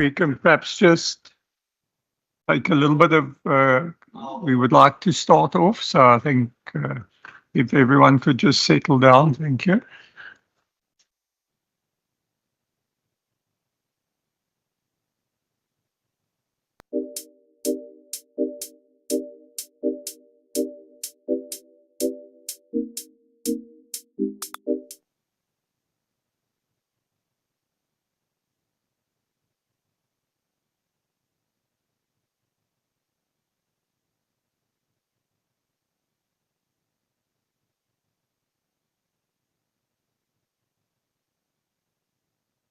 we can perhaps just take a little bit of, we would like to start off. So I think if everyone could just settle down, thank you.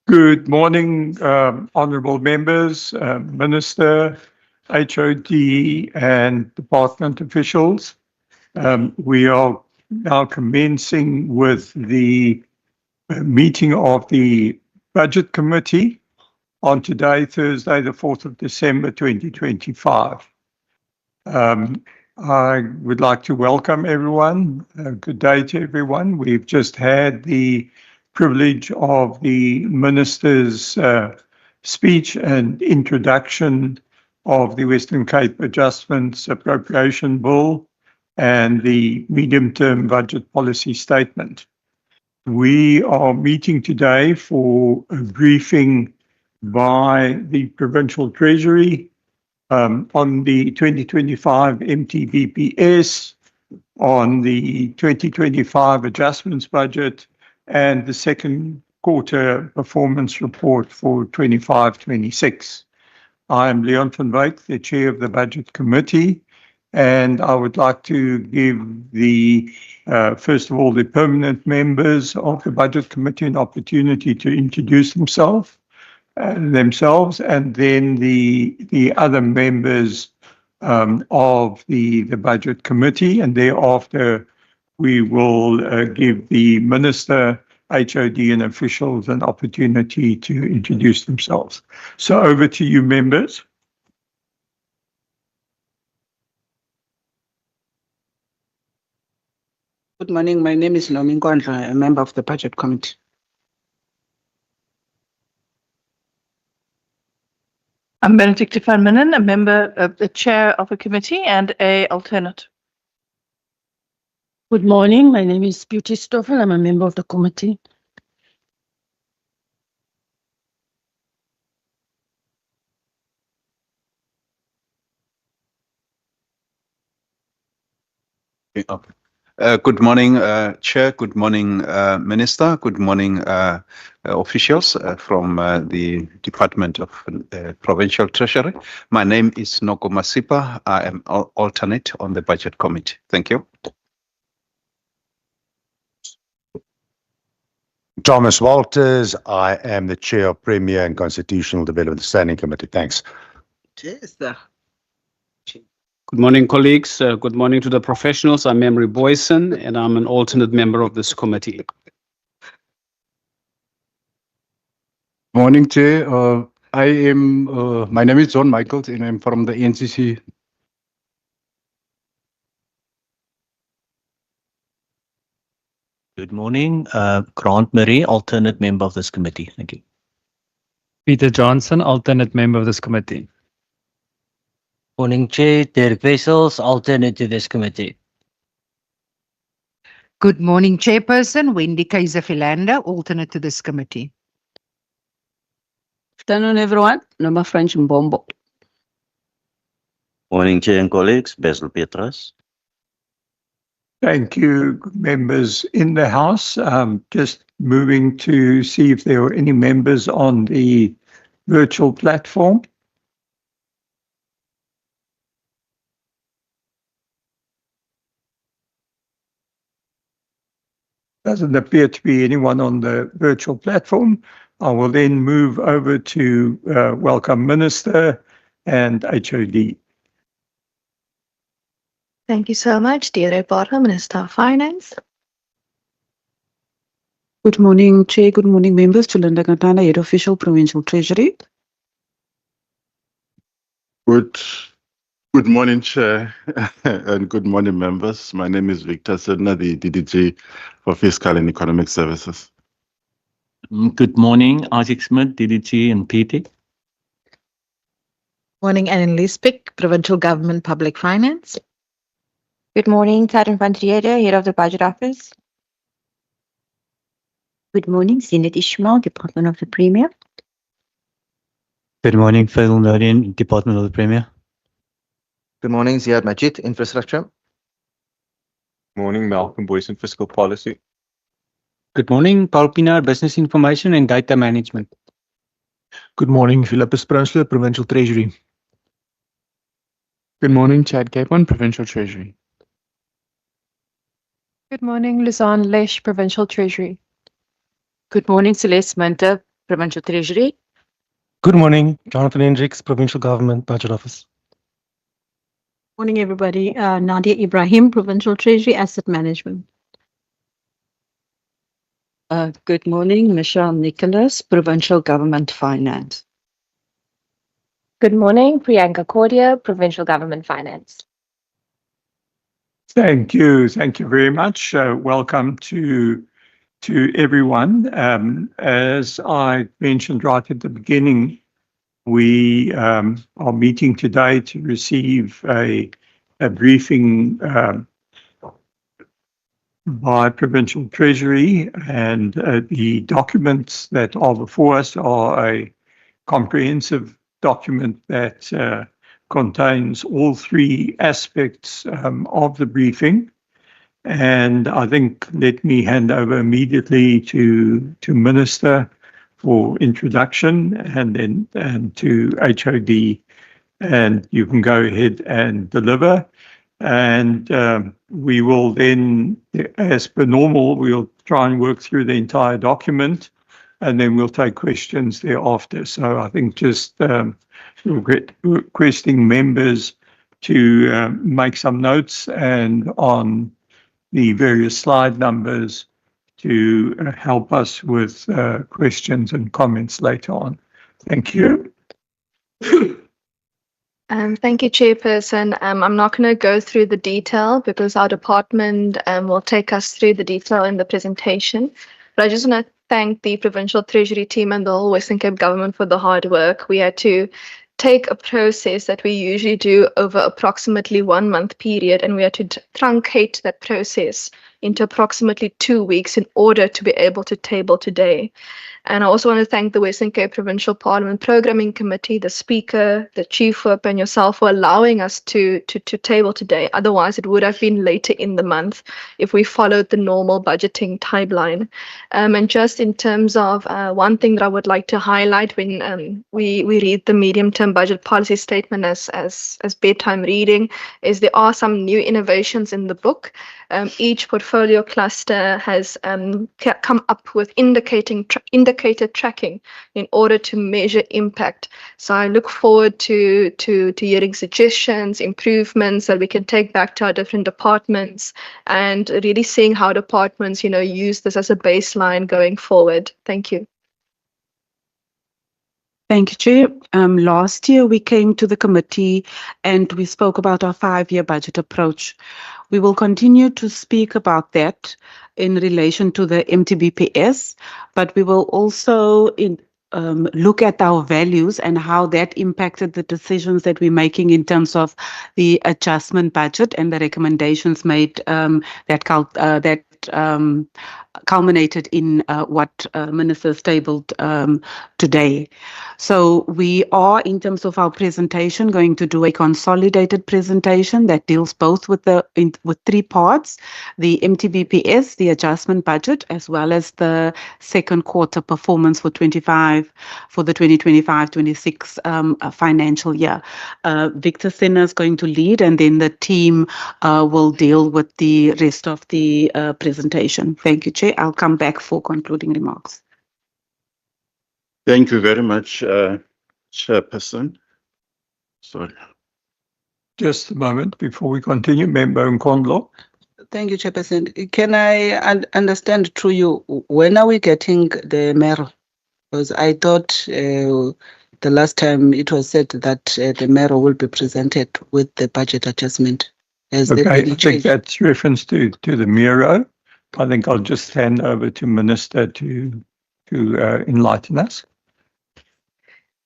Good morning, honourable members, Minister, HOD and department officials. We are now commencing with the meeting of the Budget Committee on today, Thursday, the 4th of December, 2025. I would like to welcome everyone. Good day to everyone. We've just had the privilege of the Minister's speech and introduction of the Western Cape Adjustments Appropriation Bill and the medium-term budget policy statement. We are meeting today for a briefing by the Provincial Treasury on the 2025 MTBPS, on the 2025 adjustments budget, and the second quarter performance report for 25-26. I am Leon van Wyk, the chair of the Budget Committee, and I would like to give the, first of all, the permanent members of the Budget Committee an opportunity to introduce themselves, and then the other members of the Budget Committee, and thereafter we will give the Minister, HOD and officials an opportunity to introduce themselves. So over to you, members. Good morning. My name is Nomi Nkondla, a member of the Budget Committee. I'm Benedicte van Minnen, a member of the chair of the committee and a alternate. Good morning. My name is Beauty Stoffel. I'm a member of the committee. Good morning, Chair. Good morning, Minister. Good morning, officials from the Department of Provincial Treasury. My name is Noko Masipa. I am alternate on the Budget Committee. Thank you. Thomas Walters. I am the chair of Premier and Constitutional Development Standing Committee. Thanks. Yes, sir. Good morning, colleagues. Good morning to the professionals. I'm Emery Boyson, and I'm an alternate member of this committee. Morning, Chair. My name is John Michaels, and I'm from the NCC. Good morning, Grant Marie, alternate member of this committee. Thank you. Peter Johnson, alternate member of this committee. Morning, Chair. Dirk Wessels, alternate to this committee. Good morning, Chairperson. Wendy Kaiser-Philander, alternate to this committee. Good afternoon, everyone. Noma French Mbombo. Morning, Chair and colleagues. Basil Petrus. Thank you, members in the House. Just moving to see if there are any members on the virtual platform. Doesn't appear to be anyone on the virtual platform. I will then move over to welcome Minister and HOD. Thank you so much, Deidre Barham, Minister of Finance. Good morning, Chair. Good morning, members. Tulinda Gatana, Head Official, Provincial Treasury. Good morning, Chair, and good morning, members. My name is Victor Sedna, the DDG for Fiscal and Economic Services. Good morning, Isaac Smith, DDG and PT. Morning, Anne Lispick, Provincial Government Public Finance. Good morning, Taryn van Triede, Head of the Budget Office. Good morning, Zinat Ishmael, Department of the Premier. Good morning, Phil Nodian, Department of the Premier. Good morning, Ziad Majid, Infrastructure. Morning, Malcolm Boyson, Fiscal Policy. Good morning, Paul Pinar, Business Information and Data Management. Good morning, Philippus Prinsloo, Provincial Treasury. Good morning, Chad Capon, Provincial Treasury. Good morning, Luzanne Lesh, Provincial Treasury. Good morning, Celeste Minter, Provincial Treasury. Good morning, Jonathan Hendricks, Provincial Government Budget Office. Morning, everybody. Nadia Ibrahim, Provincial Treasury Asset Management. Good morning, Michelle Nicholas, Provincial Government Finance. Good morning, Priyanka Cordia, Provincial Government Finance. Thank you. Thank you very much. Welcome to everyone. As I mentioned right at the beginning, we are meeting today to receive a briefing by Provincial Treasury, and the documents that are before us are a comprehensive document that contains all three aspects of the briefing. And I think let me hand over immediately to Minister for introduction and to HOD, and you can go ahead and deliver. And we will then, as per normal, we'll try and work through the entire document, and then we'll take questions thereafter. So I think just requesting members to make some notes and on the various slide numbers to help us with questions and comments later on. Thank you. Thank you, Chairperson. I'm not going to go through the detail because our department will take us through the detail in the presentation. But I just want to thank the Provincial Treasury team and the whole Western Cape government for the hard work. We had to take a process that we usually do over approximately 1 month period, and we had to truncate that process into approximately 2 weeks in order to be able to table today. And I also want to thank the Western Cape Provincial Parliament Programming Committee, the Speaker, the Chief Whip, and yourself for allowing us to table today. Otherwise, it would have been later in the month if we followed the normal budgeting timeline. And just in terms of one thing that I would like to highlight when we read the medium-term budget policy statement as bedtime reading is there are some new innovations in the book. Each portfolio cluster has come up with indicated tracking in order to measure impact. So I look forward to hearing suggestions, improvements that we can take back to our different departments and really seeing how departments, use this as a baseline going forward. Thank you. Thank you, Chair. Last year, we came to the committee and we spoke about our 5-year budget approach. We will continue to speak about that in relation to the MTBPS, but we will also look at our values and how that impacted the decisions that we're making in terms of the adjustment budget and the recommendations made that culminated in what ministers tabled today. So we are, in terms of our presentation, going to do a consolidated presentation that deals both with with 3 parts: the MTBPS, the adjustment budget, as well as the second quarter performance for the 2025-26 financial year. Victor Senna is going to lead, and then the team will deal with the rest of the presentation. Thank you, Chair. I'll come back for concluding remarks. Thank you very much, Chairperson. Sorry. Just a moment before we continue. Member Nkondlo. Thank you, Chairperson. Can I understand through you, when are we getting the MERO? Because I thought the last time it was said that the MERO will be presented with the budget adjustment. Okay, I think that's reference to the MERO. I think I'll just hand over to Minister to enlighten us.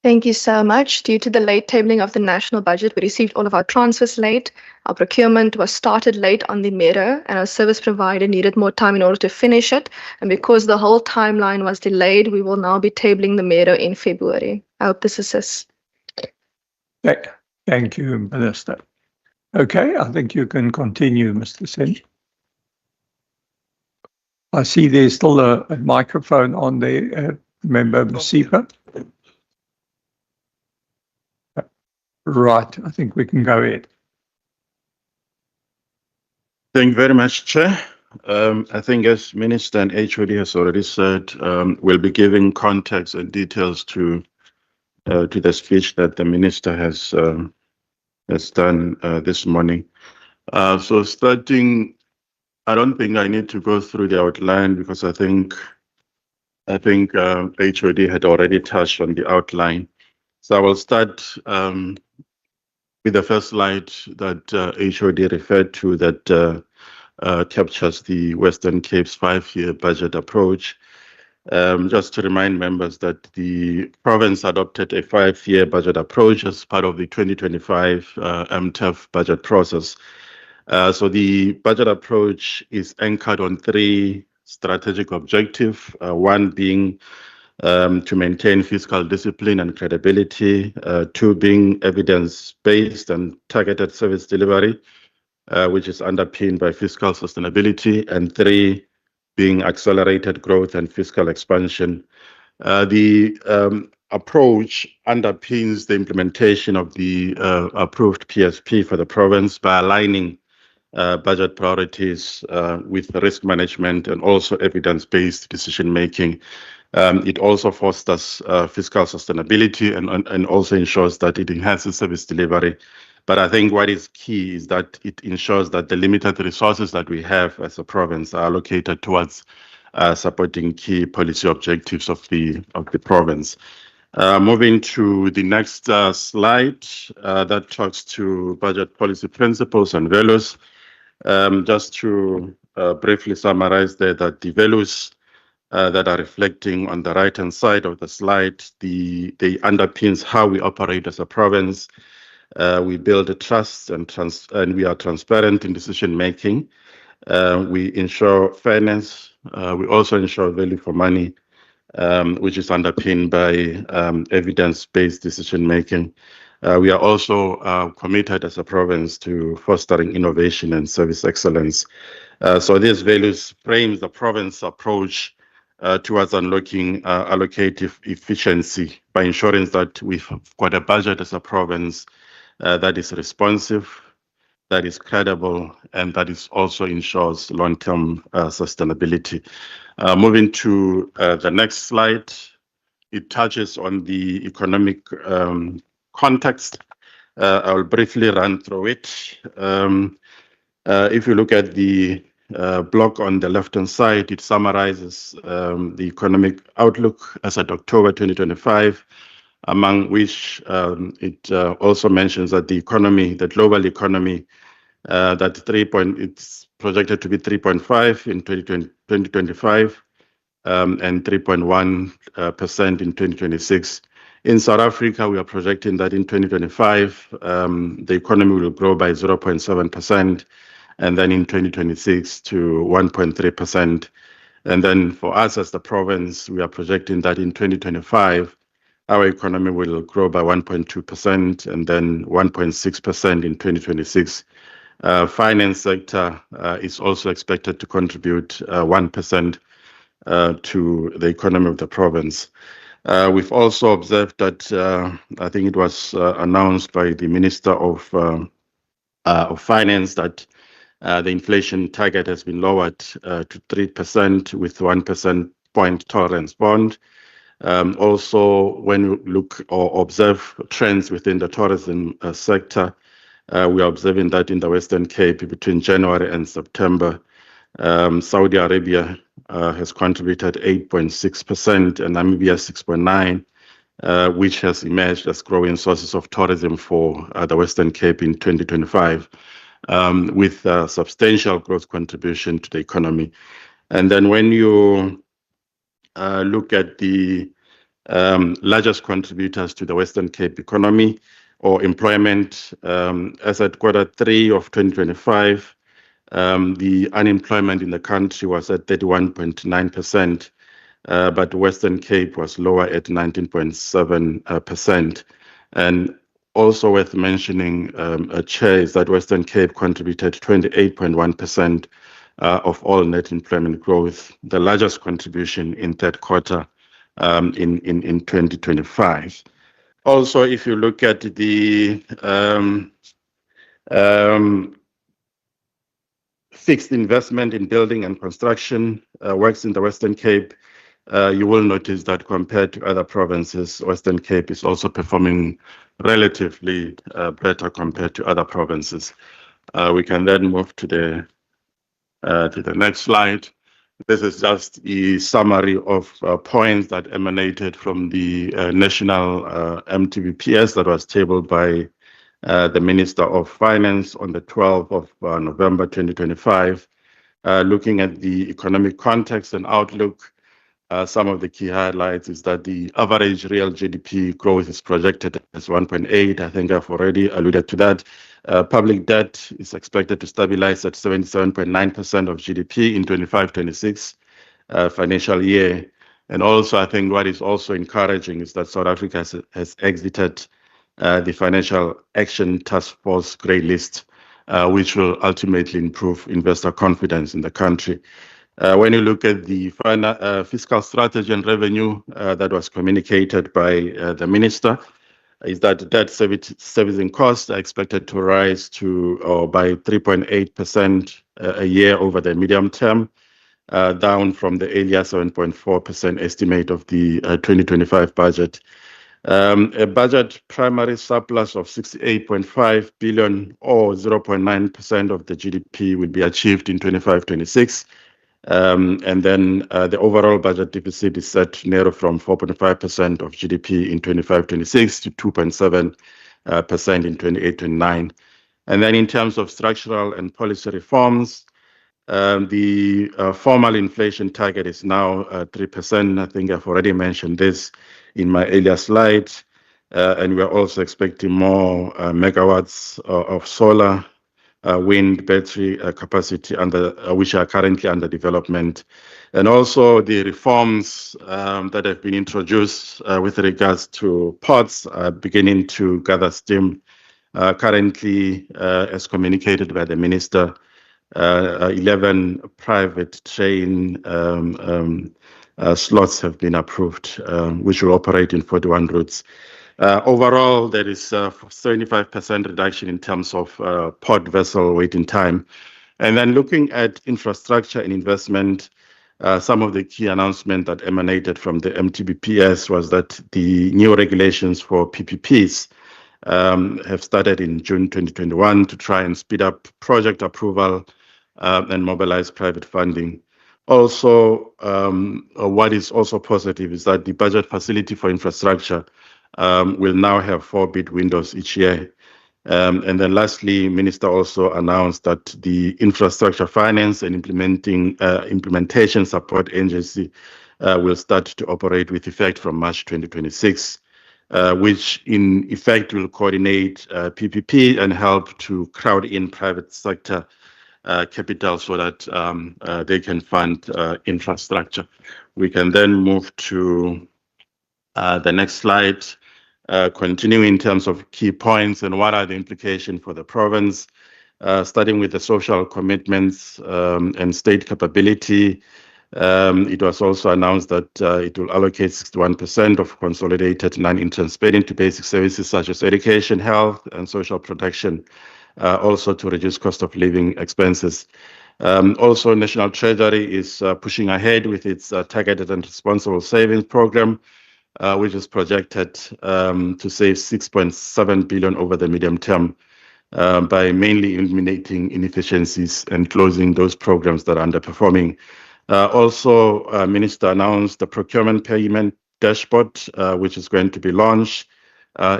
Thank you so much. Due to the late tabling of the national budget, we received all of our transfers late. Our procurement was started late on the Mero, and our service provider needed more time in order to finish it. And because the whole timeline was delayed, we will now be tabling the Mero in February. I hope this assists. Thank you, Minister. Okay, I think you can continue, Mr. Sen. I see there's still a microphone on there, Member Masipa. Right, I think we can go ahead. Thank you very much, Chair. I think as Minister and HOD has already said, we'll be giving context and details to the speech that the Minister has done this morning. So starting, I don't think I need to go through the outline because I think HOD had already touched on the outline. So I will start with the first slide that HOD referred to that captures the Western Cape's 5-year budget approach. Just to remind members that the province adopted a 5-year budget approach as part of the 2025 MTEF budget process. So the budget approach is anchored on 3 strategic objectives, one being to maintain fiscal discipline and credibility, 2 being evidence-based and targeted service delivery, which is underpinned by fiscal sustainability, and 3 being accelerated growth and fiscal expansion. The approach underpins the implementation of the approved PSP for the province by aligning budget priorities with risk management and also evidence-based decision-making. It also fosters fiscal sustainability and also ensures that it enhances service delivery. But I think what is key is that it ensures that the limited resources that we have as a province are allocated towards supporting key policy objectives of the province. Moving to the next slide, that talks to budget policy principles and values. Just to briefly summarize there, that the values that are reflecting on the right-hand side of the slide, they underpins how we operate as a province. We build a trust and we are transparent in decision making. We ensure fairness. We also ensure value for money, which is underpinned by evidence-based decision making. We are also committed as a province to fostering innovation and service excellence. So these values frame the province approach towards unlocking allocative efficiency by ensuring that we've got a budget as a province that is responsive, that is credible, and that is also ensures long-term sustainability. Moving to the next slide, it touches on the economic context. I'll briefly run through it. If you look at the block on the left-hand side, it summarizes the economic outlook as at October 2025, among which it also mentions that the economy, the global economy, it's projected to be 3.5 in 2025 and 3.1% in 2026. In South Africa, we are projecting that in 2025, the economy will grow by 0.7%, and then in 2026 to 1.3%. And then for us as the province, we are projecting that in 2025, our economy will grow by 1.2% and then 1.6% in 2026. Finance sector is also expected to contribute 1% to the economy of the province. We've also observed that I think it was announced by the Minister of Finance that the inflation target has been lowered to 3% with 1% point tolerance bond. Also, when you look or observe trends within the tourism sector, we are observing that in the Western Cape between January and September, Saudi Arabia has contributed 8.6% and Namibia 6.9%, which has emerged as growing sources of tourism for the Western Cape in 2025, with substantial growth contribution to the economy. And then when you look at the largest contributors to the Western Cape economy or employment. As at Q3 of 2025, the unemployment in the country was at 31.9%, but Western Cape was lower at 19.7%. And also worth mentioning, Chair, is that Western Cape contributed 28.1% of all net employment growth, the largest contribution in third quarter in 2025. Also, if you look at the fixed investment in building and construction works in the Western Cape, you will notice that compared to other provinces, Western Cape is also performing relatively better compared to other provinces. We can then move to the next slide. This is just a summary of points that emanated from the national MTBPS that was tabled by the Minister of Finance on the 12th of November 2025. Looking at the economic context and outlook, some of the key highlights is that the average real GDP growth is projected as 1.8. I think I've already alluded to that. Public debt is expected to stabilize at 77.9% of GDP in 25-26 financial year. And also, I think what is also encouraging is that South Africa has exited the Financial Action Task Force grey list, which will ultimately improve investor confidence in the country. When you look at the fiscal strategy and revenue that was communicated by the minister, is that debt servicing costs are expected to rise to by 3.8% a year over the medium term, down from the earlier 7.4% estimate of the 2025 budget. A budget primary surplus of 68.5 billion or 0.9% of the GDP will be achieved in 25-26. And then the overall budget deficit is set to narrow from 4.5% of GDP in 25-26 to 2.7% in 28-29. And then in terms of structural and policy reforms, the formal inflation target is now 3%. I think I've already mentioned this in my earlier slide. And we're also expecting more megawatts of solar, wind, battery capacity which are currently under development. And also the reforms that have been introduced with regards to ports are beginning to gather steam. Currently, as communicated by the minister, 11 private train slots have been approved, which will operate in 41 routes. Overall, there is a 75% reduction in terms of port vessel waiting time. And then looking at infrastructure and investment, some of the key announcements that emanated from the MTBPS was that the new regulations for PPPs have started in June 2021 to try and speed up project approval and mobilize private funding. Also, what is also positive is that the budget facility for infrastructure will now have 4 bid windows each year. And then lastly, Minister also announced that the Infrastructure Finance and Implementation Support Agency will start to operate with effect from March 2026, which in effect will coordinate PPP and help to crowd in private sector capital so that they can fund infrastructure. We can then move to the next slide. Continuing in terms of key points and what are the implications for the province, starting with the social commitments and state capability. It was also announced that it will allocate 61% of consolidated non-interest spending to basic services such as education, health, and social protection, also to reduce cost of living expenses. Also, National Treasury is pushing ahead with its targeted and responsible savings program, which is projected to save 6.7 billion over the medium term by mainly eliminating inefficiencies and closing those programs that are underperforming. Also, Minister announced the procurement payment dashboard, which is going to be launched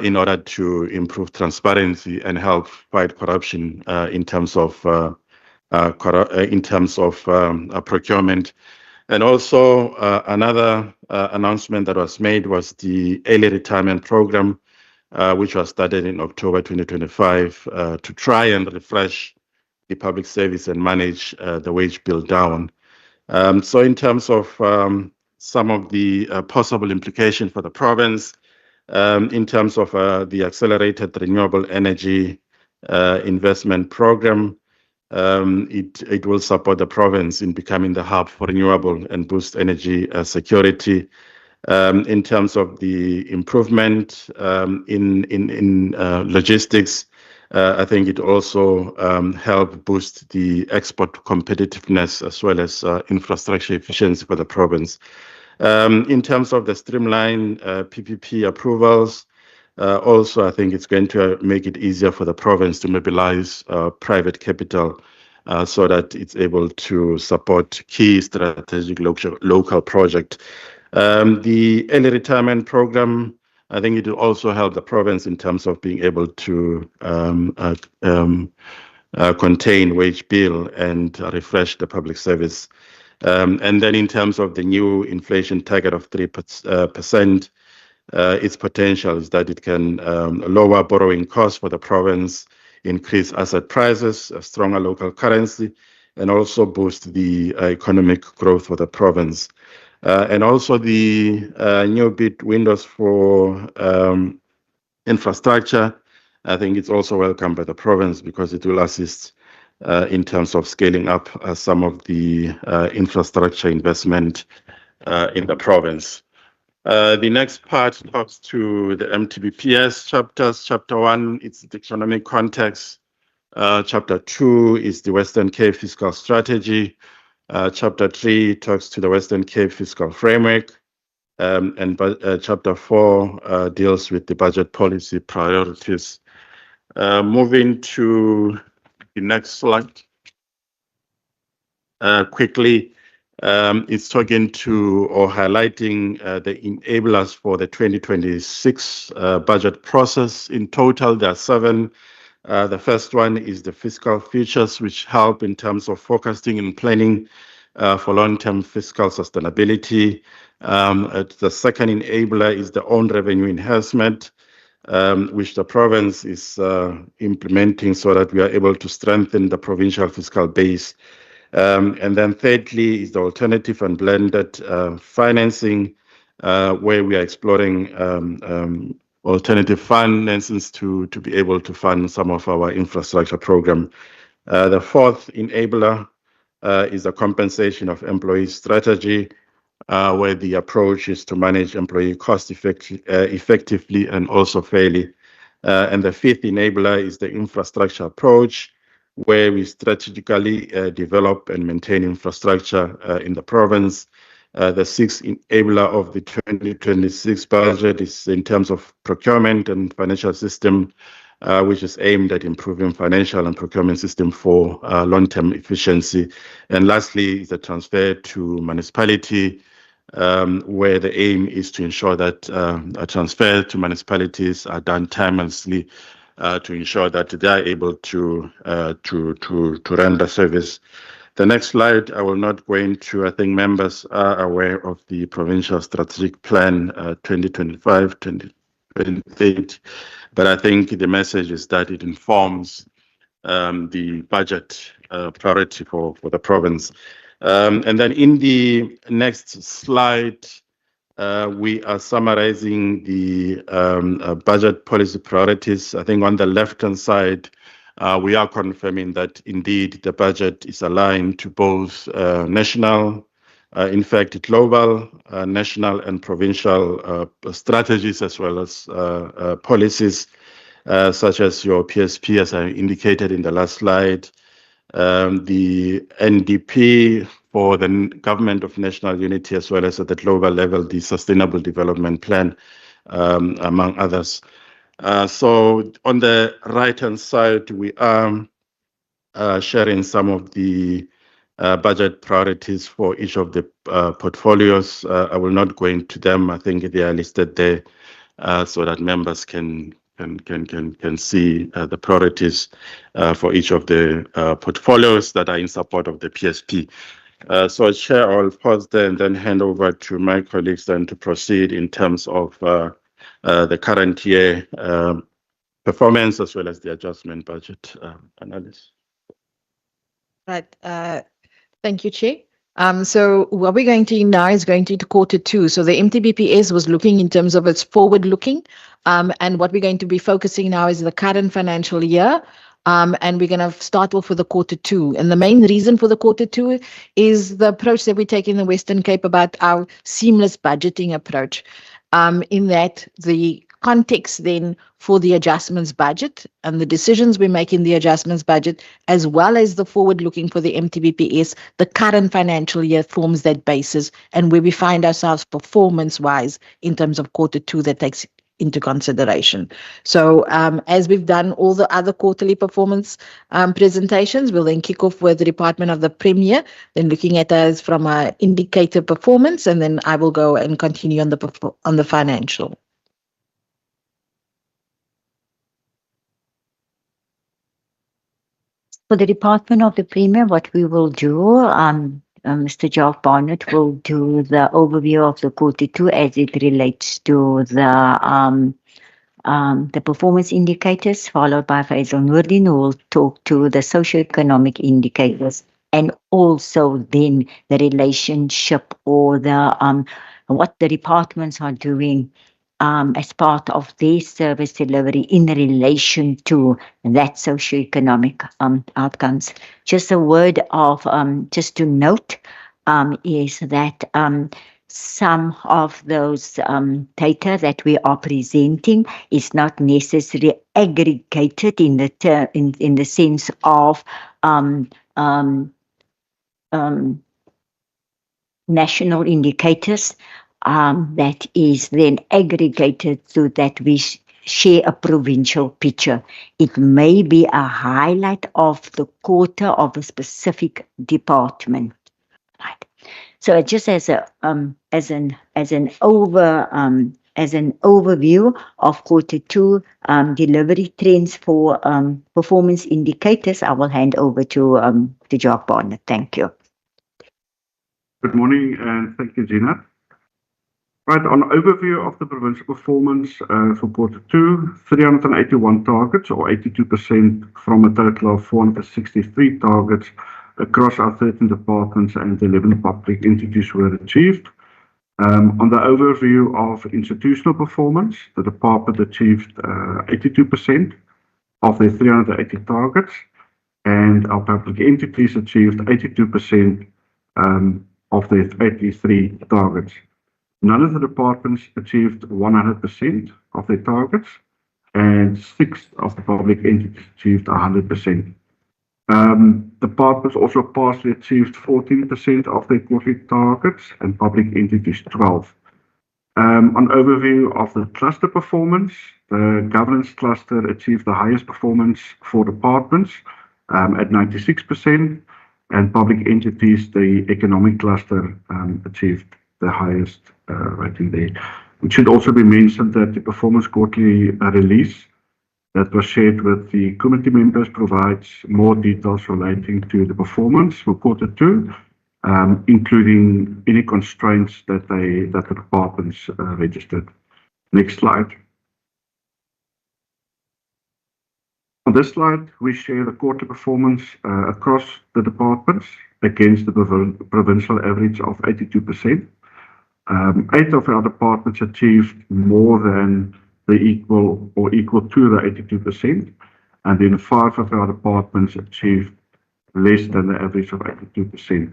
in order to improve transparency and help fight corruption in terms of procurement. And also another announcement that was made was the early retirement program, which was started in October 2025 to try and refresh the public service and manage the wage bill down. So in terms of some of the possible implications for the province, in terms of the accelerated renewable energy investment program, it will support the province in becoming the hub for renewable and boost energy security. In terms of the improvement in logistics, I think it also help boost the export competitiveness as well as infrastructure efficiency for the province. In terms of the streamlined PPP approvals, also I think it's going to make it easier for the province to mobilize private capital so that it's able to support key strategic local projects. The early retirement program, I think it will also help the province in terms of being able to contain wage bill and refresh the public service. And then in terms of the new inflation target of 3%, its potential is that it can lower borrowing costs for the province, increase asset prices, a stronger local currency, and also boost the economic growth for the province. And also the new bid windows for infrastructure, I think it's also welcome by the province because it will assist in terms of scaling up some of the infrastructure investment in the province. The next part talks to the MTBPS chapters. Chapter 1, it's the economic context. Chapter 2 is the Western Cape fiscal strategy. Chapter 3 talks to the Western Cape fiscal framework. And Chapter 4 deals with the budget policy priorities. Moving to the next slide. Quickly, it's talking to or highlighting the enablers for the 2026 budget process. In total, there are 7. The first one is the fiscal features, which help in terms of forecasting and planning for long-term fiscal sustainability. The second enabler is the own revenue enhancement, which the province is implementing so that we are able to strengthen the provincial fiscal base. And then thirdly is the alternative and blended financing, where we are exploring alternative finances to be able to fund some of our infrastructure program. The fourth enabler is the compensation of employee strategy, where the approach is to manage employee cost effectively and also fairly. And the fifth enabler is the infrastructure approach, where we strategically develop and maintain infrastructure in the province. The sixth enabler of the 2026 budget is in terms of procurement and financial system, which is aimed at improving financial and procurement system for long-term efficiency. And lastly, is the transfer to municipality, where the aim is to ensure that a transfer to municipalities are done timelessly to ensure that they are able to render service. The next slide, I will not go into. I think members are aware of the Provincial Strategic Plan 2025-2028, but I think the message is that it informs the budget priority for the province. And then in the next slide, we are summarizing the budget policy priorities. I think on the left-hand side, we are confirming that indeed the budget is aligned to both national, in fact, global, national and provincial strategies as well as policies, such as your PSP, as I indicated in the last slide, the NDP for the Government of National Unity, as well as at the global level, the Sustainable Development Plan, among others. So on the right-hand side, we are sharing some of the budget priorities for each of the portfolios. I will not go into them. I think they are listed there so that members can see the priorities for each of the portfolios that are in support of the PSP. So, Chair, I'll pause there and then hand over to my colleagues then to proceed in terms of the current year performance as well as the adjustment budget analysis. Right. Thank you, Chair. So what we're going to do now is going to quarter two. So the MTBPS was looking in terms of its forward looking. And what we're going to be focusing now is the current financial year. And we're going to start off with the quarter two. And the main reason for the quarter two is the approach that we take in the Western Cape about our seamless budgeting approach. In that the context then for the adjustments budget and the decisions we make in the adjustments budget, as well as the forward looking for the MTBPS, the current financial year forms that basis and where we find ourselves performance wise in terms of quarter two that takes into consideration. So as we've done all the other quarterly performance presentations, we'll then kick off with the Department of the Premier, then looking at us from an indicator performance, and then I will go and continue on the financial. For the Department of the Premier, what we will do, Mr. Jock Barnett will do the overview of the quarter two as it relates to the performance indicators, followed by Faisal Noordin, who will talk to the socioeconomic indicators, and also then the relationship or the what the departments are doing as part of their service delivery in relation to that socioeconomic outcomes. Just a word of just to note is that some of those data that we are presenting is not necessarily aggregated in the sense of national indicators. That is then aggregated so that we share a provincial picture. It may be a highlight of the quarter of a specific department. Right. So just as an overview of quarter two delivery trends for performance indicators, I will hand over to Jock Barnett. Thank you. Good morning and thank you, Gina. Right, on overview of the provincial performance for quarter two, 381 targets or 82% from a total of 463 targets across our 13 departments and 11 public entities were achieved. On the overview of institutional performance, the department achieved 82% of their 380 targets, and our public entities achieved 82% of their 83 targets. None of the departments achieved 100% of their targets, and 6 of the public entities achieved 100%. Departments also partially achieved 14% of their quarterly targets, and public entities 12. On overview of the cluster performance, the governance cluster achieved the highest performance for departments at 96%, and public entities, the economic cluster, achieved the highest rating there. It should also be mentioned that the performance quarterly release that was shared with the committee members provides more details relating to the performance for quarter two, including any constraints that the departments registered. Next slide. On this slide, we share the quarter performance across the departments against the provincial average of 82%. 8 of our departments achieved more than the equal to the 82%, and then 5 of our departments achieved less than the average of 82%.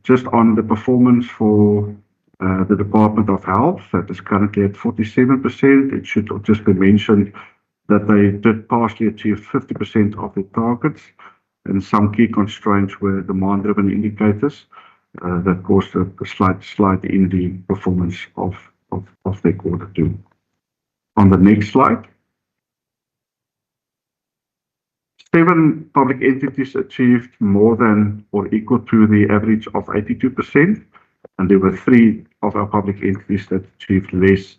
Just on the performance for the Department of Health, that is currently at 47%, it should just be mentioned that they did partially achieve 50% of their targets, and some key constraints were demand-driven indicators that caused a slight slide in the performance of their quarter two. On the next slide, 7 public entities achieved more than or equal to the average of 82%, and there were 3 of our public entities that achieved less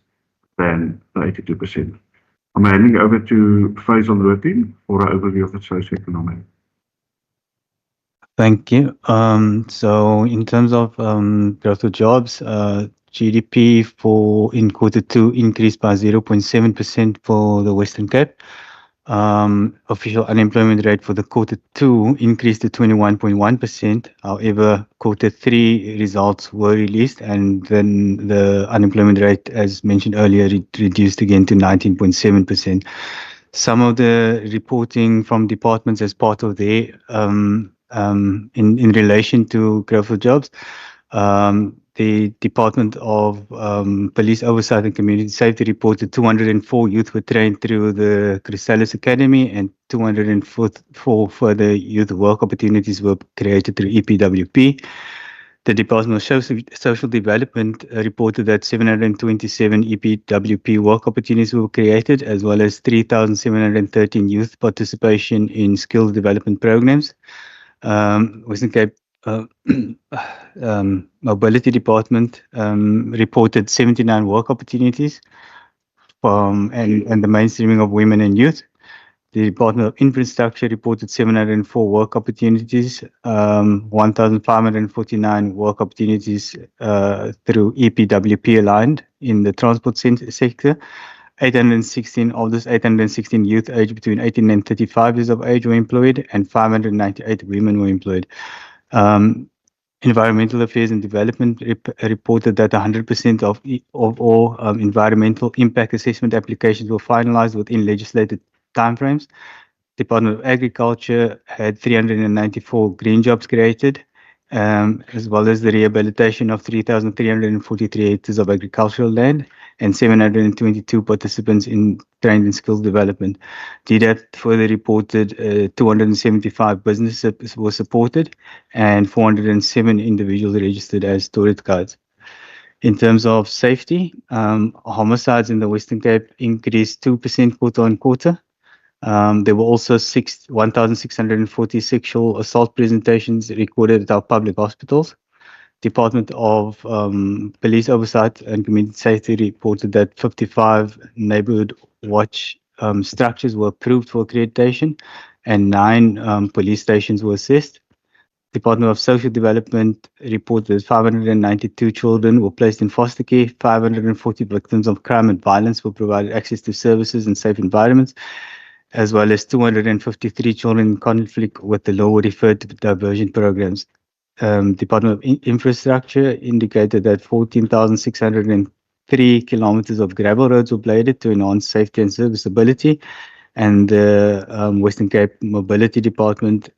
than the 82%. I'm handing over to Faisal Noordin for an overview of the socioeconomic. Thank you. So in terms of growth of jobs, GDP in Q2 increased by 0.7% for the Western Cape. Official unemployment rate for the Q2 increased to 21.1%. However, Q3 results were released, and then the unemployment rate, as mentioned earlier, reduced again to 19.7%. Some of the reporting from departments as part of their in relation to growth of jobs, the Department of Police Oversight and Community Safety reported 204 youth were trained through the Chrysalis Academy, and 204 further youth work opportunities were created through EPWP. The Department of Social Development reported that 727 EPWP work opportunities were created, as well as 3,713 youth participation in skills development programs. Western Cape Mobility Department reported 79 work opportunities and the mainstreaming of women and youth. The Department of Infrastructure reported 704 work opportunities, 1,549 work opportunities through EPWP aligned in the transport sector. 816 of those 816 youth aged between 18 and 35 years of age were employed, and 598 women were employed. Environmental Affairs and Development reported that 100% of all environmental impact assessment applications were finalized within legislated timeframes. Department of Agriculture had 394 green jobs created, as well as the rehabilitation of 3,343 hectares of agricultural land and 722 participants trained in skills development. DDAT further reported 275 businesses were supported and 407 individuals registered as tourist guides. In terms of safety, homicides in the Western Cape increased 2% quarter on quarter. There were also 1,640 sexual assault presentations recorded at our public hospitals. Department of Police Oversight and Community Safety reported that 55 neighborhood watch structures were approved for accreditation, and 9 police stations were assessed. Department of Social Development reported 592 children were placed in foster care, 540 victims of crime and violence were provided access to services and safe environments, as well as 253 children in conflict with the law were referred to diversion programs. Department of Infrastructure indicated that 14,603 kilometers of gravel roads were bladed to enhance safety and serviceability, and the Western Cape Mobility Department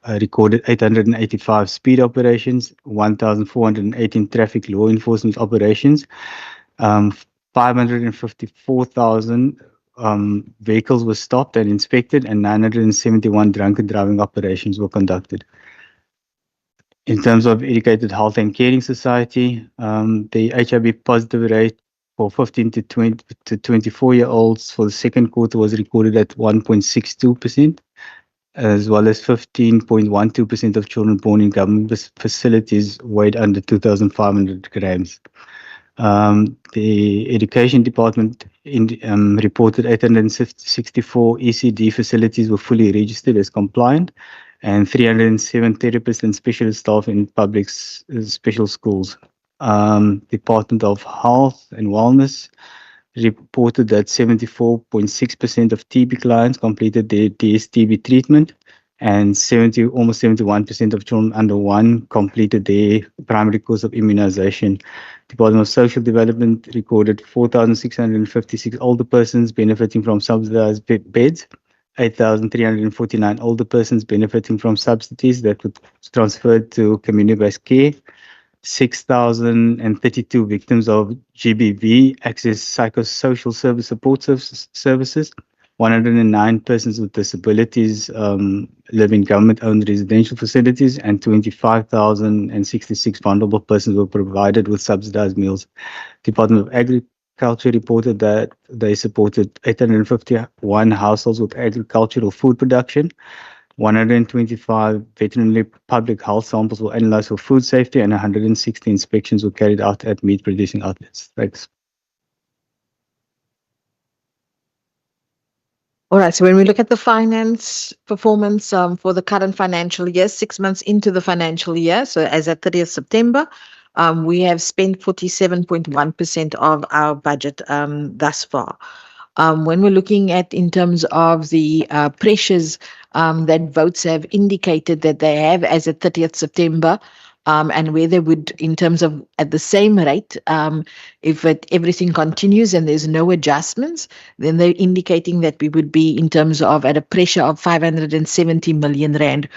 recorded 885 speed operations, 1,418 traffic law enforcement operations, 554,000 vehicles were stopped and inspected, and 971 drunken driving operations were conducted. In terms of educated health and caring society, the HIV positive rate for 15 to 24-year-olds for the second quarter was recorded at 1.62%, as well as 15.12% of children born in government facilities weighed under 2,500 grams. The Education Department reported 864 ECD facilities were fully registered as compliant, and 307 therapists and specialist staff in public special schools. Department of Health and Wellness reported that 74.6% of TB clients completed their DSTB treatment, and almost 71% of children under 1 completed their primary course of immunization. Department of Social Development recorded 4,656 older persons benefiting from subsidized beds, 8,349 older persons benefiting from subsidies that were transferred to community-based care, 6,032 victims of GBV access psychosocial service support services, 109 persons with disabilities live in government-owned residential facilities, and 25,066 vulnerable persons were provided with subsidized meals. Department of Agriculture reported that they supported 851 households with agricultural food production. 125 veterinary public health samples were analyzed for food safety, and 160 inspections were carried out at meat producing outlets. Thanks. All right, so when we look at the finance performance for the current financial year, 6 months into the financial year, so as at 30th September, we have spent 47.1% of our budget thus far. When we're looking at in terms of the pressures that votes have indicated that they have as at 30th September, and where they would, in terms of at the same rate, if everything continues and there's no adjustments, then they're indicating that we would be in terms of at a pressure of 570 million rand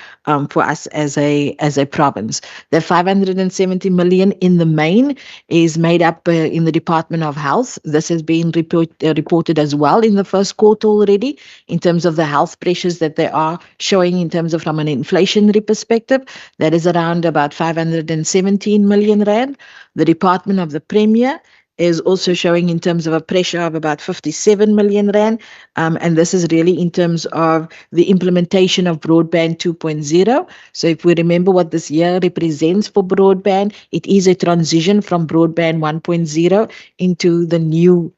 for us as a province. The 570 million in the main is made up in the Department of Health. This has been reported as well in the first quarter already in terms of the health pressures that they are showing in terms of from an inflationary perspective. That is around about 517 million rand. The Department of the Premier is also showing in terms of a pressure of about 57 million rand. And this is really in terms of the implementation of broadband 2.0. So if we remember what this year represents for broadband, it is a transition from broadband 1.0 into the new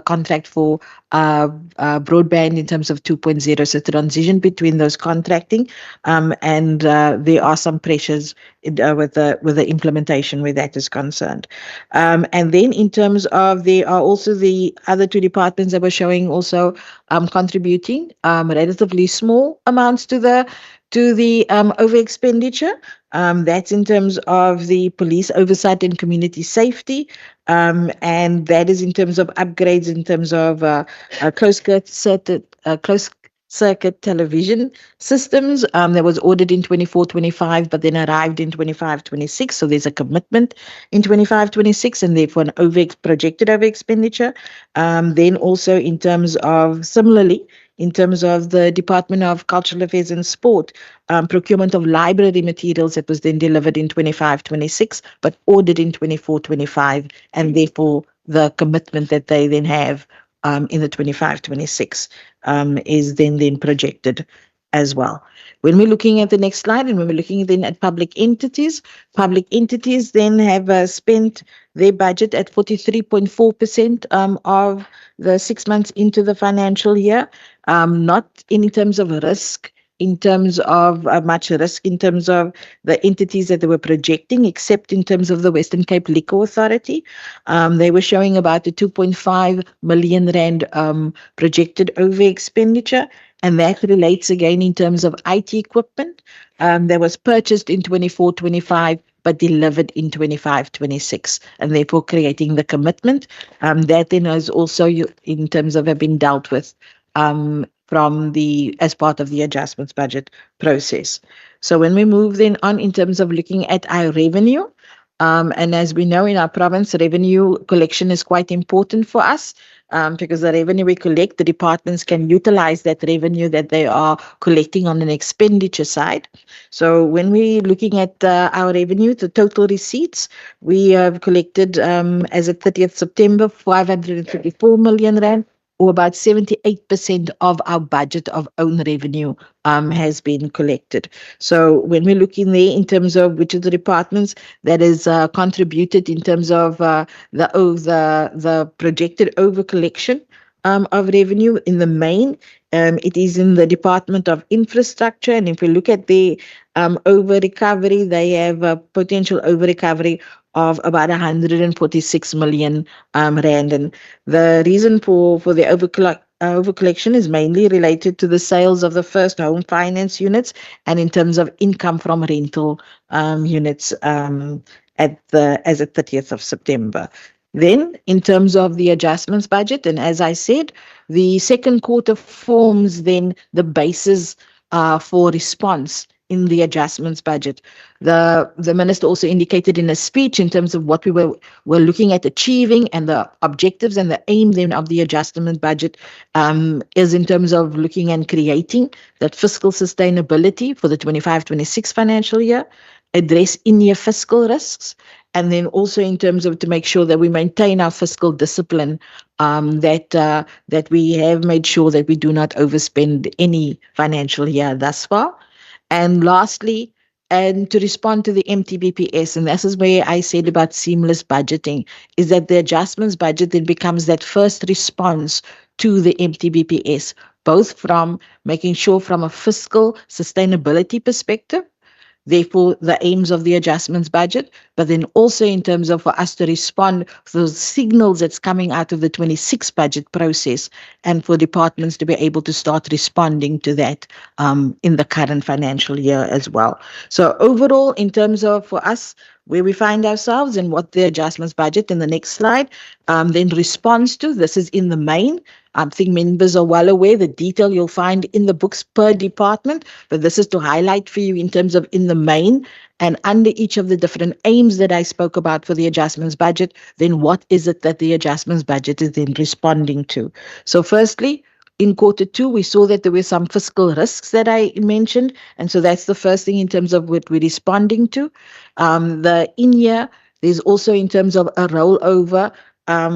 contract for broadband in terms of 2.0. So transition between those contracting, and there are some pressures with the implementation where that is concerned. And then in terms of, there are also the other two departments that were showing also contributing relatively small amounts to the over expenditure. That's in terms of the police oversight and community safety, and that is in terms of upgrades in terms of closed circuit television systems that was ordered in 24-25 but then arrived in 25-26. So there's a commitment in 25-26 and therefore an projected over expenditure. Then also in terms of, similarly, in terms of the Department of Cultural Affairs and Sport, procurement of library materials that was then delivered in 25-26 but ordered in 24-25, and therefore the commitment that they then have in the 25-26 is then projected as well. When we're looking at the next slide, and when we're looking then at public entities then have spent their budget at 43.4% of the 6 months into the financial year, not in terms of risk, in terms of much risk in terms of the entities that they were projecting, except in terms of the Western Cape Liquor Authority. They were showing about a 2.5 million rand projected over expenditure, and that relates again in terms of IT equipment that was purchased in 24-25 but delivered in 25-26, and therefore creating the commitment that then is also in terms of have been dealt with from as part of the adjustments budget process. So when we move then on in terms of looking at our revenue, and as we know in our province, revenue collection is quite important for us, because the revenue we collect, the departments can utilize that revenue that they are collecting on an expenditure side. So when we're looking at our revenue, the total receipts, we have collected as of 30th September, 534 million rand, or about 78% of our budget of own revenue has been collected. So when we're looking there in terms of which of the departments that is contributed in terms of the projected over collection of revenue in the main, it is in the Department of Infrastructure. And if we look at the over recovery, they have a potential over recovery of about 146 million rand. And the reason for the over collection is mainly related to the sales of the first home finance units and in terms of income from rental units as at 30th of September. Then, in terms of the adjustments budget, and as I said, the second quarter forms then the basis for response in the adjustments budget. The minister also indicated in a speech in terms of what we were looking at achieving, and the objectives and the aim then of the adjustment budget is in terms of looking and creating that fiscal sustainability for the 25-26 financial year, address in-year fiscal risks, and then also in terms of to make sure that we maintain our fiscal discipline, that we have made sure that we do not overspend any financial year thus far. And lastly, and to respond to the MTBPS, and this is where I said about seamless budgeting, is that the adjustments budget then becomes that first response to the MTBPS, both from making sure from a fiscal sustainability perspective, therefore the aims of the adjustments budget, but then also in terms of for us to respond to those signals that's coming out of the 26 budget process and for departments to be able to start responding to that in the current financial year as well. So overall, in terms of for us, where we find ourselves and what the adjustments budget in the next slide then responds to, this is in the main. I think members are well aware the detail you'll find in the books per department, but this is to highlight for you in terms of in the main and under each of the different aims that I spoke about for the adjustments budget, then what is it that the adjustments budget is then responding to? So firstly, in Q2, we saw that there were some fiscal risks that I mentioned. And so that's the first thing in terms of what we're responding to. The in-year, there's also in terms of a rollover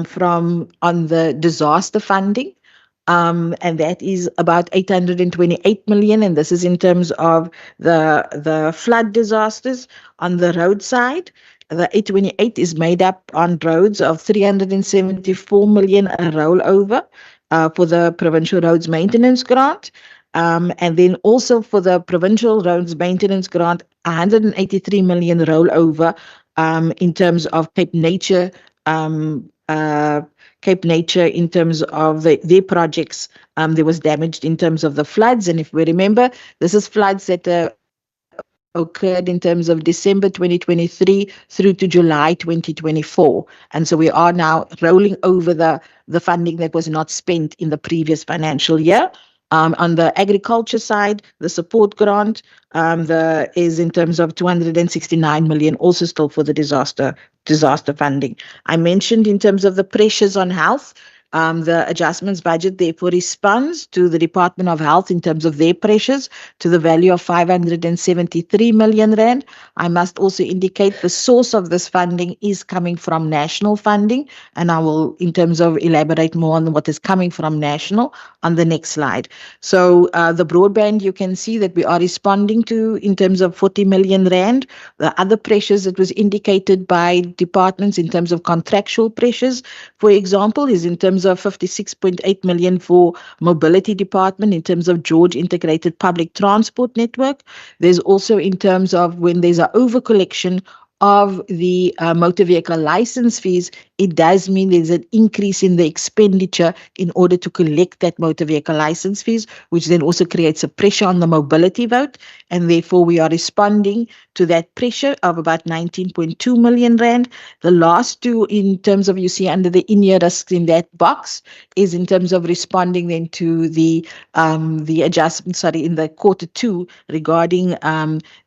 from on the disaster funding. And that is about 828 million. And this is in terms of the flood disasters on the roadside. The 828 is made up on roads of 374 million a rollover for the Provincial Roads Maintenance Grant. And then also for the Provincial Roads Maintenance Grant, 183 million rollover in terms of Cape Nature in terms of their projects. There was damaged in terms of the floods. And if we remember, this is floods that occurred in terms of December 2023 through to July 2024. And so we are now rolling over the funding that was not spent in the previous financial year. On the agriculture side, the support grant is in terms of 269 million, also still for the disaster funding. I mentioned in terms of the pressures on health, the adjustments budget therefore responds to the Department of Health in terms of their pressures to the value of 573 million rand. I must also indicate the source of this funding is coming from national funding, and I will in terms of elaborate more on what is coming from national on the next slide. So the broadband, you can see that we are responding to in terms of 40 million rand. The other pressures that was indicated by departments in terms of contractual pressures, for example, is in terms of 56.8 million for mobility department in terms of George Integrated Public Transport Network. There's also in terms of when there's an over collection of the motor vehicle license fees, it does mean there's an increase in the expenditure in order to collect that motor vehicle license fees, which then also creates a pressure on the mobility vote. And therefore, we are responding to that pressure of about 19.2 million rand. The last two in terms of, you see under the in-year risks in that box, is in terms of responding then to the adjustment, in the Q2 regarding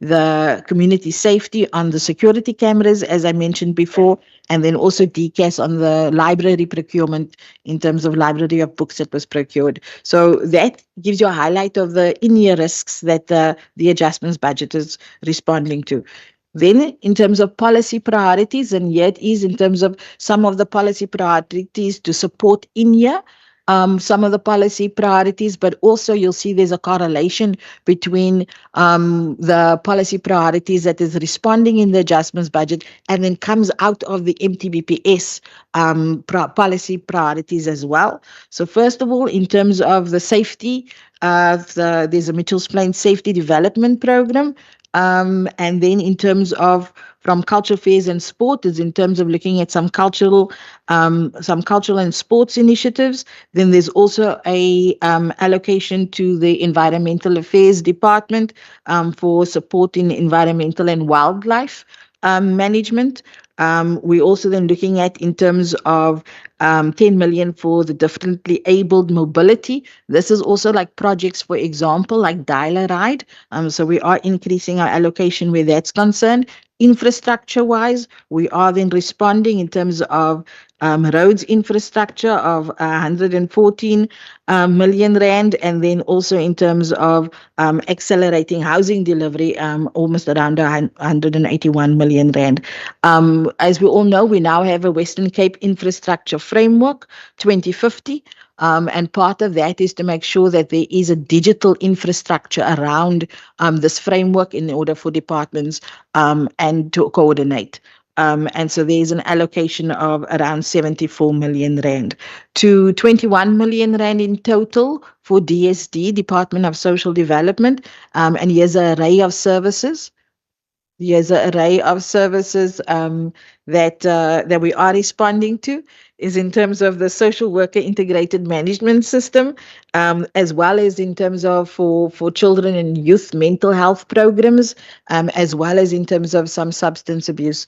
the community safety on the security cameras, as I mentioned before, and then also DCAS on the library procurement in terms of library of books that was procured. So that gives you a highlight of the in-year risks that the adjustments budget is responding to. Then in terms of policy priorities, and yet is in terms of some of the policy priorities to support in-year, some of the policy priorities, but also you'll see there's a correlation between the policy priorities that is responding in the adjustments budget and then comes out of the MTBPS policy priorities as well. So first of all, in terms of the safety, there's a Mitchell's Plain Safety Development Program. And then in terms of from cultural fairs and sport is in terms of looking at some cultural and sports initiatives. Then there's also a allocation to the Environmental Affairs Department for supporting environmental and wildlife management. We're also then looking at in terms of 10 million for the differently abled mobility. This is also like projects, for example, like Dial-A-Ride. So we are increasing our allocation where that's concerned. Infrastructure-wise, we are then responding in terms of roads infrastructure of 114 million rand, and then also in terms of accelerating housing delivery, almost around 181 million rand. As we all know, we now have a Western Cape Infrastructure Framework 2050. And part of that is to make sure that there is a digital infrastructure around this framework in order for departments and to coordinate. And so there's an allocation of around 74 million rand to 21 million rand in total for DSD, Department of Social Development. And here's an array of services. Here's an array of services that we are responding to is in terms of the social worker integrated management system, as well as in terms of for children and youth mental health programs, as well as in terms of some substance abuse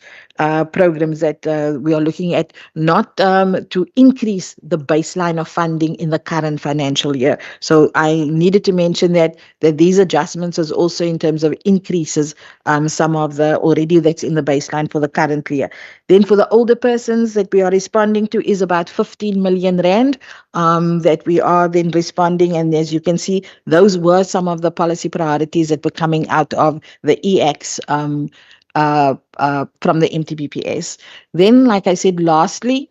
programs that we are looking at, not to increase the baseline of funding in the current financial year. So I needed to mention that these adjustments is also in terms of increases some of the already that's in the baseline for the current year. Then for the older persons that we are responding to is about 15 million rand that we are then responding. And as you can see, those were some of the policy priorities that were coming out of the EX from the MTBPS. Then, like I said, lastly,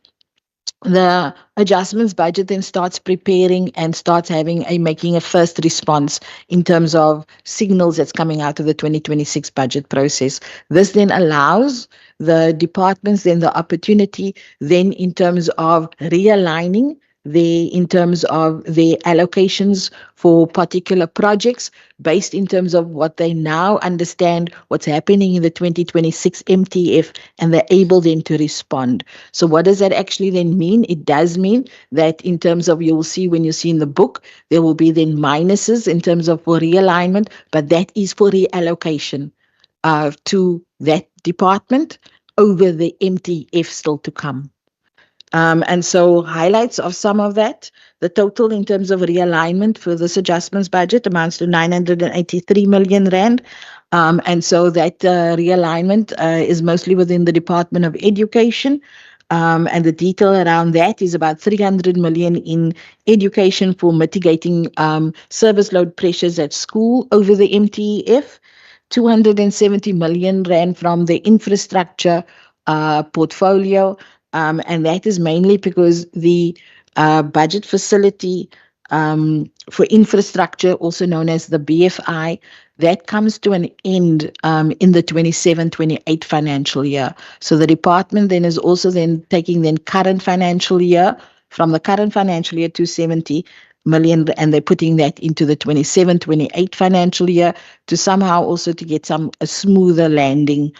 the adjustments budget then starts preparing and starts making a first response in terms of signals that's coming out of the 2026 budget process. This then allows the departments then the opportunity then in terms of realigning in terms of their allocations for particular projects based in terms of what they now understand what's happening in the 2026 MTF, and they're able then to respond. So what does that actually then mean? It does mean that in terms of, you'll see when you see in the book, there will be then minuses in terms of for realignment, but that is for reallocation to that department over the MTF still to come. And so highlights of some of that, the total in terms of realignment for this adjustments budget amounts to 983 million rand. And so that realignment is mostly within the Department of Education. And the detail around that is about 300 million in education for mitigating service load pressures at school over the MTEF, 270 million rand from the infrastructure portfolio. And that is mainly because the budget facility for infrastructure, also known as the BFI, that comes to an end in the 27-28 financial year. So the department then is also then taking then current financial year, from the current financial year 270 million, and they're putting that into the 27-28 financial year to somehow also to get a smoother landing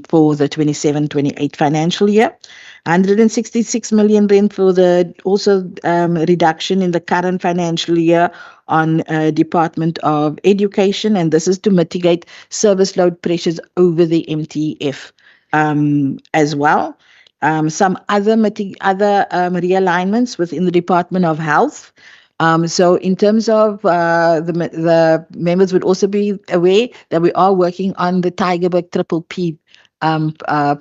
for the 27-28 financial year. 166 million rand for the also reduction in the current financial year on Department of Education, and this is to mitigate service load pressures over the MTF as well. Some other realignments within the Department of Health. So in terms of the members would also be aware that we are working on the Tygerberg Triple P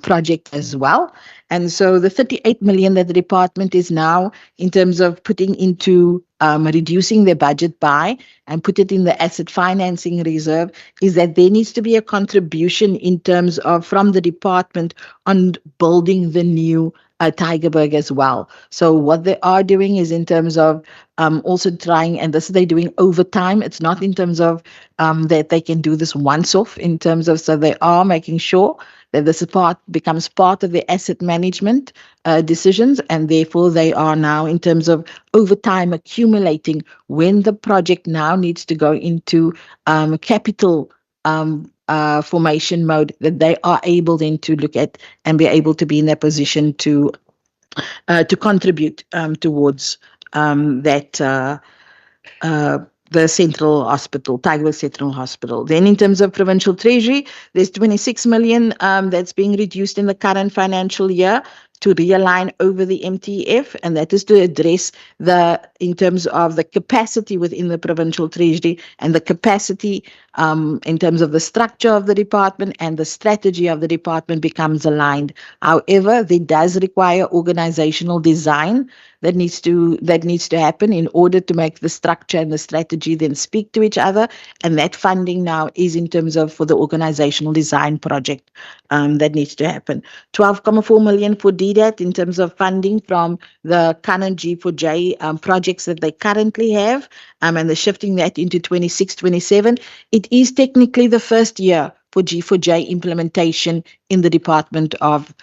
project as well. And so the 38 million that the department is now in terms of putting into reducing their budget by and put it in the asset financing reserve is that there needs to be a contribution in terms of from the department on building the new Tygerberg as well. So what they are doing is in terms of also trying, and this they're doing over time. It's not in terms of that they can do this once off in terms of, so they are making sure that this becomes part of the asset management decisions, and therefore they are now in terms of over time accumulating when the project now needs to go into capital formation mode, that they are able then to look at and be able to be in that position to contribute towards that the Central Hospital, Tygerberg Central Hospital. Then in terms of Provincial Treasury, there's 26 million that's being reduced in the current financial year to realign over the MTF, and that is to address in terms of the capacity within the Provincial Treasury and the capacity in terms of the structure of the department and the strategy of the department becomes aligned. However, there does require organizational design that needs to happen in order to make the structure and the strategy then speak to each other, and that funding now is in terms of for the organizational design project that needs to happen. 12.4 million for DDAT in terms of funding from the current G4J projects that they currently have, and they're shifting that into 26-27. It is technically the first year for G4J implementation in the Department of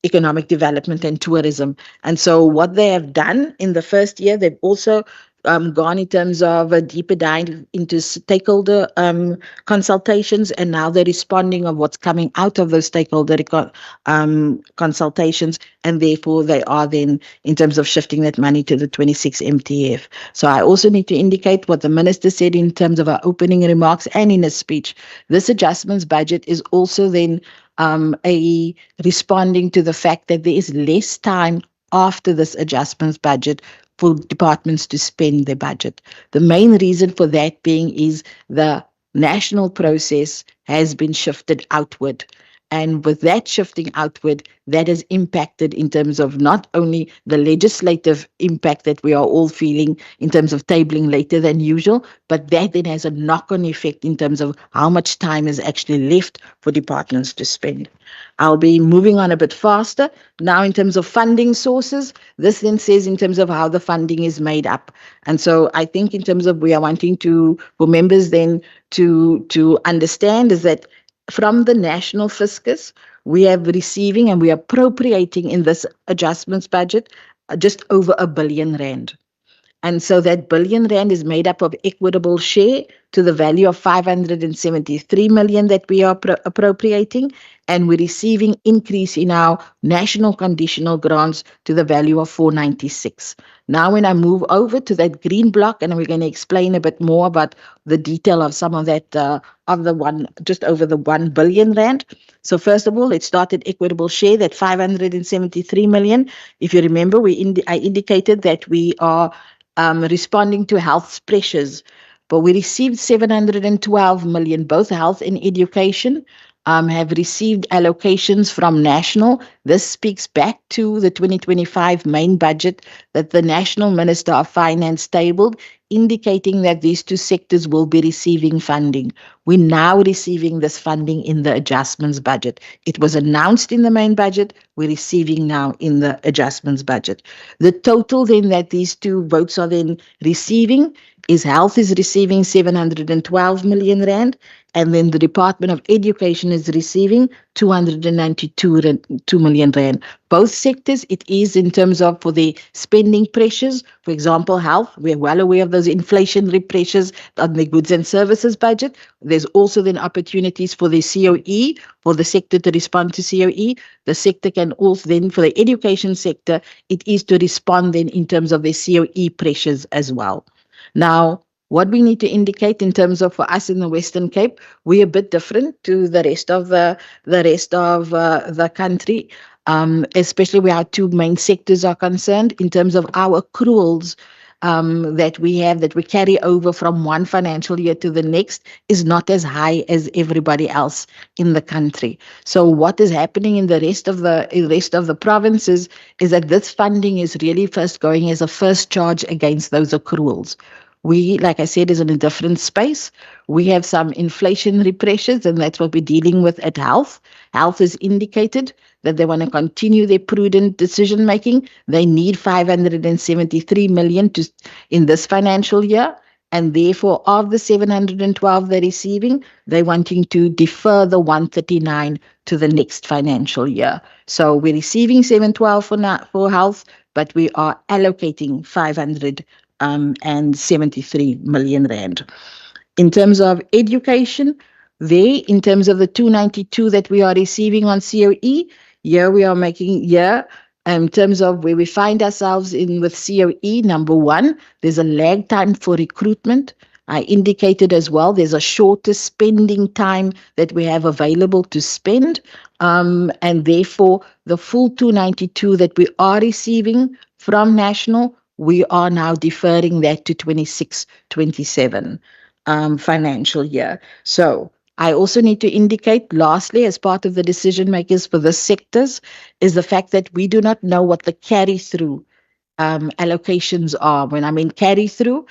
Economic Development and Tourism. And so what they have done in the first year, they've also gone in terms of a deeper dive into stakeholder consultations, and now they're responding of what's coming out of those stakeholder consultations, and therefore they are then in terms of shifting that money to the 26 MTF. So I also need to indicate what the minister said in terms of our opening remarks and in his speech. This adjustments budget is also then a responding to the fact that there is less time after this adjustments budget for departments to spend their budget. The main reason for that being is the national process has been shifted outward. And with that shifting outward, that has impacted in terms of not only the legislative impact that we are all feeling in terms of tabling later than usual, but that then has a knock-on effect in terms of how much time is actually left for departments to spend. I'll be moving on a bit faster. Now, in terms of funding sources, this then says in terms of how the funding is made up. And so I think in terms of we are wanting for members then to understand is that from the national fiscus, we are receiving and we are appropriating in this adjustments budget just over R1 billion. And so that R1 billion is made up of equitable share to the value of 573 million that we are appropriating, and we're receiving increase in our national conditional grants to the value of 496. Now, when I move over to that green block, and we're going to explain a bit more about the detail of some of that, just over the R1 billion. So first of all, let's start at equitable share, that 573 million. If you remember, I indicated that we are responding to health pressures, but we received 712 million, both health and education. Have received allocations from national. This speaks back to the 2025 main budget that the National Minister of Finance tabled, indicating that these two sectors will be receiving funding. We're now receiving this funding in the adjustments budget. It was announced in the main budget. We're receiving now in the adjustments budget. The total then that these two votes are then receiving is health is receiving 712 million rand, and then the Department of Education is receiving 292 million rand. Both sectors, it is in terms of for the spending pressures. For example, health, we're well aware of those inflationary pressures on the goods and services budget. There's also then opportunities for the COE, for the sector to respond to COE. The sector can also then, for the education sector, it is to respond then in terms of the COE pressures as well. Now, what we need to indicate in terms of for us in the Western Cape, we're a bit different to the rest of the country, especially where our two main sectors are concerned in terms of our accruals that we carry over from one financial year to the next is not as high as everybody else in the country. So what is happening in the rest of the provinces is that this funding is really first going as a first charge against those accruals. We, like I said, is in a different space. We have some inflationary pressures, and that's what we're dealing with at health. Health has indicated that they want to continue their prudent decision making. They need 573 million in this financial year, and therefore of the 712 they're receiving, they're wanting to defer the 139 to the next financial year. So we're receiving 712 for health, but we are allocating 573 million rand. In terms of education, in terms of the 292 that we are receiving on COE, here we are making, in terms of where we find ourselves in with COE, number one, there's a lag time for recruitment. I indicated as well, there's a shorter spending time that we have available to spend. And therefore, the full 292 that we are receiving from national, we are now deferring that to 26-27 financial year. So I also need to indicate, lastly, as part of the decision makers for the sectors, is the fact that we do not know what the carry-through allocations are. When I mean carry-through,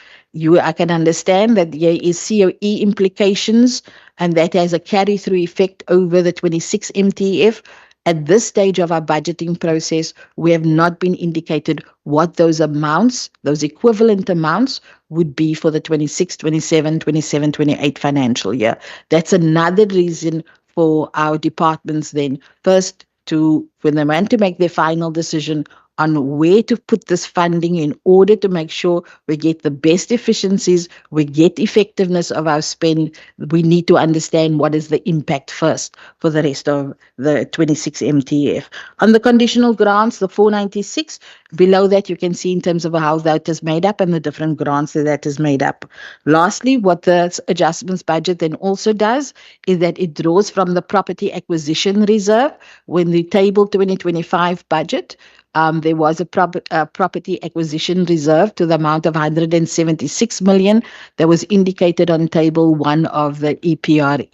I can understand that there is COE implications, and that has a carry-through effect over the 26 MTF. At this stage of our budgeting process, we have not been indicated what those amounts, those equivalent amounts, would be for the 26, 27, 27, 28 financial year. That's another reason for our departments then, first, when they want to make their final decision on where to put this funding in order to make sure we get the best efficiencies, we get effectiveness of our spend, we need to understand what is the impact first for the rest of the 26 MTF. On the conditional grants, the 496, below that you can see in terms of how that is made up and the different grants that is made up. Lastly, what the adjustments budget then also does is that it draws from the property acquisition reserve. When the table 2025 budget, there was a property acquisition reserve to the amount of 176 million that was indicated on table 1 of the EPRE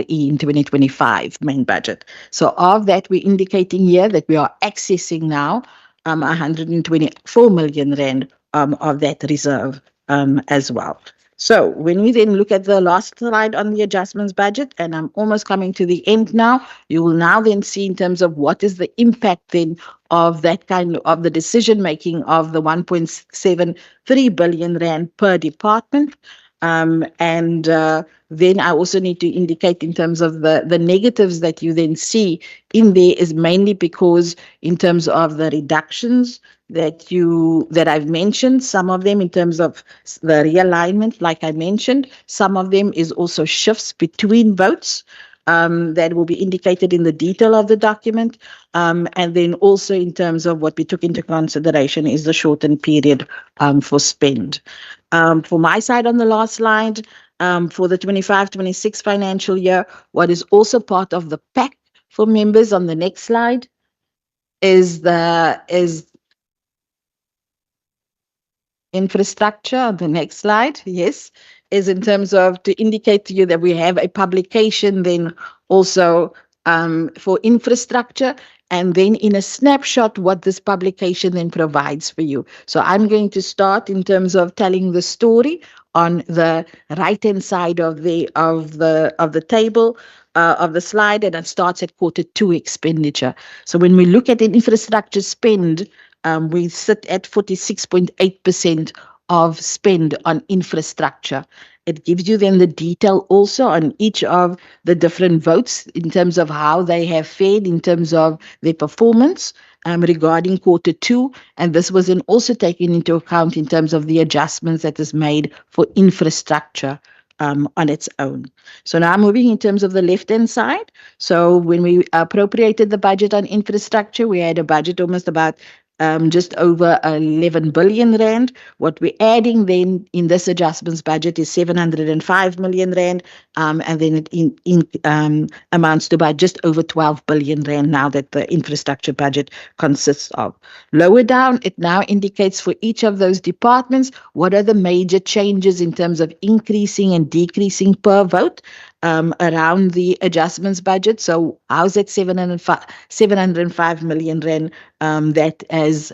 in 2025 main budget. So of that, we're indicating here that we are accessing now 124 million rand of that reserve as well. So when we then look at the last slide on the adjustments budget, and I'm almost coming to the end now, you will now then see in terms of what is the impact then of that kind of the decision making of the 1.73 billion rand per department. Then I also need to indicate in terms of the negatives that you then see in there is mainly because in terms of the reductions that I've mentioned, some of them in terms of the realignment, like I mentioned, some of them is also shifts between votes. That will be indicated in the detail of the document. And then also in terms of what we took into consideration is the shortened period for spend. For my side on the last slide, for the 25-26 financial year, what is also part of the pack for members on the next slide is infrastructure on the next slide, yes, is in terms of to indicate to you that we have a publication then also for infrastructure, and then in a snapshot what this publication then provides for you. So I'm going to start in terms of telling the story on the right-hand side of the table of the slide, and it starts at Q2 expenditure. So when we look at an infrastructure spend, we sit at 46.8% of spend on infrastructure. It gives you then the detail also on each of the different votes in terms of how they have fared in terms of their performance regarding Q2. And this was then also taken into account in terms of the adjustments that is made for infrastructure on its own. So now moving in terms of the left-hand side. So when we appropriated the budget on infrastructure, we had a budget almost about just over 11 billion rand. What we're adding then in this adjustments budget is 705 million rand, and then it amounts to about just over 12 billion rand now that the infrastructure budget consists of. Lower down, it now indicates for each of those departments what are the major changes in terms of increasing and decreasing per vote around the adjustments budget. So how's that 705 million rand that has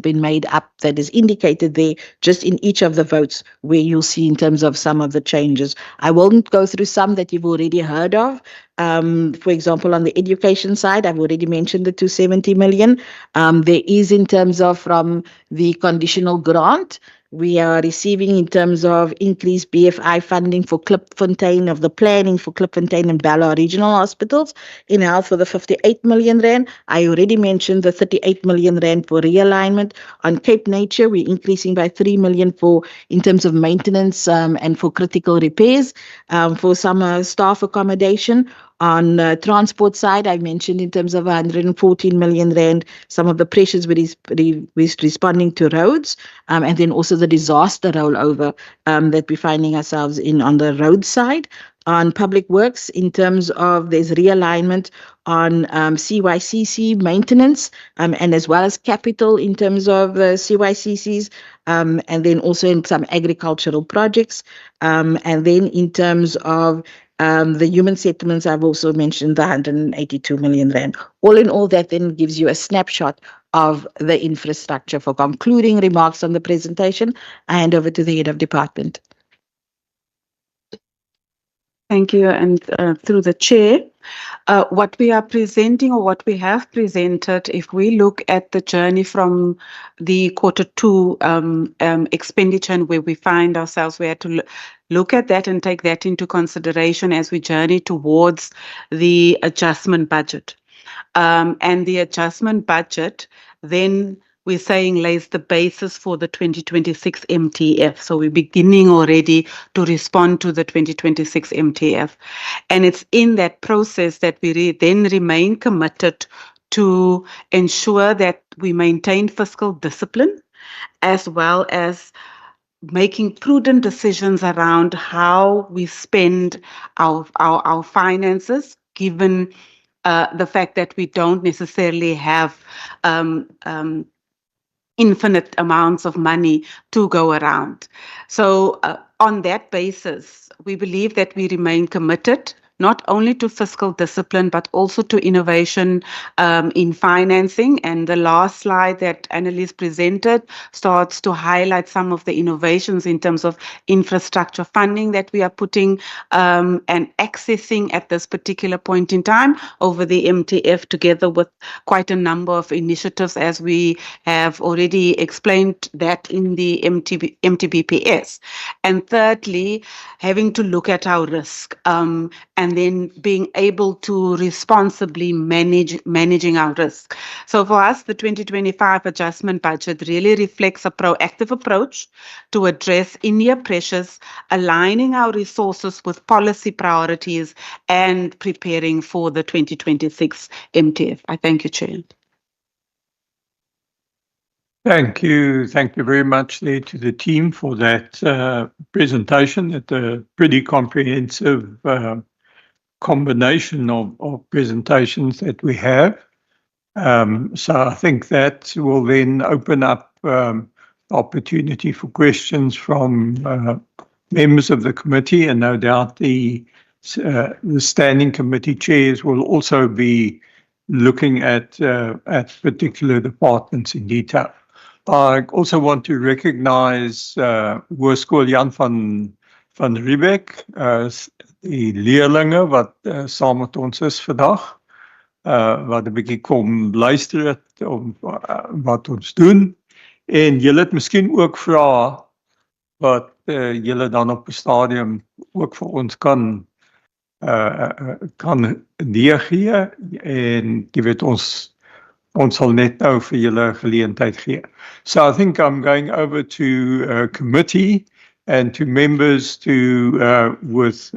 been made up, that is indicated there just in each of the votes where you'll see in terms of some of the changes. I won't go through some that you've already heard of. For example, on the education side, I've already mentioned the 270 million. There is in terms of from the conditional grant, we are receiving in terms of increased BFI funding for Klipfontein, of the planning for Klipfontein and Bella regional hospitals in health for the 58 million rand. I already mentioned the 38 million rand for realignment. On Cape Nature, we're increasing by 3 million for in terms of maintenance and for critical repairs for summer staff accommodation. On transport side, I mentioned in terms of 114 million rand, some of the pressures we're responding to roads, and then also the disaster rollover that we're finding ourselves in on the road side. On public works, in terms of there's realignment on CYCC maintenance and as well as capital in terms of CYCCs, and then also in some agricultural projects. And then in terms of the human settlements, I've also mentioned the 182 million rand. All in all, that then gives you a snapshot of the infrastructure. For concluding remarks on the presentation, I hand over to the head of department. Thank you. And through the chair, What we are presenting or what we have presented, if we look at the journey from the Q2 expenditure and where we find ourselves, we had to look at that and take that into consideration as we journey towards the adjustment budget. And the adjustment budget, then we're saying lays the basis for the 2026 MTF. So we're beginning already to respond to the 2026 MTF. And it's in that process that we then remain committed to ensure that we maintain fiscal discipline as well as making prudent decisions around how we spend our finances, given the fact that we don't necessarily have infinite amounts of money to go around. So on that basis, we believe that we remain committed not only to fiscal discipline, but also to innovation in financing. And the last slide that Annelies presented starts to highlight some of the innovations in terms of infrastructure funding that we are putting and accessing at this particular point in time over the MTF, together with quite a number of initiatives, as we have already explained that in the MTBPS. And thirdly, having to look at our risk and then being able to responsibly managing our risk. So for us, the 2025 adjustment budget really reflects a proactive approach to address in-year pressures, aligning our resources with policy priorities and preparing for the 2026 MTF. I thank you, Chair. Thank you. Thank you very much there to the team for that presentation. It's a pretty comprehensive combination of presentations that we have. So I think that will then open up opportunity for questions from members of the committee, and no doubt the standing committee chairs will also be looking at particular departments in detail. I also want to recognize Hoërskool Jan van Riebeeck, die leerlinge wat saam met ons is vandag, wat 'n bietjie kom luister het om wat ons doen. En julle het miskien ook vra wat julle dan op 'n stadium ook vir ons kan deurgee, en jy weet ons sal net nou vir julle geleentheid gee. So I think I'm going over to committee and to members with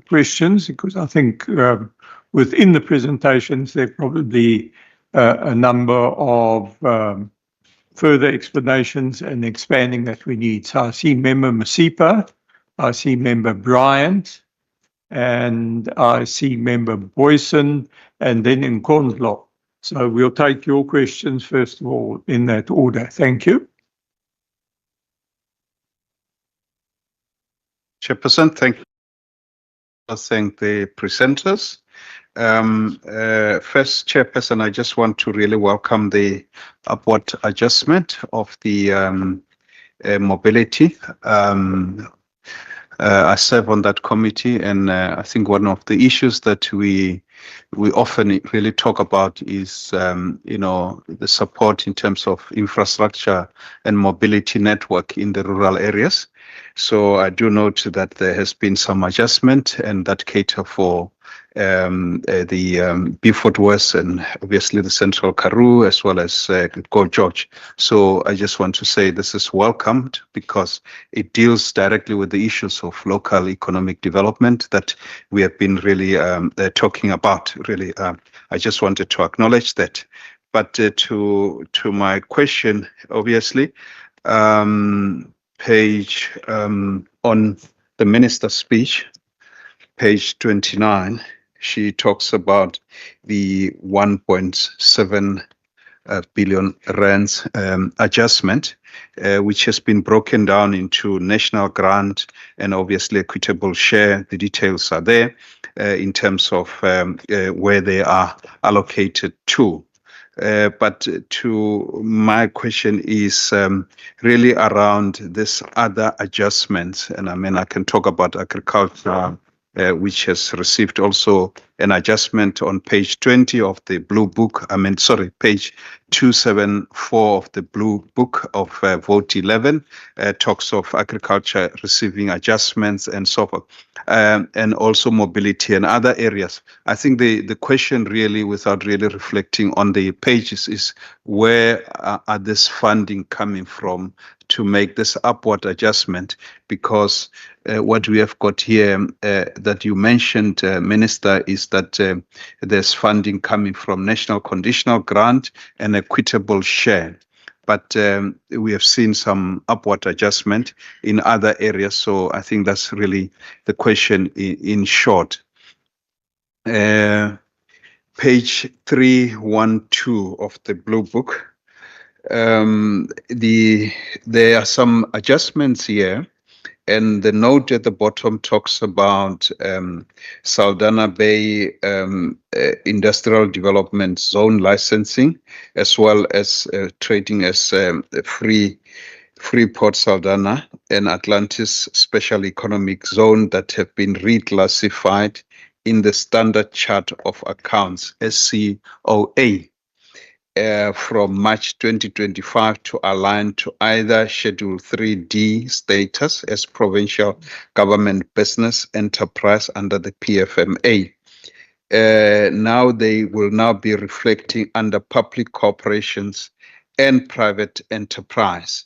questions, because I think within the presentations there are probably a number of further explanations and expanding that we need. So I see Member Masipa, I see Member Bryant, and I see Member Boyson, and then Nkondlo. So we'll take your questions first of all in that order. Thank you. Chairperson, thank you. I thank the presenters. First, Chairperson, I just want to really welcome the upward adjustment of the mobility. I serve on that committee, and I think one of the issues that we often really talk about is, the support in terms of infrastructure and mobility network in the rural areas. So I do note that there has been some adjustment, and that cater for the Beaufort West and obviously the Central Karoo, as well as Go George. So I just want to say this is welcomed because it deals directly with the issues of local economic development that we have been really talking about. Really, I just wanted to acknowledge that. But to my question, obviously, page on the minister's speech, page 29, she talks about the 1.7 billion rands adjustment, which has been broken down into national grant and obviously equitable share. The details are there in terms of where they are allocated to. But to my question is really around this other adjustments, and I mean I can talk about agriculture, which has received also an adjustment on page 20 of the blue book. Page 274 of the blue book of vote 11 talks of agriculture receiving adjustments and so forth, and also mobility and other areas. I think the question really, without really reflecting on the pages, is where are this funding coming from to make this upward adjustment? Because what we have got here that you mentioned, Minister, is that there's funding coming from National Conditional Grant and Equitable Share. But we have seen some upward adjustment in other areas. So I think that's really the question in short. Page 312 of the Blue Book. There are some adjustments here, and the note at the bottom talks about Saldanha Bay Industrial Development Zone licensing, as well as trading as Freeport Saldanha and Atlantis Special Economic Zone that have been reclassified in the Standard Chart of Accounts, SCOA. From March 2025 to align to either Schedule 3D status as provincial government business enterprise under the PFMA. Now they will now be reflecting under public corporations and private enterprise.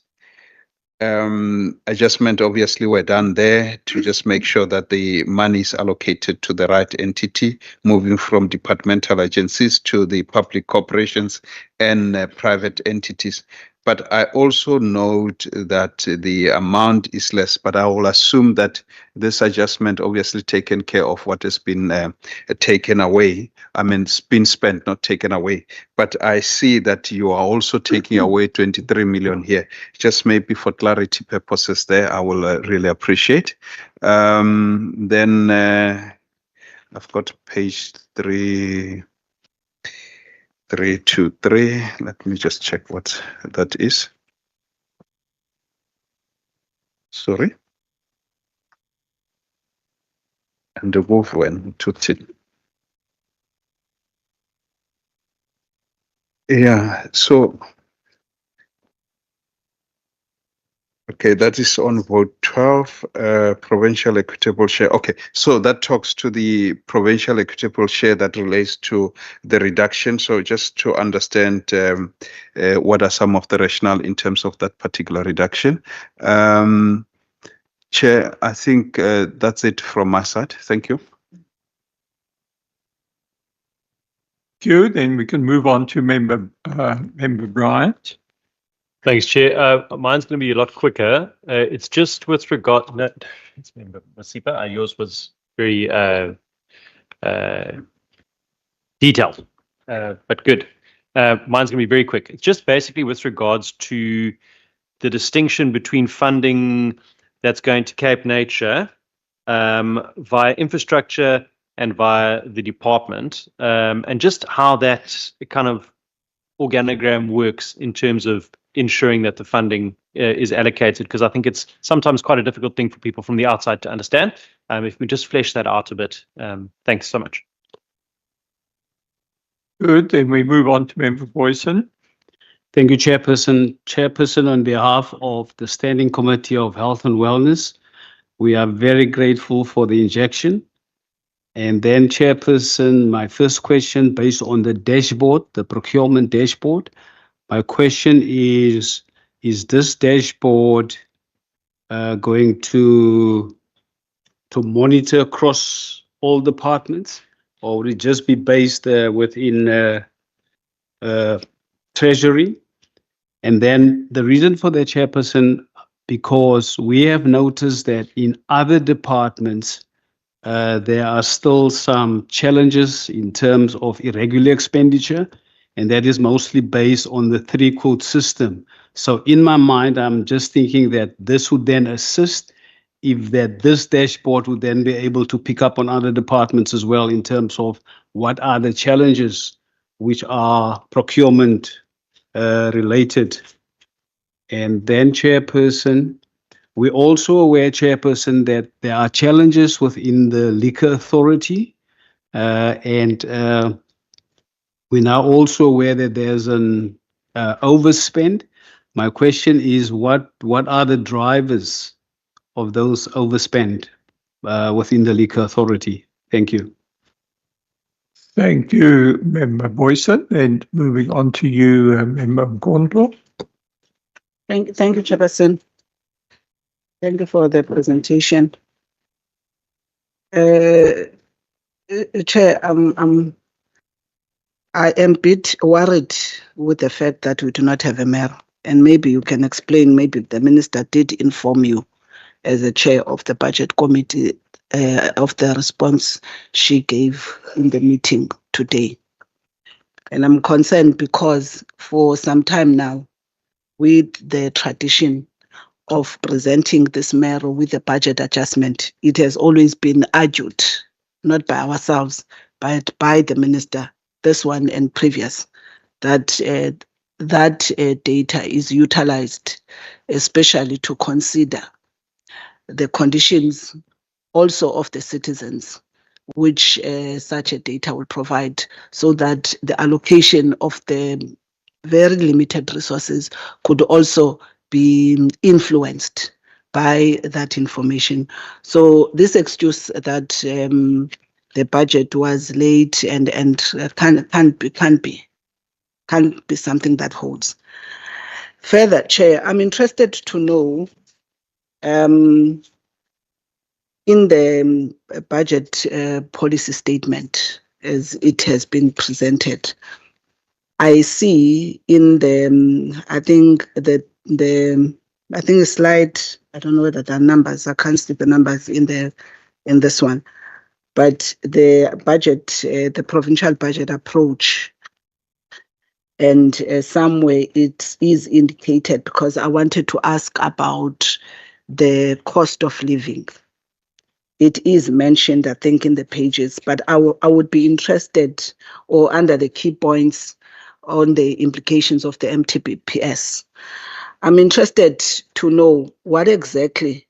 Adjustment obviously were done there to just make sure that the money is allocated to the right entity, moving from departmental agencies to the public corporations and private entities. But I also note that the amount is less, but I will assume that this adjustment obviously taken care of what has been taken away. It's been spent, not taken away. But I see that you are also taking away 23 million here. Just maybe for clarity purposes there, I will really appreciate. Then I've got page 323. Let me just check what that is. Sorry. And the move when to it. Yeah, so okay, that is on vote 12, provincial equitable share. Okay, so that talks to the provincial equitable share that relates to the reduction. So just to understand what are some of the rationale in terms of that particular reduction. Chair, I think that's it from my side. Thank you. Thank you. Then we can move on to Member Bryant. Thanks, Chair. Mine's going to be a lot quicker. It's just with regard. No, it's Member Masipa. Yours was very detailed, but good. Mine's going to be very quick. It's just basically with regards to the distinction between funding that's going to Cape Nature via infrastructure and via the department, and just how that kind of organogram works in terms of ensuring that the funding is allocated, because I think it's sometimes quite a difficult thing for people from the outside to understand. If we just flesh that out a bit, thanks so much. Good, then we move on to Member Boyson. Thank you, Chairperson. Chairperson, on behalf of the Standing Committee of Health and Wellness, we are very grateful for the injection. And then, Chairperson, my first question based on the dashboard, the procurement dashboard. My question is this dashboard going to monitor across all departments, or will it just be based within Treasury? And then the reason for that, Chairperson, because we have noticed that in other departments, there are still some challenges in terms of irregular expenditure, and that is mostly based on the 3-quote system. So in my mind, I'm just thinking that this would then assist if this dashboard would then be able to pick up on other departments as well in terms of what are the challenges which are procurement related. And then, Chairperson, we're also aware, Chairperson, that there are challenges within the Liquor Authority And we're now also aware that there's an overspend. My question is, what are the drivers of those overspend within the Liquor Authority? Thank you. Thank you, Member Boyson. And moving on to you, Member Mkondlo. Thank you, Chairperson. Thank you for the presentation. Chair, I am a bit worried with the fact that we do not have a mayor. And maybe you can explain, maybe the minister did inform you as a chair of the budget committee of the response she gave in the meeting today. And I'm concerned because for some time now, with the tradition of presenting this mayor with a budget adjustment, it has always been argued, not by ourselves, but by the minister, this one and previous, that data is utilized, especially to consider the conditions also of the citizens, which such a data will provide, so that the allocation of the very limited resources could also be influenced by that information. So this excuse that the budget was late and can't be something that holds. Further, Chair, I'm interested to know in the budget policy statement as it has been presented, I see in the I think the slide, I don't know whether there are numbers, I can't see the numbers in this one, but the budget, the provincial budget approach, and somewhere it is indicated, because I wanted to ask about the cost of living. It is mentioned, I think, in the pages, but I would be interested, or under the key points, on the implications of the MTBPS. I'm interested to know what exactly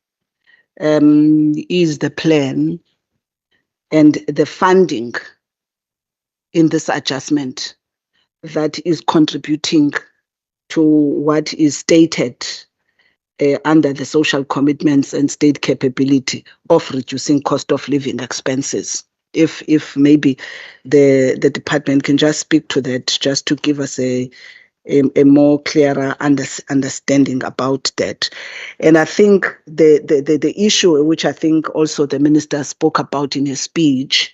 is the plan and the funding in this adjustment that is contributing to what is stated under the social commitments and state capability of reducing cost of living expenses. If maybe the department can just speak to that, just to give us a more clearer understanding about that. And I think the issue, which I think also the minister spoke about in his speech,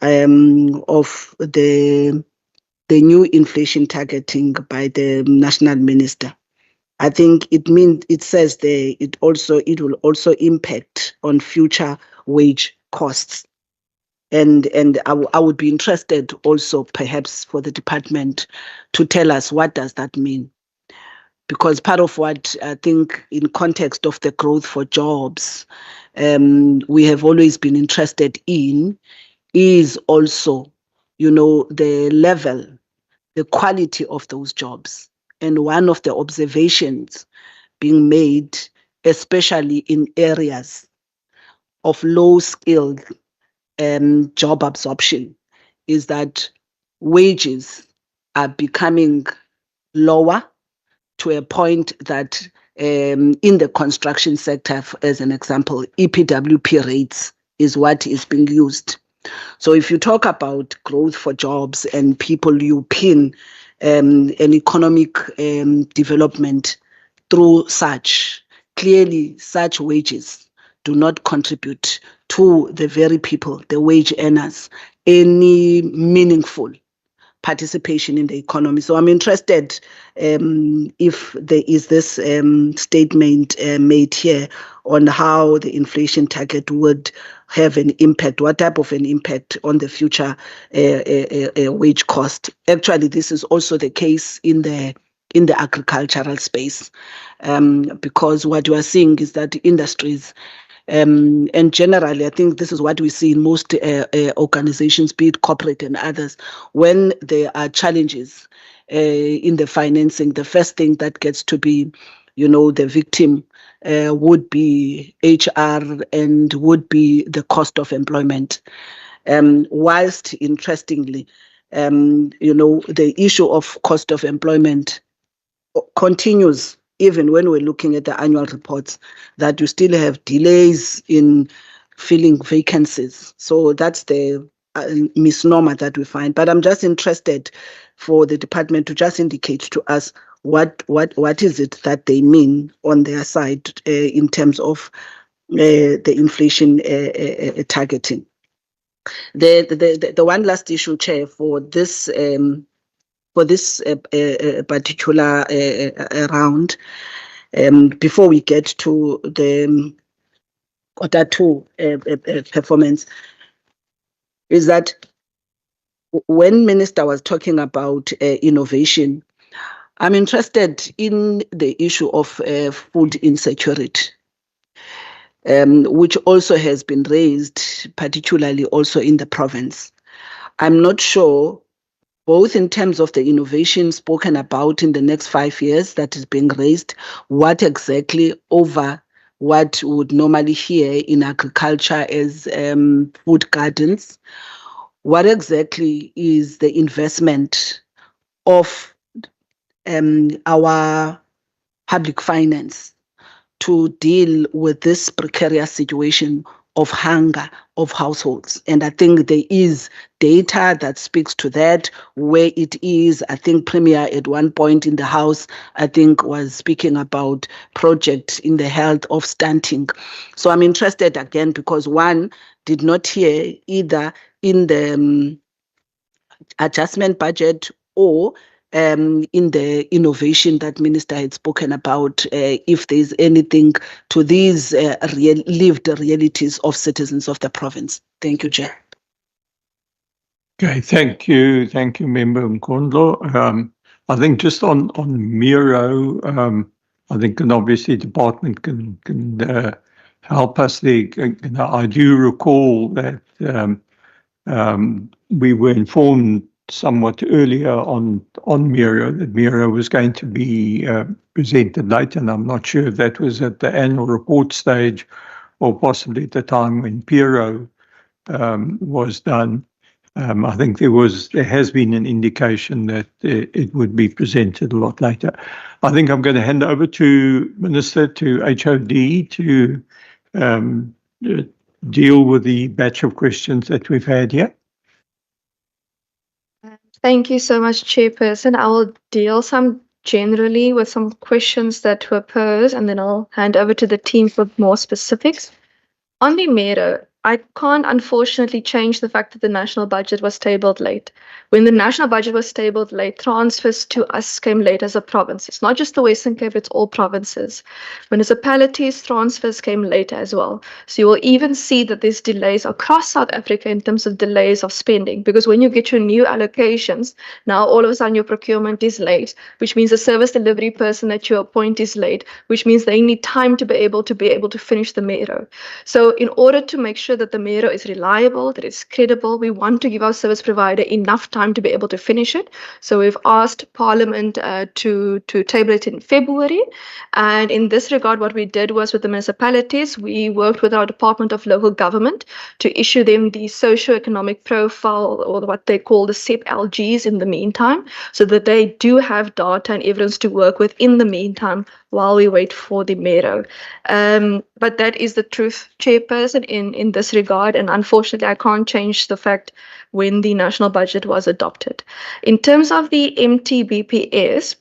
of the new inflation targeting by the national minister. I think it says there it will also impact on future wage costs. And I would be interested also perhaps for the department to tell us what does that mean. Because part of what I think in context of the growth for jobs, we have always been interested in is also, the level, the quality of those jobs. And one of the observations being made, especially in areas of low skilled job absorption, is that wages are becoming lower to a point that in the construction sector, as an example, EPWP rates is what is being used. So if you talk about growth for jobs and people, you pin an economic development through such, clearly such wages do not contribute to the very people, the wage earners, any meaningful participation in the economy. So I'm interested if there is this statement made here on how the inflation target would have an impact, what type of an impact on the future wage cost. Actually, this is also the case in the agricultural space, because what you are seeing is that industries, and generally, I think this is what we see in most organizations, be it corporate and others, when there are challenges in the financing, the first thing that gets to be, the victim would be HR and would be the cost of employment. whilst interestingly, the issue of cost of employment continues even when we're looking at the annual reports, that you still have delays in filling vacancies. So that's the misnomer that we find. But I'm just interested for the department to just indicate to us what is it that they mean on their side in terms of the inflation targeting. The one last issue, Chair, for this particular round, before we get to the quarter two performance, is that when Minister was talking about innovation, I'm interested in the issue of food insecurity, which also has been raised, particularly also in the province. I'm not sure, both in terms of the innovation spoken about in the next 5 years that is being raised, what exactly over what we would normally hear in agriculture as food gardens, what exactly is the investment of our public finance to deal with this precarious situation of hunger of households. And I think there is data that speaks to that, where it is. I think Premier at one point in the House, I think, was speaking about projects in the health of stunting. So I'm interested again, because one did not hear either in the adjustment budget or in the innovation that Minister had spoken about, if there's anything to these lived realities of citizens of the province. Thank you, Chair. Okay, thank you, Member Mkondlo. I think just on Miro, I think an obviously department can help us there. I do recall that we were informed somewhat earlier on Miro that Miro was going to be presented later, and I'm not sure if that was at the annual report stage or possibly at the time when Piro was done. I think there has been an indication that it would be presented a lot later. I think I'm going to hand over to Minister, to HOD, to deal with the batch of questions that we've had here. Thank you so much, Chairperson. I will deal generally with some questions that were posed, and then I'll hand over to the team for more specifics. On the Mero, I can't unfortunately change the fact that the national budget was tabled late. When the national budget was tabled late, transfers to us came late as a province. It's not just the Western Cape, it's all provinces. Municipalities, transfers came late as well. So you will even see that there's delays across South Africa in terms of delays of spending, because when you get your new allocations, now all of a sudden your procurement is late, which means the service delivery person that you appoint is late, which means they need time to be able to finish the Mero. So in order to make sure that the Mero is reliable, that it's credible, we want to give our service provider enough time to be able to finish it. So we've asked Parliament to table it in February. And in this regard, what we did was, with the municipalities, we worked with our Department of Local Government to issue them the socio-economic profile, or what they call the SEP-LGs, in the meantime, so that they do have data and evidence to work with in the meantime while we wait for the Mero. But that is the truth, Chairperson, in this regard, and unfortunately I can't change the fact when the national budget was adopted. In terms of the MTBPS,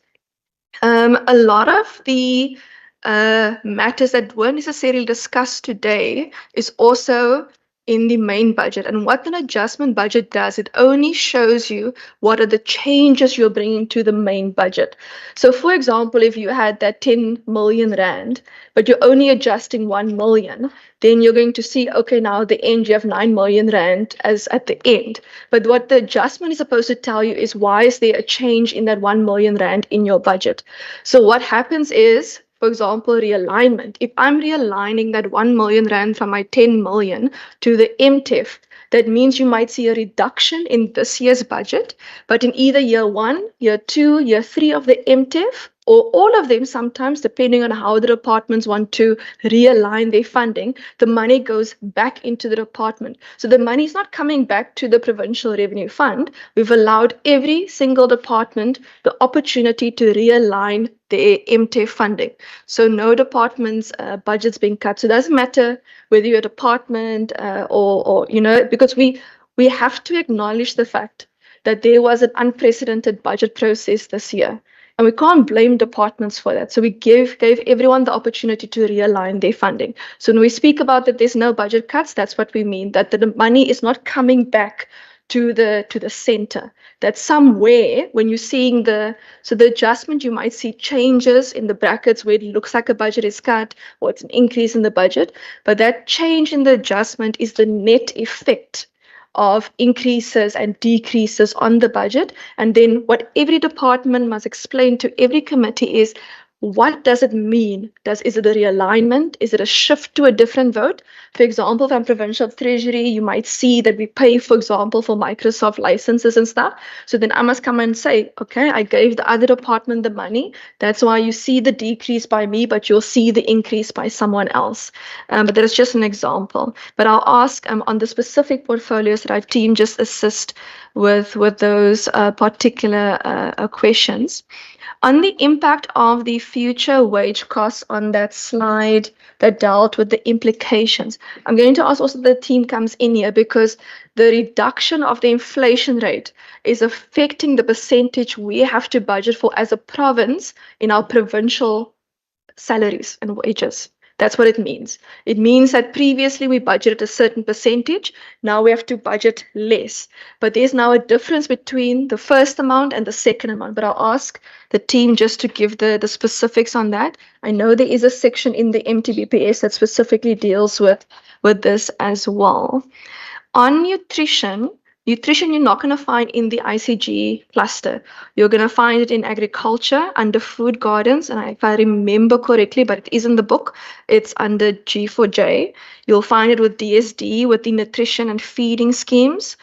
a lot of the matters that weren't necessarily discussed today is also in the main budget. And what an adjustment budget does, it only shows you what are the changes you're bringing to the main budget. So for example, if you had that 10 million rand, but you're only adjusting 1 million, then you're going to see, okay, now at the end you have 9 million rand as at the end. But what the adjustment is supposed to tell you is, why is there a change in that 1 million rand in your budget? So what happens is, for example, realignment. If I'm realigning that 1 million rand from my 10 million to the MTEF, that means you might see a reduction in this year's budget, but in either year 1, year 2, year 3 of the MTEF, or all of them sometimes, depending on how the departments want to realign their funding, the money goes back into the department. So the money is not coming back to the Provincial Revenue Fund. We've allowed every single department the opportunity to realign their MTEF funding. So no department's budget's being cut. So it doesn't matter whether you're a department or because we have to acknowledge the fact that there was an unprecedented budget process this year. And we can't blame departments for that. So we gave everyone the opportunity to realign their funding. So when we speak about that there's no budget cuts, that's what we mean, that the money is not coming back to the center. That somewhere when you're seeing the adjustment, you might see changes in the brackets where it looks like a budget is cut or it's an increase in the budget. But that change in the adjustment is the net effect of increases and decreases on the budget. And then what every department must explain to every committee is, what does it mean? Is it a realignment? Is it a shift to a different vote? For example, from Provincial Treasury, you might see that we pay, for example, for Microsoft licenses and stuff. So then I must come and say, okay, I gave the other department the money. That's why you see the decrease by me, but you'll see the increase by someone else. But that is just an example. But I'll ask on the specific portfolios that our team just assist with those particular questions. On the impact of the future wage costs on that slide that dealt with the implications, I'm going to ask also the team comes in here because the reduction of the inflation rate is affecting the percentage we have to budget for as a province in our provincial salaries and wages. That's what it means. It means that previously we budgeted a certain percentage. Now we have to budget less. But there's now a difference between the first amount and the second amount. But I'll ask the team just to give the specifics on that. I know there is a section in the MTBPS that specifically deals with this as well. On nutrition you're not going to find in the ICG cluster. You're going to find it in agriculture under food gardens. And if I remember correctly, but it is in the book, it's under G4J. You'll find it with DSD, with the nutrition and feeding schemes.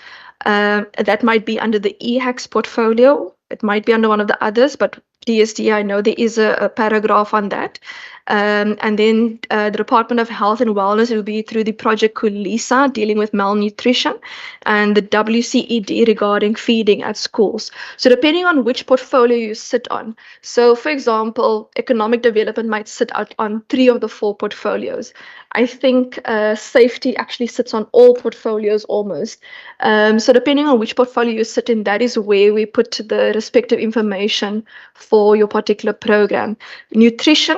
That might be under the EHACS portfolio. It might be under one of the others, but DSD, I know there is a paragraph on that. And then the Department of Health and Wellness will be through the Project Kulisa dealing with malnutrition and the WCED regarding feeding at schools. So depending on which portfolio you sit on. So for example, economic development might sit out on 3 of the 4 portfolios. I think safety actually sits on all portfolios almost. So depending on which portfolio you sit in, that is where we put the respective information for your particular program. Nutrition,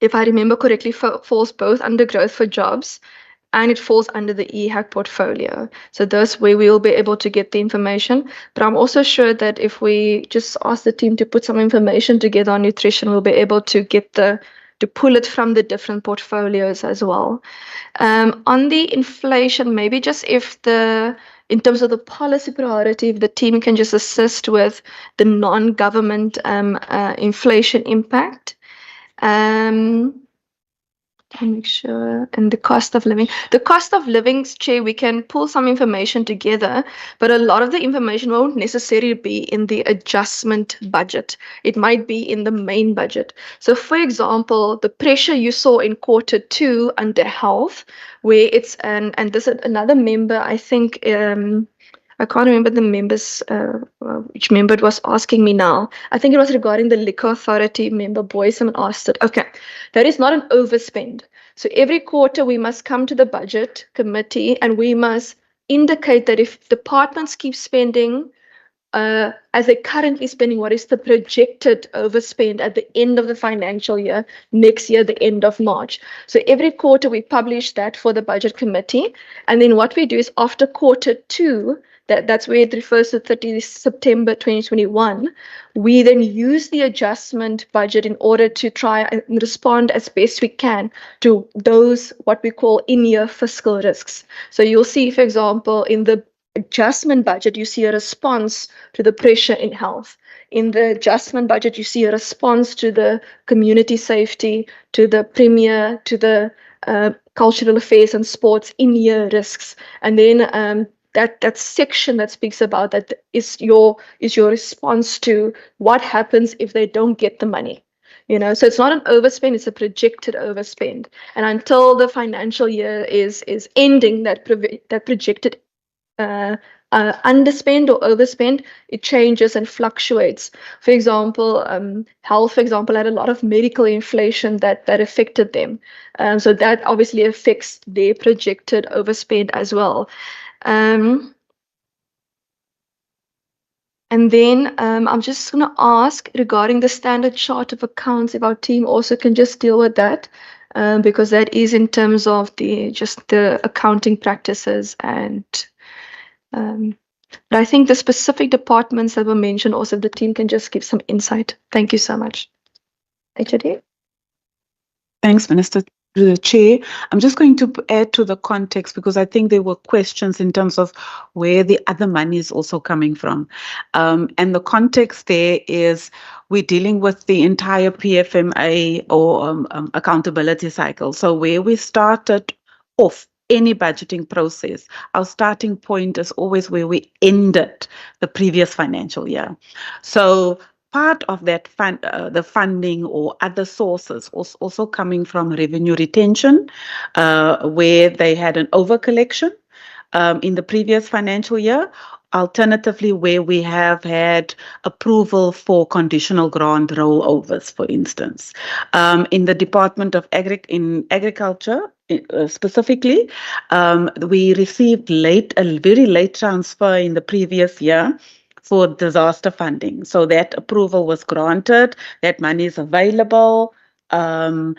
if I remember correctly, falls both under growth for jobs and it falls under the EHAC portfolio. So that's where we will be able to get the information. But I'm also sure that if we just ask the team to put some information together on nutrition, we'll be able to get to pull it from the different portfolios as well. On the inflation, maybe just in terms of the policy priority, if the team can just assist with the non-government inflation impact. Make sure, and the cost of living. The cost of living, Chair, we can pull some information together, but a lot of the information won't necessarily be in the adjustment budget. It might be in the main budget. So for example, the pressure you saw in Q2 under health, where it's, and this another member, I think, I can't remember the members, which member it was asking me now. I think it was regarding the Liquor Authority member, Boyson asked it. Okay, that is not an overspend. So every quarter we must come to the budget committee and we must indicate that if departments keep spending as they're currently spending, what is the projected overspend at the end of the financial year, next year, the end of March. So every quarter we publish that for the budget committee. And then what we do is after Q2, that's where it refers to 30 September 2021, we then use the adjustment budget in order to try and respond as best we can to those, what we call in-year fiscal risks. So you'll see, for example, in the adjustment budget, you see a response to the pressure in health. In the adjustment budget, you see a response to the community safety, to the premier, to the cultural affairs and sports in-year risks. And then that section that speaks about that is your response to what happens if they don't get the money. So it's not an overspend, it's a projected overspend. And until the financial year is ending, that projected underspend or overspend, it changes and fluctuates. For example, health, for example, had a lot of medical inflation that affected them. So that obviously affects their projected overspend as well. And then I'm just going to ask regarding the standard chart of accounts, if our team also can just deal with that, because that is in terms of the accounting practices. And but I think the specific departments that were mentioned, also the team can just give some insight. Thank you so much. HOD? Thanks, Minister. To the Chair, I'm just going to add to the context because I think there were questions in terms of where the other money is also coming from. And the context there is we're dealing with the entire PFMA or accountability cycle. So where we started off any budgeting process, our starting point is always where we ended the previous financial year. So part of that the funding or other sources also coming from revenue retention, where they had an over collection in the previous financial year. Alternatively, where we have had approval for conditional grant rollovers, for instance. In the Department of Agriculture, specifically, we received a very late transfer in the previous year for disaster funding. So that approval was granted, that money is available, and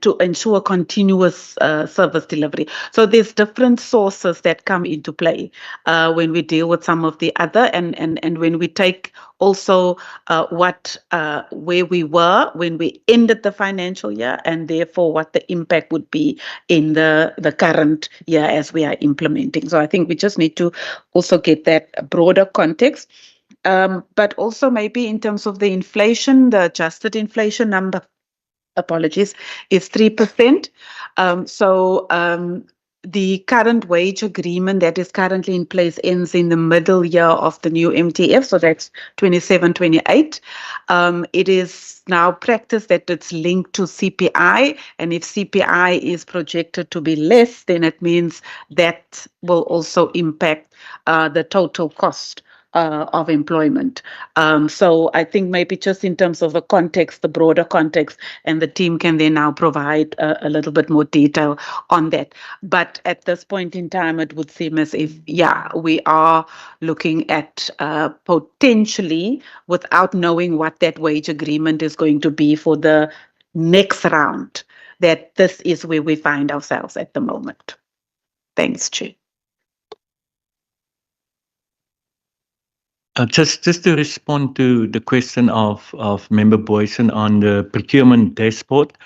to ensure continuous service delivery. So there's different sources that come into play when we deal with some of the other, and when we take also where we were when we ended the financial year, and therefore what the impact would be in the current year as we are implementing. So I think we just need to also get that broader context. But also maybe in terms of the inflation, the adjusted inflation number, apologies, is 3%. The current wage agreement that is currently in place ends in the middle year of the new MTF, so that's 27-28. It is now practice that it's linked to CPI, and if CPI is projected to be less, then it means that will also impact the total cost of employment. So I think maybe just in terms of the context, the broader context, and the team can then now provide a little bit more detail on that. But at this point in time, it would seem as if, we are looking at potentially, without knowing what that wage agreement is going to be for the next round, that this is where we find ourselves at the moment. Thanks, Chair. Just to respond to the question of Member Boyson on the procurement dashboard,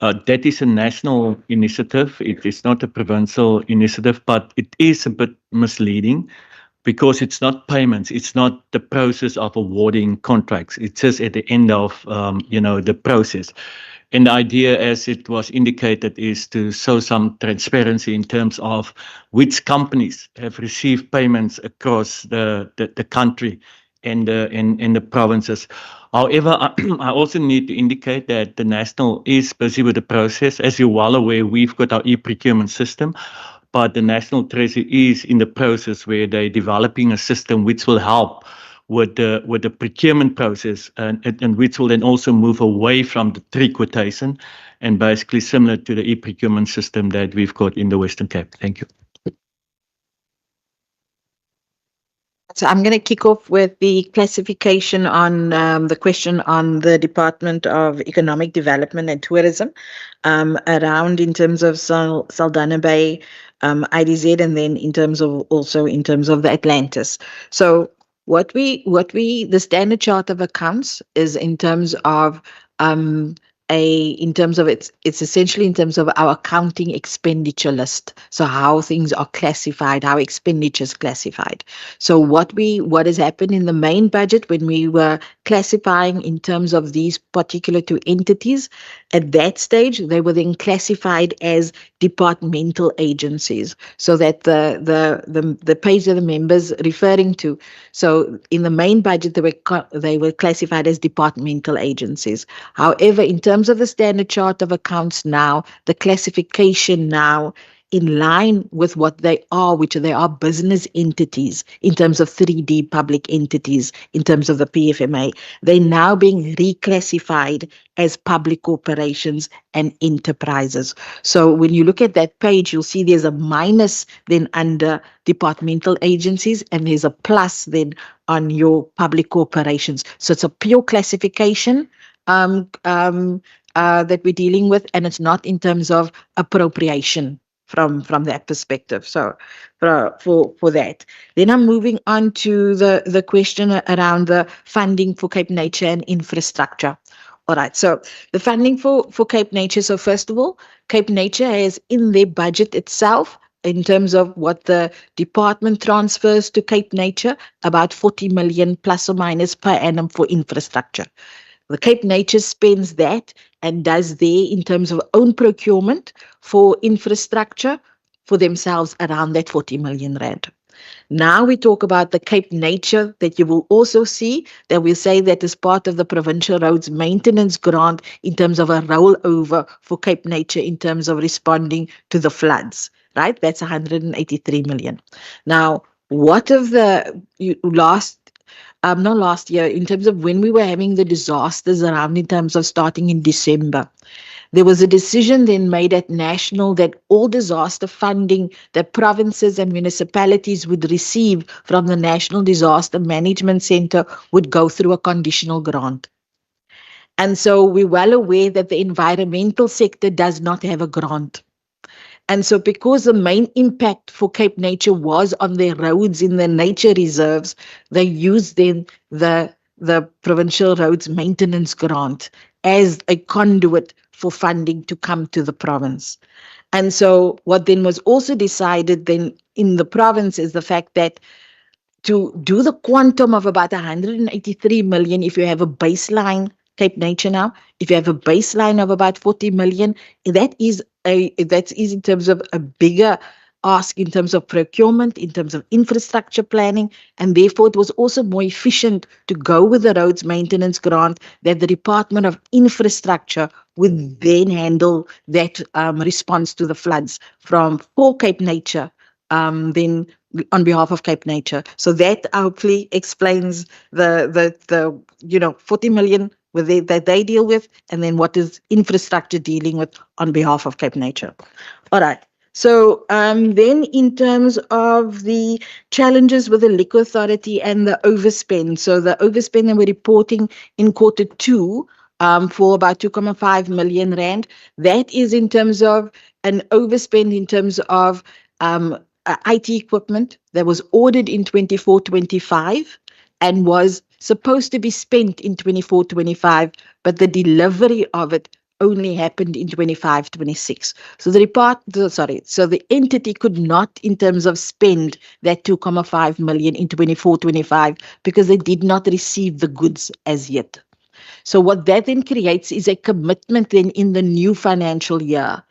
that is a national initiative. It is not a provincial initiative, but it is a bit misleading because it's not payments. It's not the process of awarding contracts. It's just at the end of the process. And the idea, as it was indicated, is to show some transparency in terms of which companies have received payments across the country and the provinces. However, I also need to indicate that the national is busy with the process. As you're well aware, we've got our e-procurement system, but the National Treasury is in the process where they're developing a system which will help with the procurement process and which will then also move away from the pre-quotation and basically similar to the e-procurement system that we've got in the Western Cape. Thank you. So I'm going to kick off with the classification on the question on the Department of Economic Development and Tourism around in terms of Saldanha Bay, IDZ, and then in terms of the Atlantis. So the standard chart of accounts is in terms of it's essentially in terms of our accounting expenditure list. So how things are classified, how expenditure is classified. So what has happened in the main budget when we were classifying in terms of these particular two entities, At that stage, they were then classified as departmental agencies, so that the page that the members referring to. So in the main budget, they were classified as departmental agencies. However, in terms of the standard chart of accounts now, the classification now in line with what they are, which they are business entities in terms of 3D public entities, in terms of the PFMA. They're now being reclassified as public corporations and enterprises. So when you look at that page, you'll see there's a minus then under departmental agencies, and there's a plus then on your public corporations. So it's a pure classification that we're dealing with, and it's not in terms of appropriation from that perspective. So for that. Then I'm moving on to the question around the funding for Cape Nature and infrastructure. All right, so the funding for Cape Nature. So first of all, Cape Nature has in their budget itself, in terms of what the department transfers to Cape Nature, about 40 million plus or minus per annum for infrastructure. The Cape Nature spends that and does there in terms of own procurement for infrastructure for themselves around that 40 million rand. Now we talk about the Cape Nature that you will also see that we say that as part of the Provincial Roads Maintenance Grant in terms of a rollover for Cape Nature in terms of responding to the floods, right? That's 183 million. Now, what of the not last year, in terms of when we were having the disasters around in terms of starting in December, there was a decision then made at national that all disaster funding that provinces and municipalities would receive from the National Disaster Management Centre would go through a conditional grant. And so we're well aware that the environmental sector does not have a grant. And so because the main impact for Cape Nature was on their roads in the nature reserves, they used then the Provincial Roads Maintenance Grant as a conduit for funding to come to the province. And so what then was also decided then in the province is the fact that to do the quantum of about 183 million, if you have a baseline Cape Nature now, if you have a baseline of about 40 million, that is in terms of a bigger ask in terms of procurement, in terms of infrastructure planning, and therefore it was also more efficient to go with the roads maintenance grant that the Department of Infrastructure would then handle that response to the floods for Cape Nature, then on behalf of Cape Nature. So that hopefully explains the 40 million that they deal with, and then what is infrastructure dealing with on behalf of Cape Nature. All right. So then in terms of the challenges with the Liquor Authority and the overspend. So the overspend that we're reporting in Q2 for about 2.5 million rand, that is in terms of an overspend in terms of IT equipment that was ordered in 24-25 and was supposed to be spent in 24-25, but the delivery of it only happened in 25-26. So the entity could not in terms of spend that 2.5 million in 24-25 because they did not receive the goods as yet. So what that then creates is a commitment then in the new financial year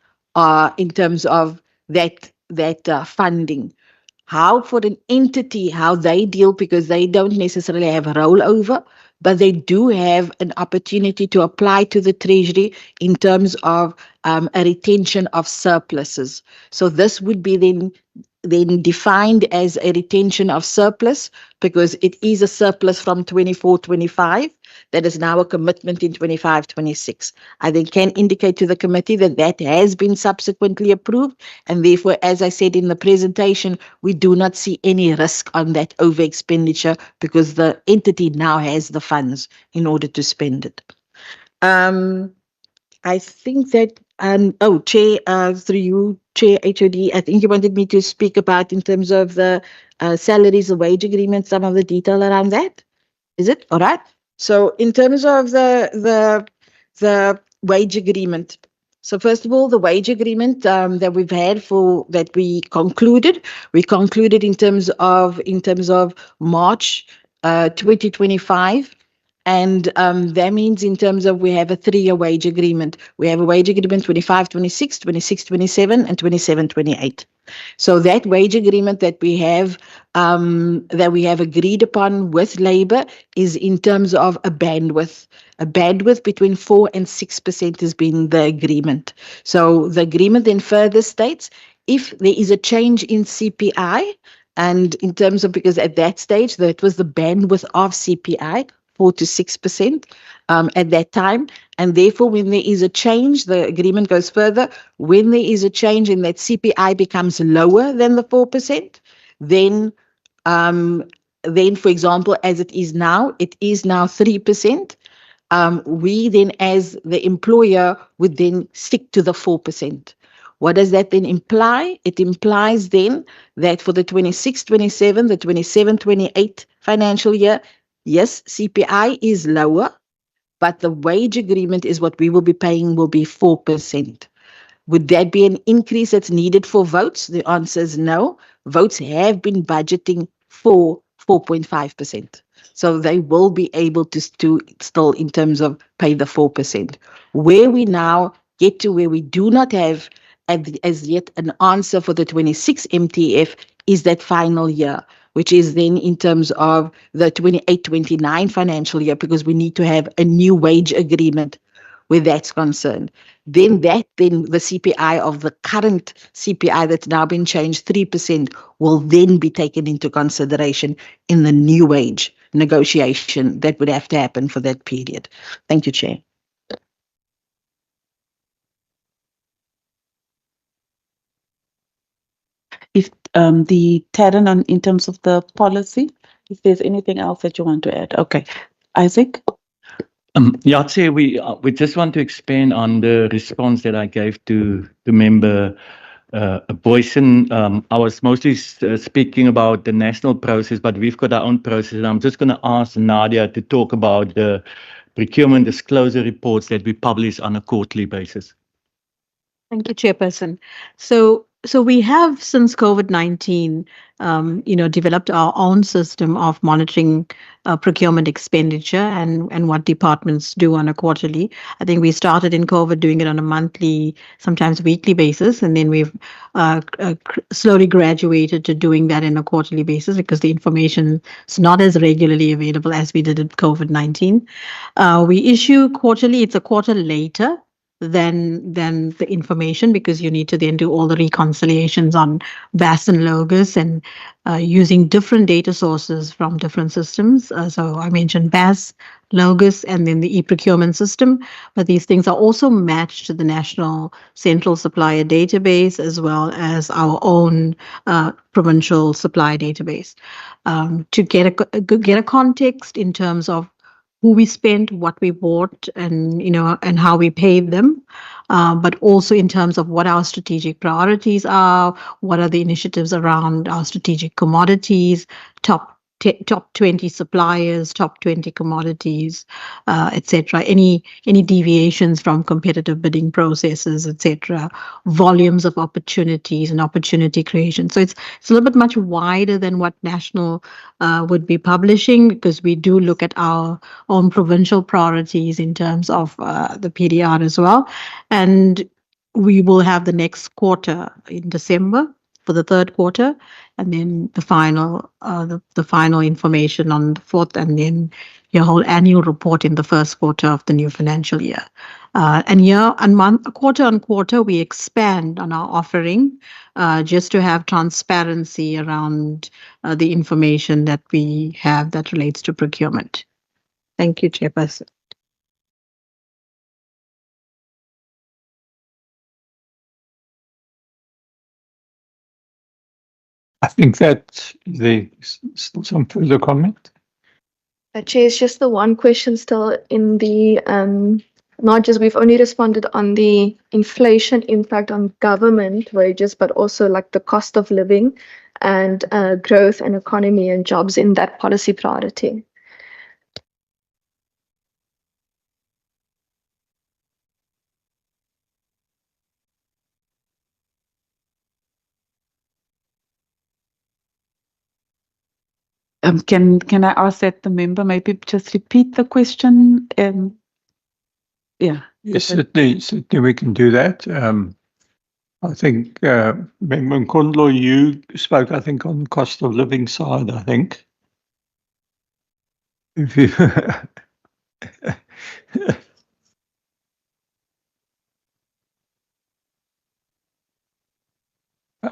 in terms of that funding. How for an entity, how they deal, because they don't necessarily have a rollover, but they do have an opportunity to apply to the Treasury in terms of a retention of surpluses. So this would be then defined as a retention of surplus because it is a surplus from 24-25 that is now a commitment in 25-26. I then can indicate to the committee that that has been subsequently approved, and therefore, as I said in the presentation, we do not see any risk on that over expenditure because the entity now has the funds in order to spend it. I think that, Chair, through you, Chair HOD, I think you wanted me to speak about in terms of the salaries, the wage agreement, some of the detail around that. Is it? All right. So in terms of the wage agreement, so first of all, the wage agreement that we've had that we concluded in terms of March 2025. And that means in terms of we have a 3-year wage agreement. We have a wage agreement 25, 26, 26, 27, and 27, 28. So that wage agreement that we have agreed upon with labor is in terms of a bandwidth. A bandwidth between 4 and 6% has been the agreement. So the agreement then further states if there is a change in CPI, and in terms of, because at that stage that was the bandwidth of CPI, 4 to 6% at that time. And therefore, when there is a change, the agreement goes further. When there is a change in that CPI becomes lower than the 4%, then, for example, as it is now 3%. We then, as the employer, would then stick to the 4%. What does that then imply? It implies then that for the 26-27, the 27-28 financial year, yes, CPI is lower, but the wage agreement is what we will be paying will be 4%. Would that be an increase that's needed for votes? The answer is no. Votes have been budgeting for 4.5%. So they will be able to still, in terms of pay the 4%. Where we now get to where we do not have as yet an answer for the 26 MTF is that final year, which is then in terms of the 28-29 financial year, because we need to have a new wage agreement where that's concerned. Then the CPI of the current CPI that's now been changed 3% will then be taken into consideration in the new wage negotiation that would have to happen for that period. Thank you, Chair. If the Taryn, in terms of the policy, if there's anything else that you want to add. Okay. Isaac? Yeah, I'd say we just want to expand on the response that I gave to Member Boyson. I was mostly speaking about the national process, but we've got our own process. And I'm just going to ask Nadia to talk about the procurement disclosure reports that we publish on a quarterly basis. Thank you, Chairperson. So we have, since COVID-19, developed our own system of monitoring procurement expenditure and what departments do on a quarterly. I think we started in COVID doing it on a monthly, sometimes weekly basis, and then we've slowly graduated to doing that in a quarterly basis because the information is not as regularly available as we did at COVID-19. We issue quarterly, it's a quarter later than the information, because you need to then do all the reconciliations on VAS and LOGOS and using different data sources from different systems. So I mentioned VAS, LOGOS, and then the e-procurement system, but these things are also matched to the National Central Supplier Database as well as our own provincial supply database. To get a context in terms of who we spent, what we bought, and how we paid them, but also in terms of what our strategic priorities are, what are the initiatives around our strategic commodities, top 20 suppliers, top 20 commodities, etc. Any deviations from competitive bidding processes, etc. Volumes of opportunities and opportunity creation. So it's a little bit much wider than what National would be publishing, because we do look at our own provincial priorities in terms of the PDR as well. And we will have the next quarter in December for the third quarter, and then the final information on the fourth, and then your whole annual report in the first quarter of the new financial year. Quarter on quarter, we expand on our offering just to have transparency around the information that we have that relates to procurement. Thank you, Chairperson. I think that there's still some further comment. Chair, it's just the one question still in the, not just, we've only responded on the inflation impact on government wages, but also like the cost of living and growth and economy and jobs in that policy priority. Can I ask that the member maybe just repeat the question? Yeah. Yes, certainly we can do that. I think, Member Nkondlo, you spoke, I think, on cost of living side, I think. If you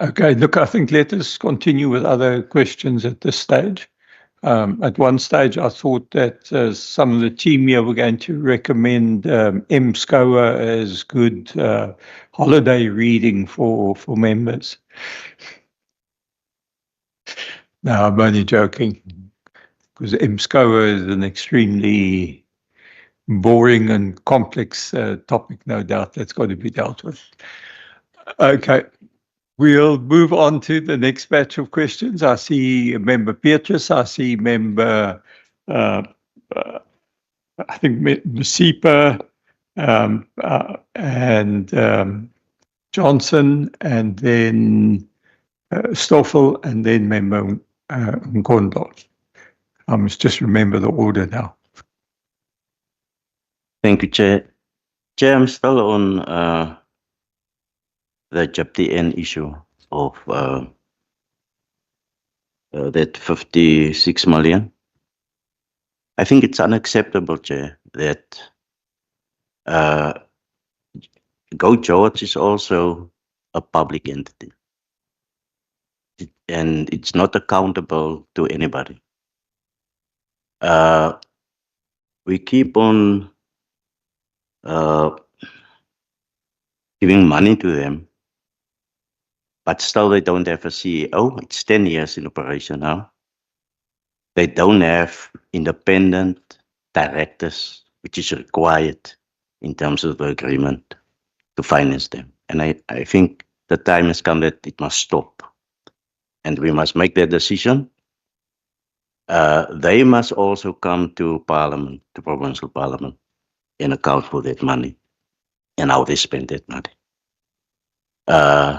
Okay, look, I think let us continue with other questions at this stage. At one stage, I thought that some of the team here were going to recommend MSCOA as good holiday reading for members. No, I'm only joking, because MSCOA is an extremely boring and complex topic, no doubt, that's got to be dealt with. Okay. We'll move on to the next batch of questions. I see Member Beatrice, I see Member, I think Masipa, and Johnson, and then Stoffel, and then Member Nkondlo. I must just remember the order now. Thank you, Chair. Chair, I'm still on the JPTN issue of that 56 million. I think it's unacceptable, Chair, that Go George is also a public entity. And it's not accountable to anybody. We keep on giving money to them, but still they don't have a CEO. It's 10 years in operation now. They don't have independent directors, which is required in terms of the agreement to finance them. And I think the time has come that it must stop. And we must make that decision. They must also come to Parliament, to Provincial Parliament, and account for that money and how they spend that money.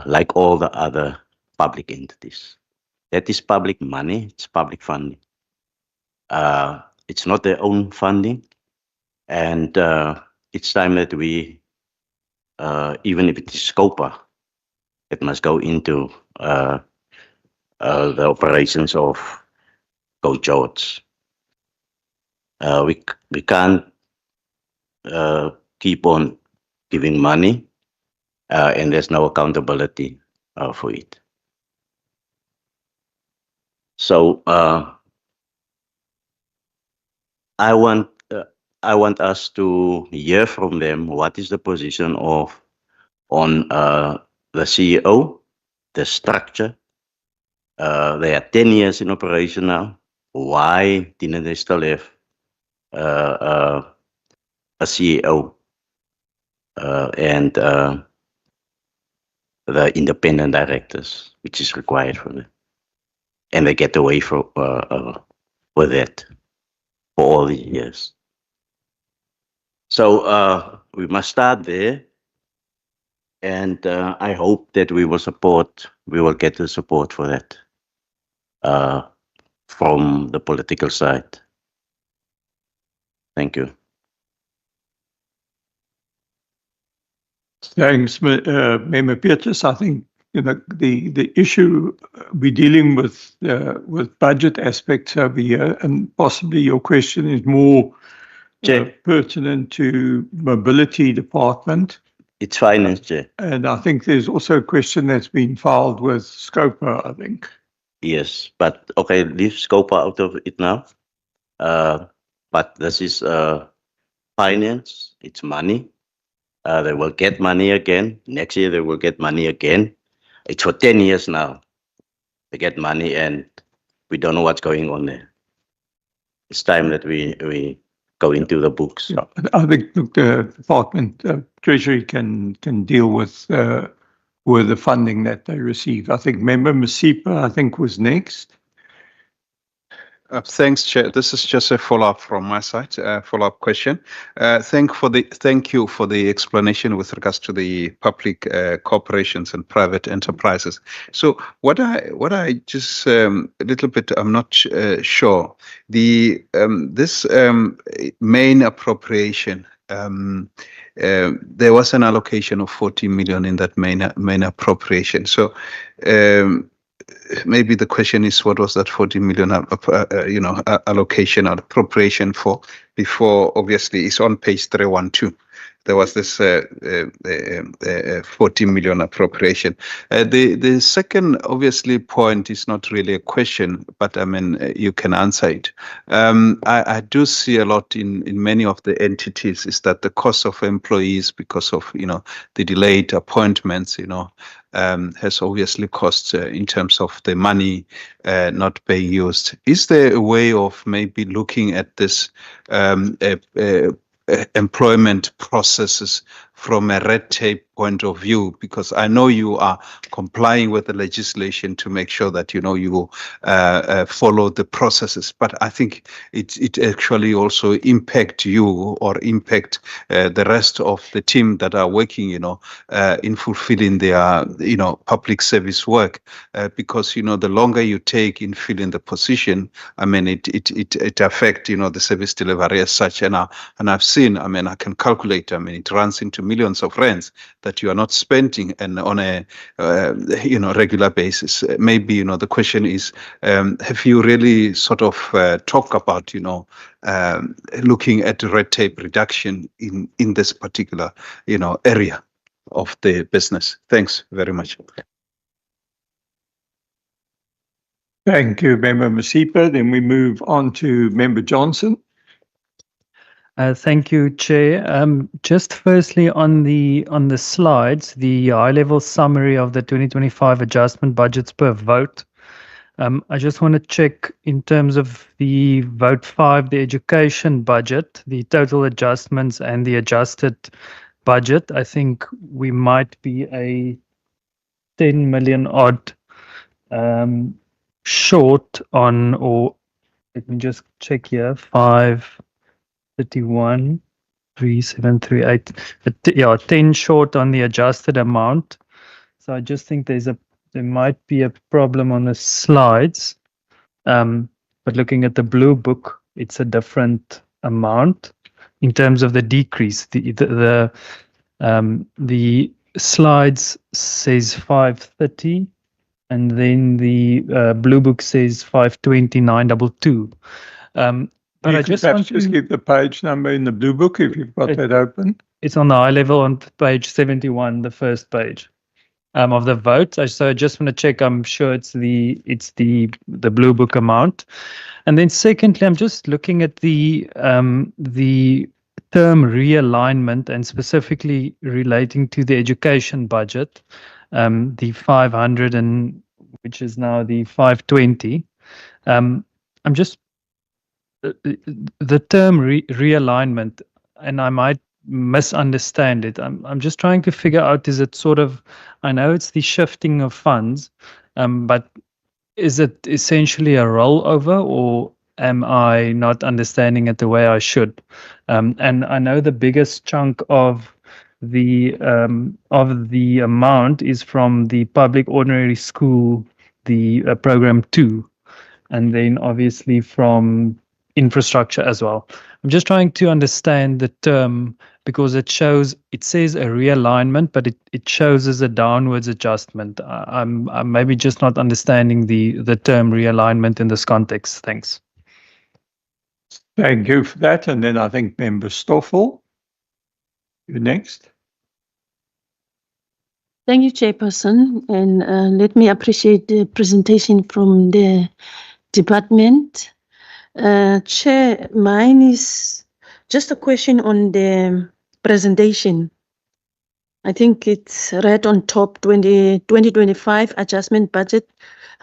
Like all the other public entities. That is public money, it's public funding. It's not their own funding. And it's time that we, even if it is SCOPA, it must go into the operations of Go George. We can't keep on giving money and there's no accountability for it. So I want us to hear from them what is the position of on the CEO, the structure. They are 10 years in operation now. Why didn't they still have a CEO and the independent directors, which is required for them? And they get away from with that for all the years. So we must start there. And I hope that we will get the support for that from the political side. Thank you. Thanks, Member Beatrice. I think the issue we're dealing with budget aspects over here, and possibly your question is more pertinent to Mobility Department. It's finance, Chair. And I think there's also a question that's been filed with SCOPA, I think. Yes, but okay, leave SCOPA out of it now. But this is finance, it's money. They will get money again. Next year they will get money again. It's for 10 years now. They get money and we don't know what's going on there. It's time that we go into the books. Yeah, I think the Department of Treasury can deal with the funding that they receive. I think Member Masipa, I think, was next. Thanks, Chair. This is just a follow-up from my side, follow-up question. Thank you for the explanation with regards to the public corporations and private enterprises. So what I just a little bit, I'm not sure. This main appropriation. There was an allocation of 40 million in that main appropriation. So. Maybe the question is, what was that 40 million, allocation or appropriation for? Before, obviously, it's on page 312. There was this 40 million appropriation. The second, obviously, point is not really a question, but I mean, you can answer it. I do see a lot in many of the entities is that the cost of employees, because of the delayed appointments, has obviously cost in terms of the money not being used. Is there a way of maybe looking at this employment processes from a red tape point of view? Because I know you are complying with the legislation to make sure that you follow the processes, but I think it actually also impact you or impact the rest of the team that are working in fulfilling their public service work, because the longer you take in filling the position, I mean it affect the service delivery as such. And I've seen, I mean, I can calculate, I mean, it runs into millions of rands that you are not spending and on a regular basis. Maybe the question is, have you really sort of talked about looking at red tape reduction in this particular area of the business? Thanks very much. Thank you, Member Masipa. Then we move on to Member Johnson. Thank you, Chair. Just firstly on the slides, the high-level summary of the 2025 adjustment budgets per vote. I just want to check in terms of the vote 5, the education budget, the total adjustments and the adjusted budget. I think we might be a 10 million odd short on, or let me just check here, 531,378. Yeah, 10 short on the adjusted amount. So I just think there might be a problem on the slides. But looking at the blue book, it's a different amount in terms of the decrease. The slides says 530. And then the blue book says 529.22. But I just want to give the page number in the blue book if you've got that open. It's on the high level on page 71, the first page of the vote. So I just want to check. I'm sure it's the blue book amount. And then secondly, I'm just looking at the term realignment and specifically relating to the education budget. The 500 and which is now the 520. I'm just the term realignment, and I might misunderstand it. I'm just trying to figure out, is it sort of, I know it's the shifting of funds, but is it essentially a rollover, or am I not understanding it the way I should? And I know the biggest chunk of the amount is from the public ordinary school, the program 2, and then obviously from infrastructure as well. I'm just trying to understand the term, because it says a realignment, but it shows as a downwards adjustment. I'm maybe just not understanding the term realignment in this context. Thanks. Thank you for that. And then I think Member Stoffel, you're next. Thank you, Chairperson, and let me appreciate the presentation from the department. Chair, mine is just a question on the presentation. I think it's right on top, 2025 adjustment budget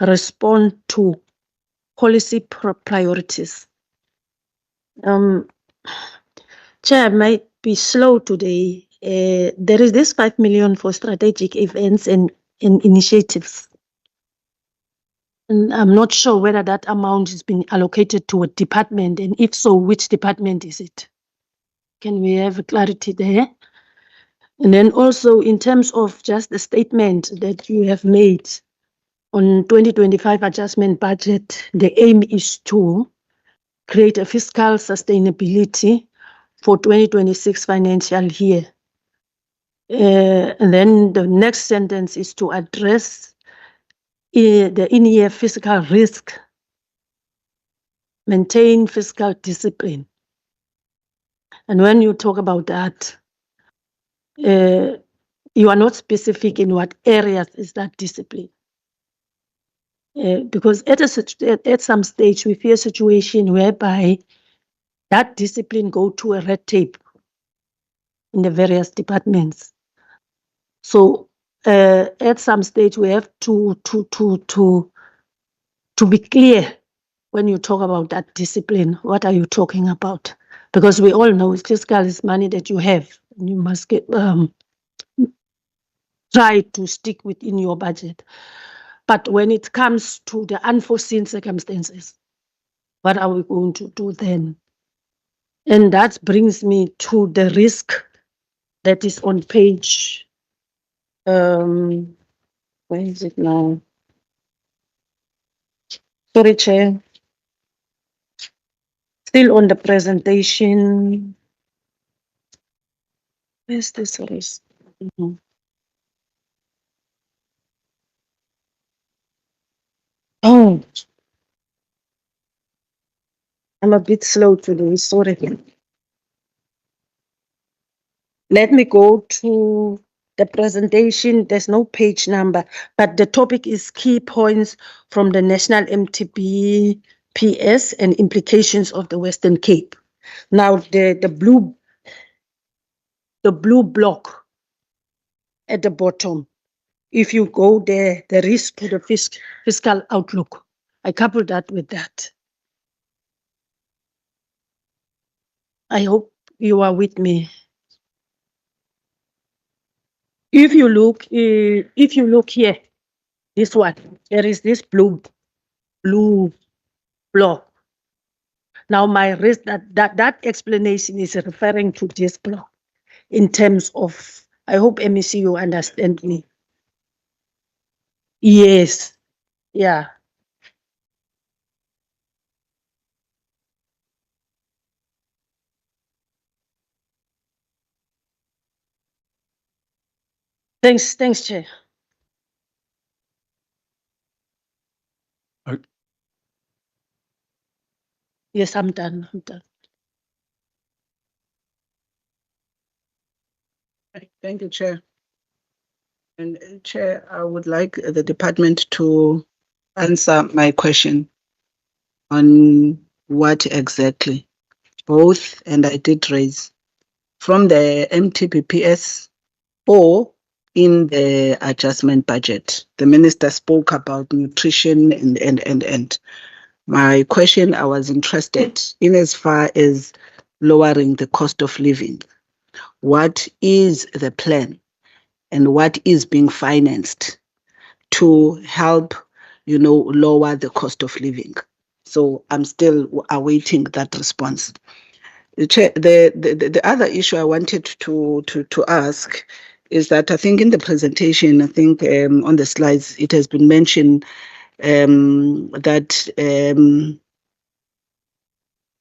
respond to policy priorities. Chair, I might be slow today. There is this 5 million for strategic events and initiatives. And I'm not sure whether that amount has been allocated to a department, and if so, which department is it? Can we have clarity there? And then also in terms of just the statement that you have made on 2025 adjustment budget, the aim is to create a fiscal sustainability for 2026 financial year. And then the next sentence is to address the in-year fiscal risk, maintain fiscal discipline. And when you talk about that, you are not specific in what areas is that discipline. Because at some stage we fear a situation whereby that discipline go to a red tape in the various departments. So at some stage we have to be clear when you talk about that discipline. What are you talking about? Because we all know fiscal is money that you have. You must get try to stick within your budget. But when it comes to the unforeseen circumstances, what are we going to do then? And that brings me to the risk that is on page, where is it now? Sorry, Chair. Still on the presentation. Where's this risk? Oh, I'm a bit slow today, sorry. Let me go to the presentation. There's no page number, but the topic is key points from the National MTBPS and implications of the Western Cape. Now, the blue block at the bottom, if you go there, the risk to the fiscal outlook. I couple that with that. I hope you are with me. If you look here, this one, there is this blue block. Now my risk that explanation is referring to this block in terms of, I hope MEC you understand me. Yes, yeah. Thanks, Chair. Yes, I'm done. Thank you, Chair. And Chair, I would like the department to answer my question on what exactly, both, and I did raise, from the MTBPS or in the adjustment budget. The minister spoke about nutrition and. My question, I was interested in as far as lowering the cost of living. What is the plan and what is being financed to help, lower the cost of living? So I'm still awaiting that response. The other issue I wanted to ask is that I think in the presentation, on the slides, it has been mentioned that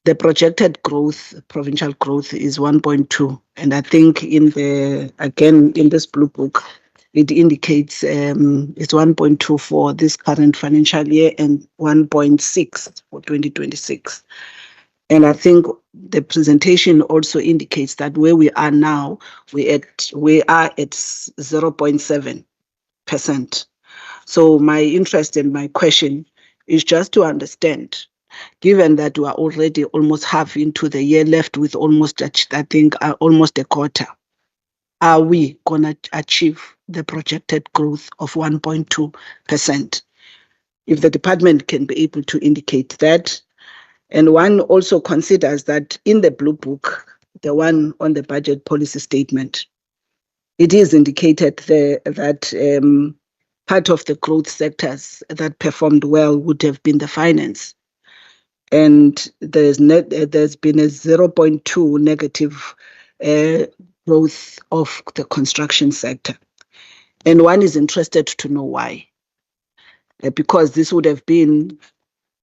the projected growth, provincial growth, is 1.2, and I think in this blue book, it indicates it's 1.2 for this current financial year and 1.6 for 2026. And I think the presentation also indicates that where we are now, we are at 0.7%. So my interest and my question is just to understand, given that we are already almost half into the year, left with almost a quarter, are we going to achieve the projected growth of 1.2%? If the department can be able to indicate that. And one also considers that in the blue book, the one on the budget policy statement, it is indicated there that part of the growth sectors that performed well would have been the finance. And there's been a 0.2 negative growth of the construction sector. And one is interested to know why. Because this would have been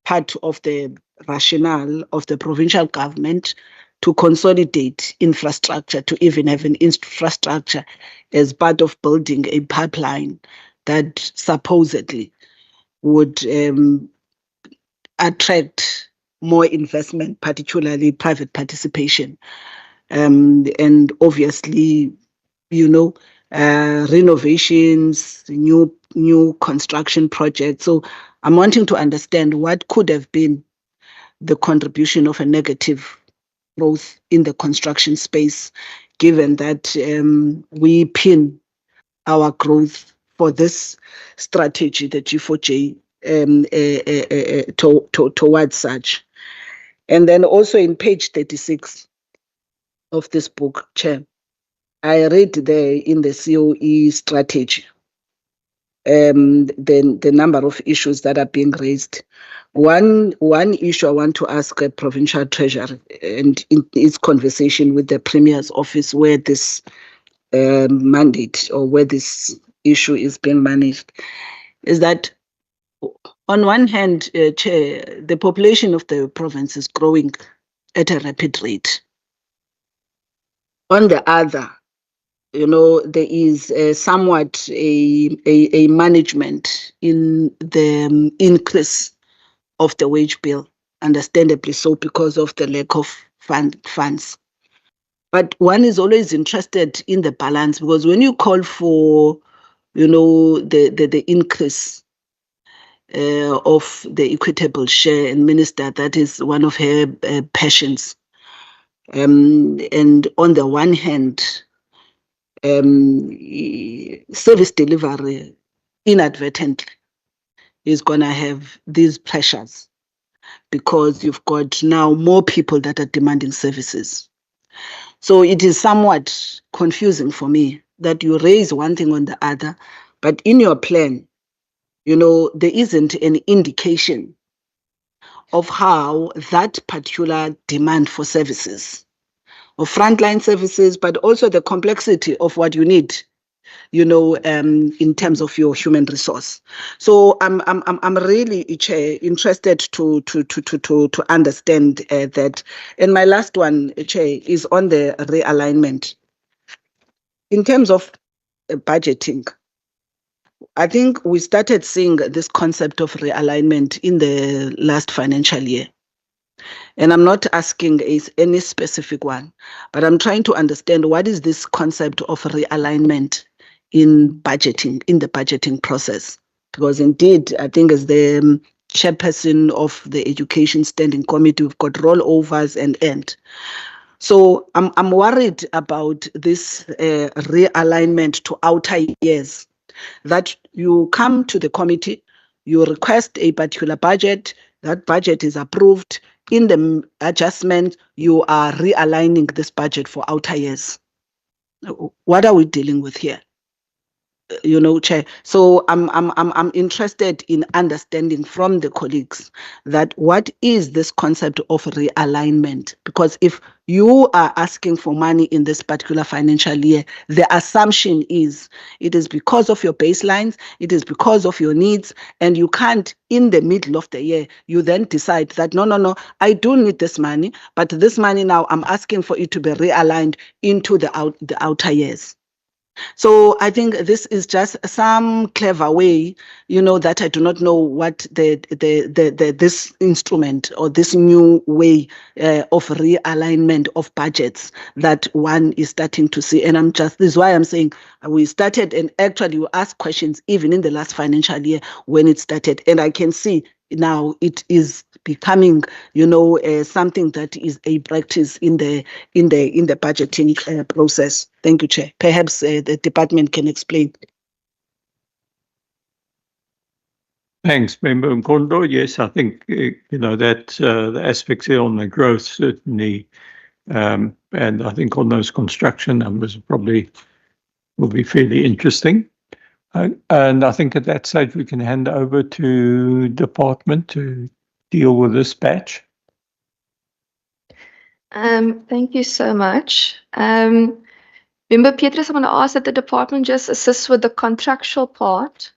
part of the rationale of the provincial government to consolidate infrastructure, to even have an infrastructure as part of building a pipeline that supposedly would attract more investment, particularly private participation. And obviously, renovations, new construction projects. So I'm wanting to understand what could have been the contribution of a negative growth in the construction space, given that we pin our growth for this strategy, the G4J, towards such. And then also in page 36 of this book, Chair, I read there in the COE strategy the number of issues that are being raised. One issue I want to ask a provincial treasurer, and in its conversation with the Premier's office, where this mandate or where this issue is being managed, is that on one hand, Chair, the population of the province is growing at a rapid rate. On the other, there is somewhat a management in the increase of the wage bill, understandably so, because of the lack of funds. But one is always interested in the balance, because when you call for, the increase of the equitable share, and Minister, that is one of her passions. And on the one hand, service delivery inadvertently is going to have these pressures, because you've got now more people that are demanding services. So it is somewhat confusing for me that you raise one thing on the other, but in your plan, there isn't an indication of how that particular demand for services, of frontline services, but also the complexity of what you need, in terms of your human resource. So I'm really, Chair, interested to understand that. And my last one, Chair, is on the realignment. In terms of budgeting, I think we started seeing this concept of realignment in the last financial year. And I'm not asking any specific one, but I'm trying to understand what is this concept of realignment in budgeting, in the budgeting process. Because indeed, I think as the chairperson of the Education Standing Committee, we've got rollovers and end. So I'm worried about this realignment to outer years, that you come to the committee, you request a particular budget, that budget is approved. In the adjustment, you are realigning this budget for outer years. What are we dealing with here? Chair. So I'm interested in understanding from the colleagues that what is this concept of realignment? Because if you are asking for money in this particular financial year, the assumption is it is because of your baselines, it is because of your needs, and you can't, in the middle of the year, you then decide that no, I do need this money, but this money now I'm asking for it to be realigned into the outer years. So I think this is just some clever way, that I do not know what this instrument or this new way of realignment of budgets that one is starting to see. And this is why I'm saying we started, and actually you ask questions even in the last financial year when it started, and I can see now it is becoming, something that is a practice in the budgeting process. Thank you, Chair. Perhaps the department can explain. Thanks, Member Mkondo. Yes, I think, that the aspects here on the growth certainly, and I think on those construction numbers probably will be fairly interesting. And I think at that stage we can hand over to department to deal with this batch. Thank you so much. Member Petrus, I'm going to ask that the department just assist with the contractual part.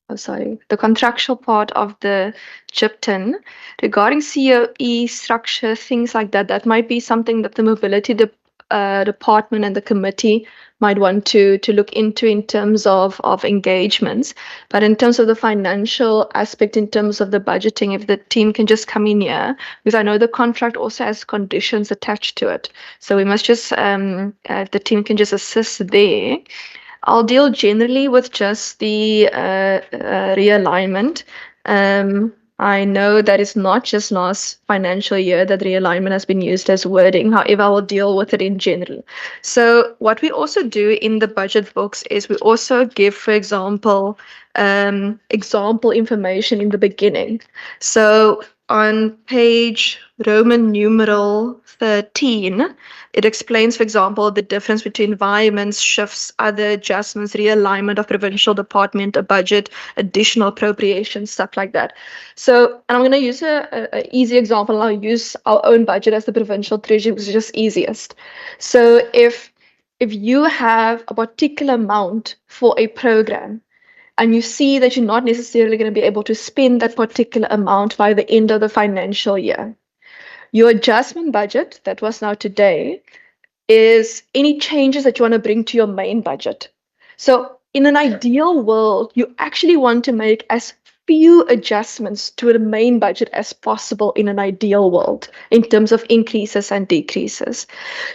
Oh, sorry, the contractual part of the GIPTIN regarding COE structure, things like that. That might be something that the mobility department and the committee might want to look into in terms of engagements. But in terms of the financial aspect, in terms of the budgeting, if the team can just come in here, because I know the contract also has conditions attached to it. So we must just, if the team can just assist there. I'll deal generally with just the realignment. I know that it's not just last financial year that realignment has been used as wording. However, I will deal with it in general. So what we also do in the budget books is we also give, for example, example information in the beginning. So on page Roman numeral 13, it explains, for example, the difference between environments, shifts, other adjustments, realignment of provincial department, a budget, additional appropriations, stuff like that. So, and I'm going to use a easy example. I'll use our own budget as the provincial treasury, which is just easiest. So if you have a particular amount for a program, and you see that you're not necessarily going to be able to spend that particular amount by the end of the financial year, your adjustment budget, that was now today, is any changes that you want to bring to your main budget. So in an ideal world, you actually want to make as few adjustments to the main budget as possible in an ideal world in terms of increases and decreases.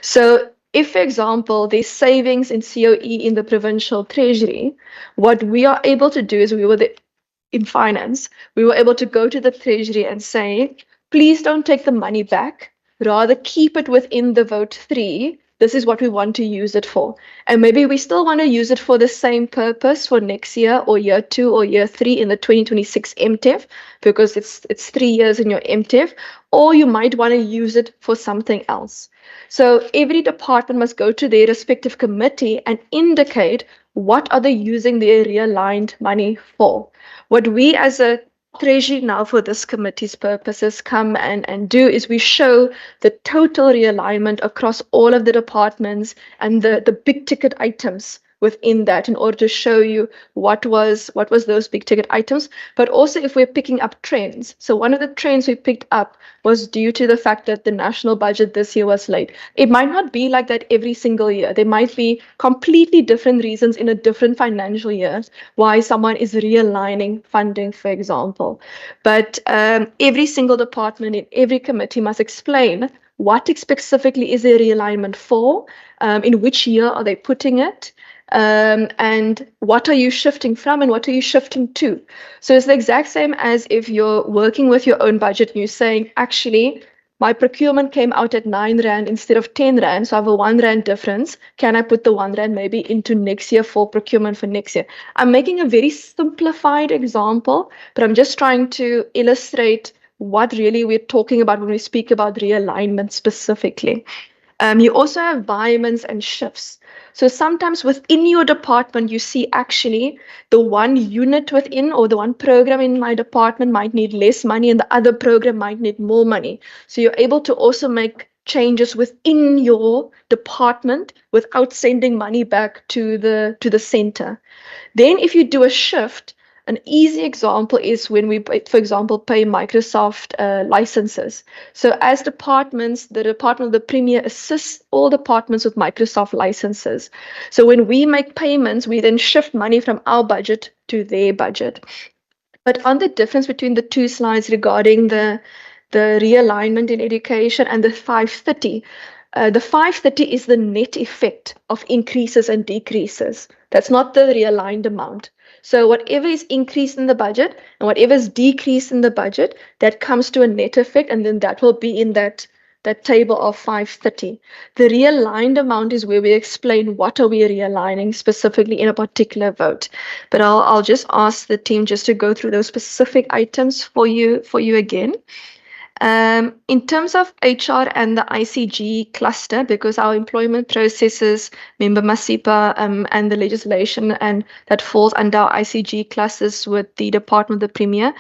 So if, for example, there's savings in COE in the provincial treasury, what we are able to do is in finance, we were able to go to the treasury and say, please don't take the money back, rather keep it within the vote 3. This is what we want to use it for. And maybe we still want to use it for the same purpose for next year or year 2 or year 3 in the 2026 MTEF, because it's 3 years in your MTEF, or you might want to use it for something else. So every department must go to their respective committee and indicate what are they using their realigned money for. What we as a treasury now for this committee's purposes come and do is we show the total realignment across all of the departments and the big ticket items within that in order to show you what was those big ticket items, but also if we're picking up trends. So one of the trends we picked up was due to the fact that the national budget this year was late. It might not be like that every single year. There might be completely different reasons in a different financial year why someone is realigning funding, for example. But every single department in every committee must explain what specifically is their realignment for, in which year are they putting it, and what are you shifting from and what are you shifting to. So it's the exact same as if you're working with your own budget and you're saying, actually, my procurement came out at 9 Rand instead of 10 Rand, so I have a 1 Rand difference. Can I put the 1 Rand maybe into next year for procurement for next year? I'm making a very simplified example, but I'm just trying to illustrate what really we're talking about when we speak about realignment specifically. You also have environments and shifts. So sometimes within your department, you see actually the one unit within or the one program in my department might need less money and the other program might need more money. So you're able to also make changes within your department without sending money back to the center. Then if you do a shift, an easy example is when we, for example, pay Microsoft licenses. So as departments, the Department of the Premier assists all departments with Microsoft licenses. So when we make payments, we then shift money from our budget to their budget. But on the difference between the two slides regarding the realignment in education and the 530, the 530 is the net effect of increases and decreases. That's not the realigned amount. So whatever is increased in the budget and whatever is decreased in the budget, that comes to a net effect, and then that will be in that table of 530. The realigned amount is where we explain what are we realigning specifically in a particular vote. But I'll just ask the team just to go through those specific items for you again. In terms of HR and the ICG cluster, because our employment processes, member MASIPA, and the legislation and that falls under our ICG clusters with the Department of the Premier,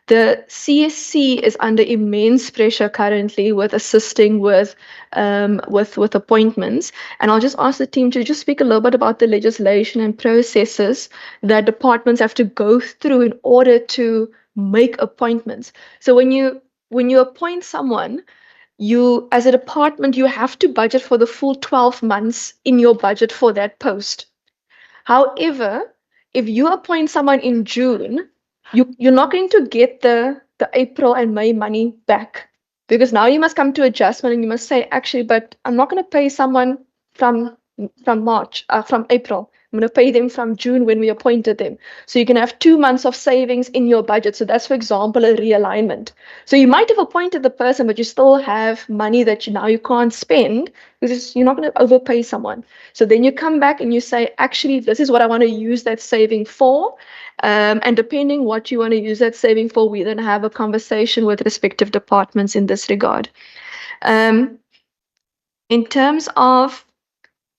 the CSC is under immense pressure currently with assisting with appointments. And I'll just ask the team to just speak a little bit about the legislation and processes that departments have to go through in order to make appointments. So when you appoint someone, you as a department, you have to budget for the full 12 months in your budget for that post. However, if you appoint someone in June, you're not going to get the April and May money back, because now you must come to adjustment and you must say, actually, but I'm not going to pay someone from April. I'm going to pay them from June when we appointed them. So you can have 2 months of savings in your budget. So that's, for example, a realignment. So you might have appointed the person, but you still have money that now you can't spend because you're not going to overpay someone. So then you come back and you say, actually, this is what I want to use that saving for. And depending what you want to use that saving for, we then have a conversation with respective departments in this regard. In terms of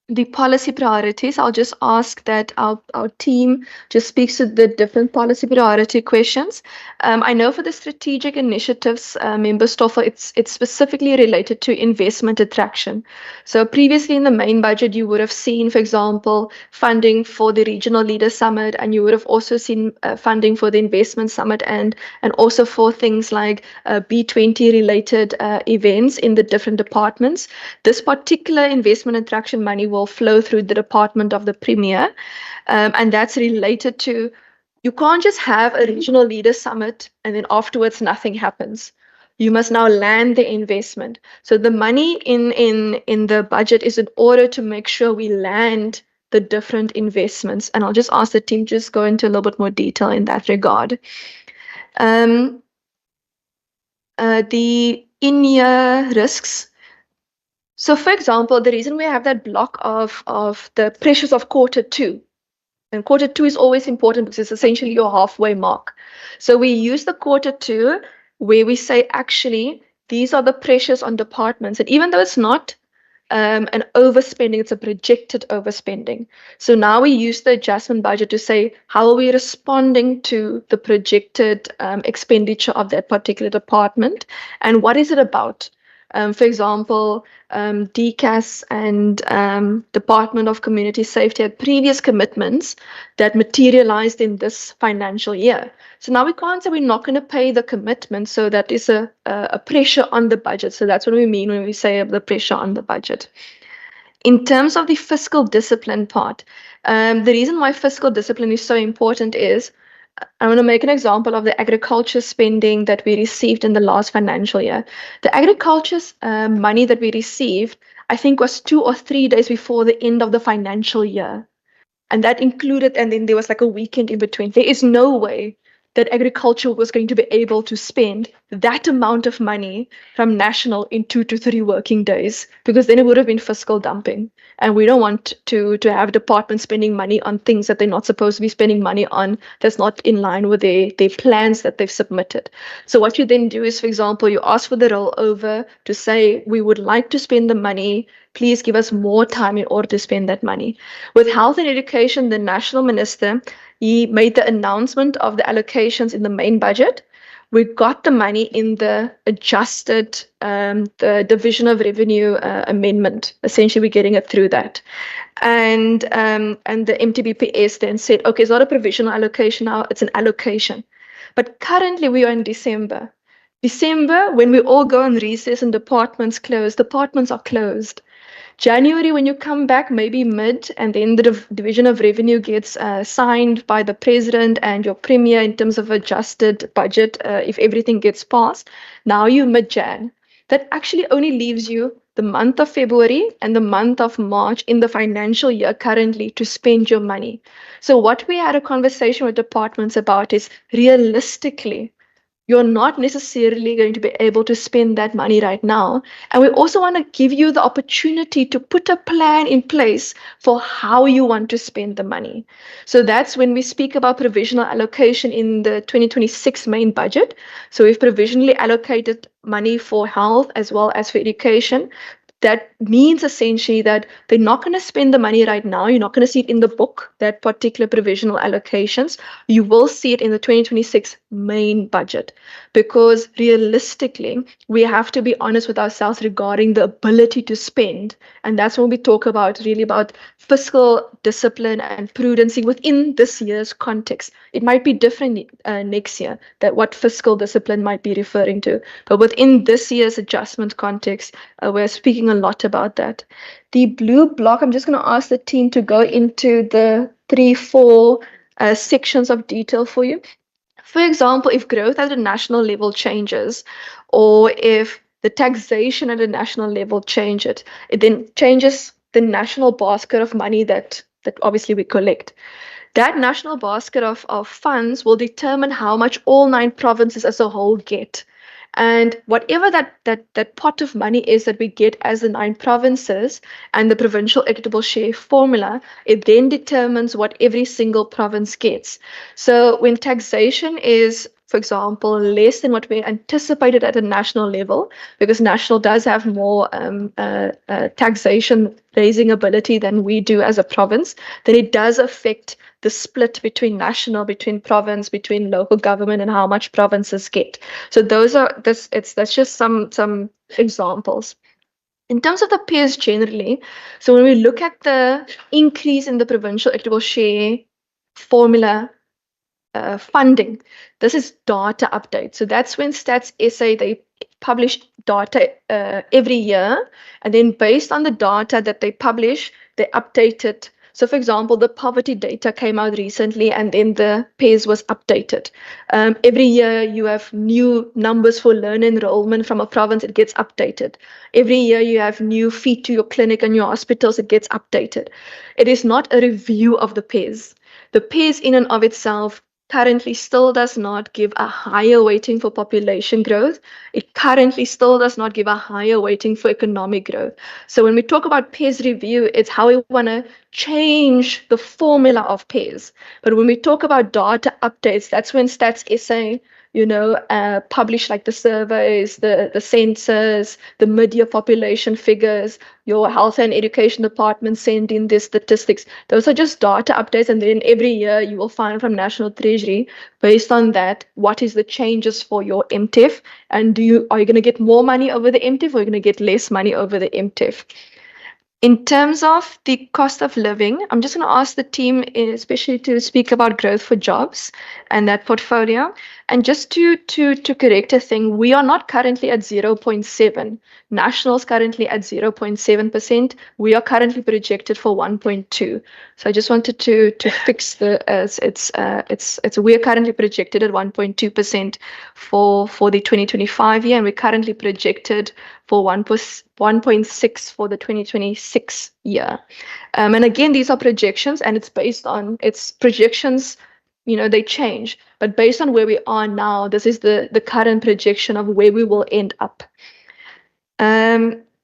the policy priorities, I'll just ask that our team just speaks to the different policy priority questions. I know for the strategic initiatives, Member Stoffel, it's specifically related to investment attraction. So previously in the main budget, you would have seen, for example, funding for the Regional Leaders Summit, and you would have also seen funding for the Investment Summit and also for things like B20 related events in the different departments. This particular investment attraction money will flow through the Department of the Premier, and that's related to, you can't just have a Regional Leaders Summit and then afterwards nothing happens. You must now land the investment. So the money in the budget is in order to make sure we land the different investments. And I'll just ask the team just go into a little bit more detail in that regard. The in-year risks. So for example, the reason we have that block of the pressures of Q2, and Q2 is always important because it's essentially your halfway mark. So we use the Q2 where we say, actually, these are the pressures on departments. And even though it's not an overspending, it's a projected overspending. So now we use the adjustment budget to say, how are we responding to the projected expenditure of that particular department? And what is it about? For example, DCAS and Department of Community Safety had previous commitments that materialized in this financial year. So now we can't say we're not going to pay the commitment. So that is a pressure on the budget. So that's what we mean when we say the pressure on the budget. In terms of the fiscal discipline part, the reason why fiscal discipline is so important is, I want to make an example of the agriculture spending that we received in the last financial year. The agriculture money that we received, I think, was 2 or 3 days before the end of the financial year. And that included, and then there was like a weekend in between. There is no way that agriculture was going to be able to spend that amount of money from national in 2 to 3 working days, because then it would have been fiscal dumping. And we don't want to have departments spending money on things that they're not supposed to be spending money on, that's not in line with their plans that they've submitted. So what you then do is, for example, you ask for the rollover to say, we would like to spend the money, please give us more time in order to spend that money. With health and education, the national minister, he made the announcement of the allocations in the main budget. We got the money in the adjusted, the division of revenue amendment. Essentially, we're getting it through that. And the MTBPS then said, okay, it's not a provisional allocation now, it's an allocation. But currently we are in December. December, when we all go on recess and departments are closed. January, when you come back, maybe mid, and then the division of revenue gets signed by the president and your premier in terms of adjusted budget, if everything gets passed. Now you mid-Jan. That actually only leaves you the month of February and the month of March in the financial year currently to spend your money. So what we had a conversation with departments about is, realistically, you're not necessarily going to be able to spend that money right now. And we also want to give you the opportunity to put a plan in place for how you want to spend the money. So that's when we speak about provisional allocation in the 2026 main budget. So we've provisionally allocated money for health as well as for education. That means essentially that they're not going to spend the money right now. You're not going to see it in the book, that particular provisional allocations. You will see it in the 2026 main budget, because realistically, we have to be honest with ourselves regarding the ability to spend. And that's when we talk about really about fiscal discipline and prudency within this year's context. It might be different next year, that what fiscal discipline might be referring to. But within this year's adjustment context, we're speaking a lot about that. The blue block, I'm just going to ask the team to go into the 3-4 sections of detail for you. For example, if growth at a national level changes, or if the taxation at a national level changes, it then changes the national basket of money that obviously we collect. That national basket of funds will determine how much all 9 provinces as a whole get. And whatever that pot of money is that we get as the 9 provinces and the provincial equitable share formula, it then determines what every single province gets. So when taxation is, for example, less than what we anticipated at a national level, because national does have more taxation raising ability than we do as a province, then it does affect the split between national, between province, between local government, and how much provinces get. So that's just some examples. In terms of the peers generally, so when we look at the increase in the provincial equitable share formula funding, this is data update. So that's when Stats SA, they publish data every year, and then based on the data that they publish, they update it. So for example, the poverty data came out recently, and then the PAYS was updated. Every year you have new numbers for learner enrollment from a province, it gets updated. Every year you have new feet to your clinic and your hospitals, it gets updated. It is not a review of the PAYS. The PAYS in and of itself currently still does not give a higher weighting for population growth. It currently still does not give a higher weighting for economic growth. So when we talk about PAYS review, it's how we want to change the formula of PAYS. But when we talk about data updates, that's when Stats SA, publish like the surveys, the census, the mid-year population figures, your health and education department send in their statistics. Those are just data updates, and then every year you will find from National Treasury, based on that, what is the changes for your MTEF, and are you going to get more money over the MTEF, or are you going to get less money over the MTEF? In terms of the cost of living, I'm just going to ask the team, especially to speak about growth for jobs and that portfolio. And just to correct a thing, we are not currently at 0.7. National's currently at 0.7%. We are currently projected for 1.2. So I just wanted to fix we are currently projected at 1.2% for the 2025 year, and we're currently projected for 1.6 for the 2026 year. And again, these are projections, and it's based on projections. They change, but based on where we are now, this is the current projection of where we will end up.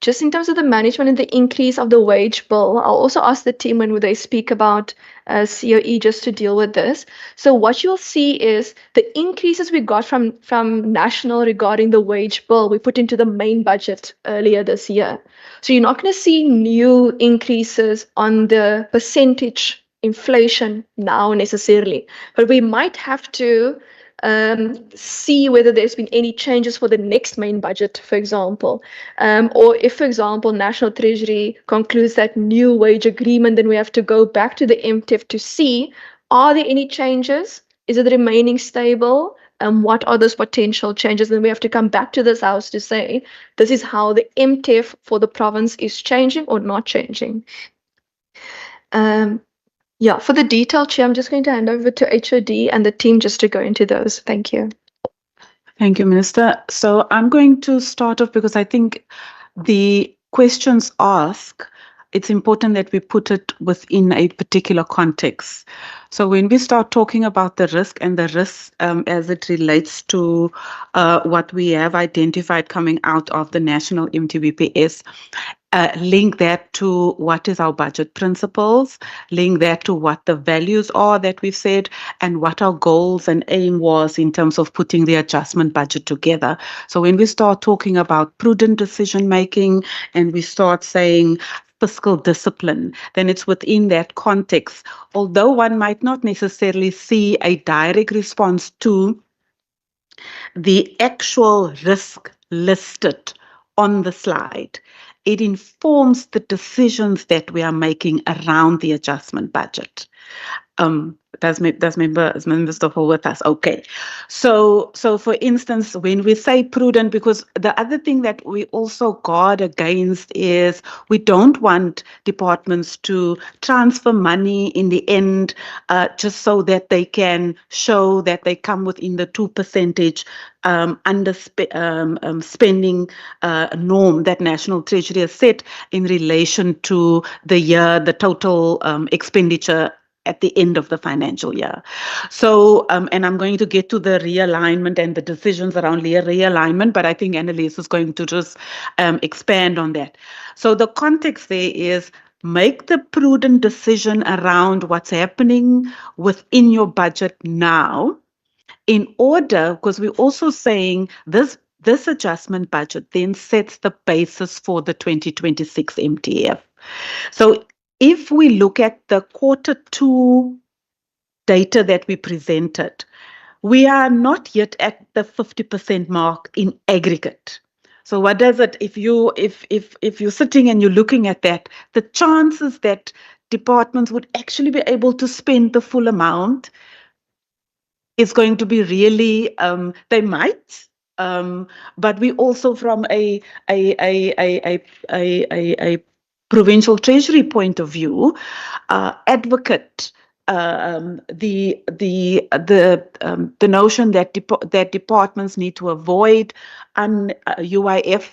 Just in terms of the management and the increase of the wage bill, I'll also ask the team when they speak about COE just to deal with this. So what you'll see is the increases we got from national regarding the wage bill we put into the main budget earlier this year. So you're not going to see new increases on the percentage inflation now necessarily, but we might have to see whether there's been any changes for the next main budget, for example, or if, for example, National Treasury concludes that new wage agreement, then we have to go back to the MTEF to see, are there any changes? Is it remaining stable? And what are those potential changes? Then we have to come back to this house to say, this is how the MTEF for the province is changing or not changing. Yeah, for the detail, Chair, I'm just going to hand over to HOD and the team just to go into those. Thank you. Thank you, Minister. So I'm going to start off because I think the questions asked it's important that we put it within a particular context. So when we start talking about the risk and the risks as it relates to what we have identified coming out of the national MTBPS, link that to what is our budget principles, link that to what the values are that we've said, and what our goals and aim was in terms of putting the adjustment budget together. So when we start talking about prudent decision making and we start saying fiscal discipline, then it's within that context. Although one might not necessarily see a direct response to the actual risk listed on the slide, it informs the decisions that we are making around the adjustment budget. Does Member Stoffel with us? Okay. So for instance, when we say prudent, because the other thing that we also guard against is we don't want departments to transfer money in the end just so that they can show that they come within the 2% spending norm that National Treasury has set in relation to the total expenditure at the end of the financial year. So, and I'm going to get to the realignment and the decisions around realignment, but I think Annalise is going to just expand on that. So the context there is make the prudent decision around what's happening within your budget now, in order, because we're also saying this adjustment budget then sets the basis for the 2026 MTF. So if we look at the Q2 data that we presented, we are not yet at the 50% mark in aggregate. So what does it, if you're sitting and you're looking at that, the chances that departments would actually be able to spend the full amount is going to be really, they might, but we also from a provincial treasury point of view, advocate the notion that that departments need to avoid UIF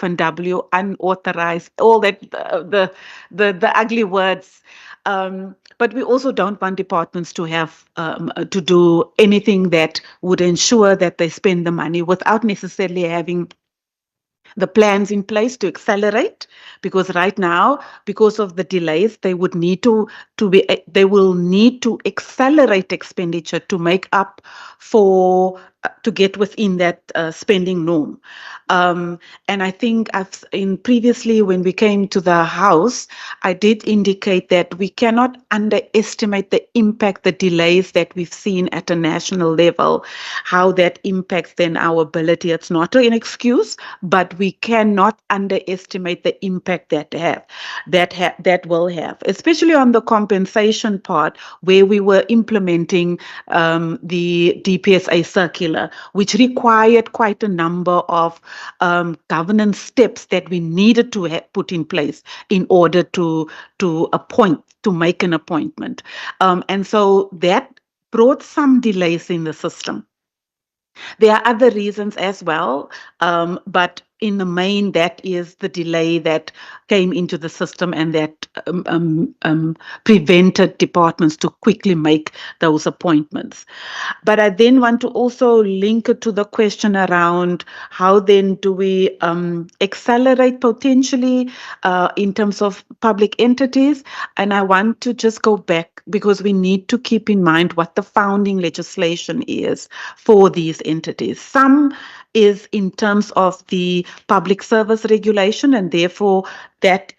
and W, unauthorized, all that the ugly words. But we also don't want departments to have to do anything that would ensure that they spend the money without necessarily having the plans in place to accelerate, because right now, because of the delays, they will need to accelerate expenditure to make up for to get within that spending norm. And I think previously when we came to the House, I did indicate that we cannot underestimate the impact, the delays that we've seen at a national level, how that impacts then our ability. It's not an excuse, but we cannot underestimate the impact that will have, especially on the compensation part, where we were implementing the DPSA circular, which required quite a number of governance steps that we needed to put in place in order to make an appointment. And so that brought some delays in the system. There are other reasons as well, but in the main, that is the delay that came into the system and that prevented departments to quickly make those appointments. But I then want to also link it to the question around how then do we accelerate potentially in terms of public entities. And I want to just go back because we need to keep in mind what the founding legislation is for these entities. Some is in terms of the public service regulation, and therefore that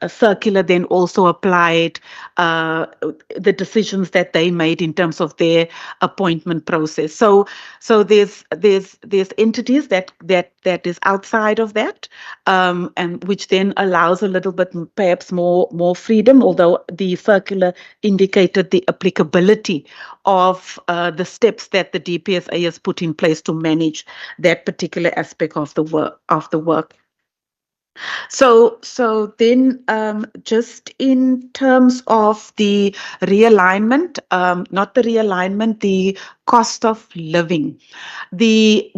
circular then also applied the decisions that they made in terms of their appointment process. So there's entities that is outside of that, and which then allows a little bit perhaps more freedom, although the circular indicated the applicability of the steps that the DPSA has put in place to manage that particular aspect of the work. So then just in terms of the realignment, not the realignment, the cost of living. The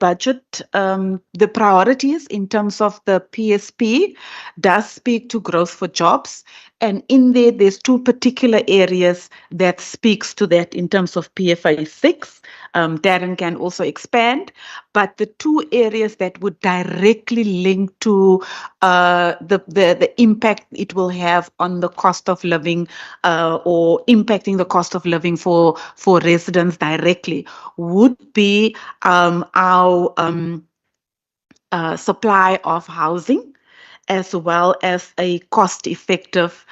budget, the priorities in terms of the PSP does speak to growth for jobs. And in there's two particular areas that speaks to that in terms of PFA 6. Darren can also expand, but the two areas that would directly link to the impact it will have on the cost of living or impacting the cost of living for residents directly would be our supply of housing, as well as a cost-effective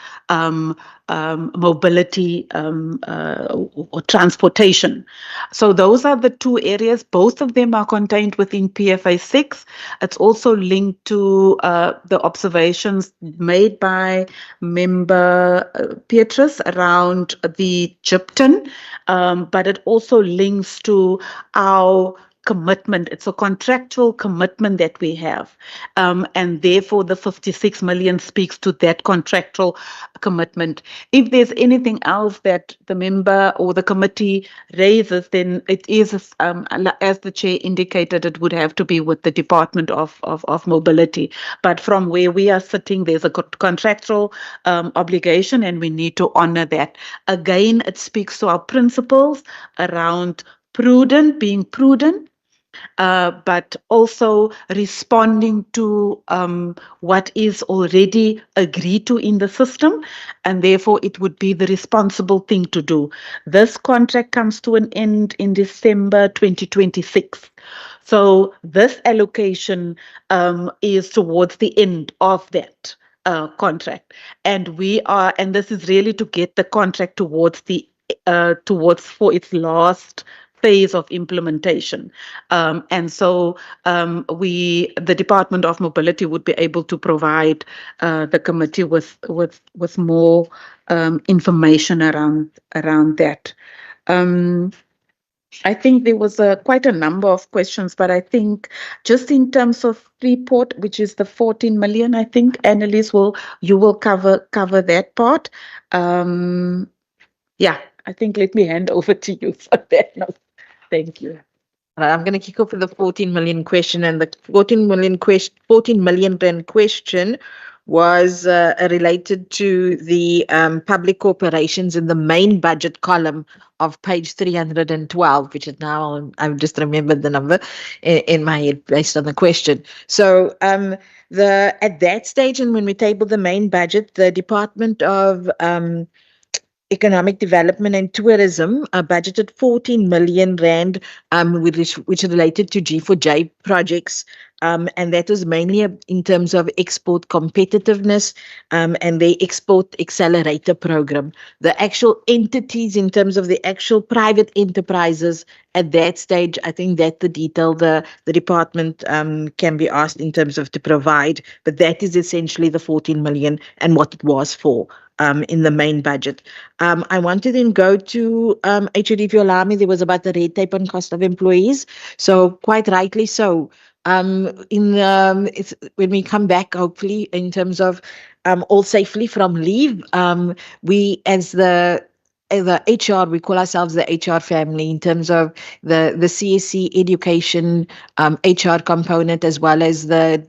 mobility or transportation. So those are the two areas. Both of them are contained within PFA 6. It's also linked to the observations made by Member Petrus around the gypton, but it also links to our commitment. It's a contractual commitment that we have. And therefore, the 56 million speaks to that contractual commitment. If there's anything else that the member or the committee raises, then it is, as the chair indicated, it would have to be with the Department of Mobility. But from where we are sitting, there's a contractual obligation, and we need to honor that. Again, it speaks to our principles around being prudent, but also responding to what is already agreed to in the system, and therefore it would be the responsible thing to do. This contract comes to an end in December 2026. So this allocation is towards the end of that contract, and this is really to get the contract towards for its last phase of implementation. And so the Department of Mobility would be able to provide the committee with more information around that. I think there was quite a number of questions, but I think just in terms of report, which is the 14 million, I think Annalise you will cover that part. Yeah, I think let me hand over to you for that now. Thank you. I'm going to kick off with the 14 million question, and the 14 million rand question was related to the public corporations in the main budget column of page 312, which is now, I've just remembered the number in my head based on the question. So at that stage, and when we tabled the main budget, the Department of Economic Development and Tourism budgeted 14 million rand, which related to G4J projects, and that was mainly in terms of export competitiveness and the export accelerator program. The actual entities in terms of the actual private enterprises at that stage, I think that the detail the department can be asked in terms of to provide, but that is essentially the 14 million and what it was for. In the main budget. I want to then go to HOD, if you allow me. There was about the red tape on cost of employees. So quite rightly so. It's when we come back, hopefully, in terms of all safely from leave, we as the HR, we call ourselves the HR family in terms of the CSC education HR component, as well as the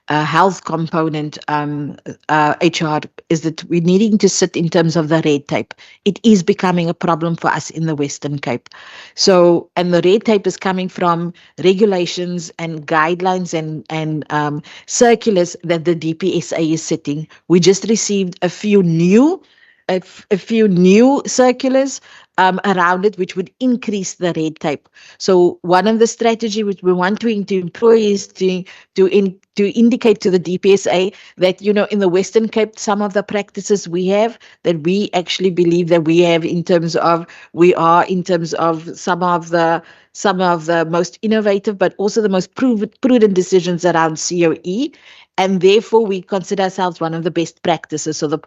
health component HR, is that we're needing to sit in terms of the red tape. It is becoming a problem for us in the Western Cape. So, and the red tape is coming from regulations and guidelines and circulars that the DPSA is setting. We just received a few new circulars around it, which would increase the red tape. So one of the strategy which we want to employ is to indicate to the DPSA that, you know, in the Western Cape, some of the practices we have that we actually believe that we have in terms of some of the most innovative, but also the most prudent decisions around COE. And therefore, we consider ourselves one of the best practices. So to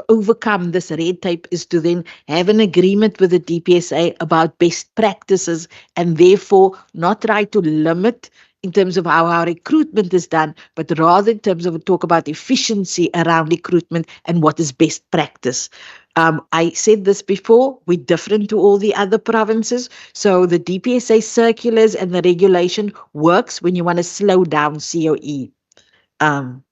overcome this red tape is to then have an agreement with the DPSA about best practices, and therefore not try to limit in terms of how our recruitment is done, but rather in terms of talk about efficiency around recruitment and what is best practice. I said this before, we're different to all the other provinces. So the DPSA circulars and the regulation works when you want to slow down COE.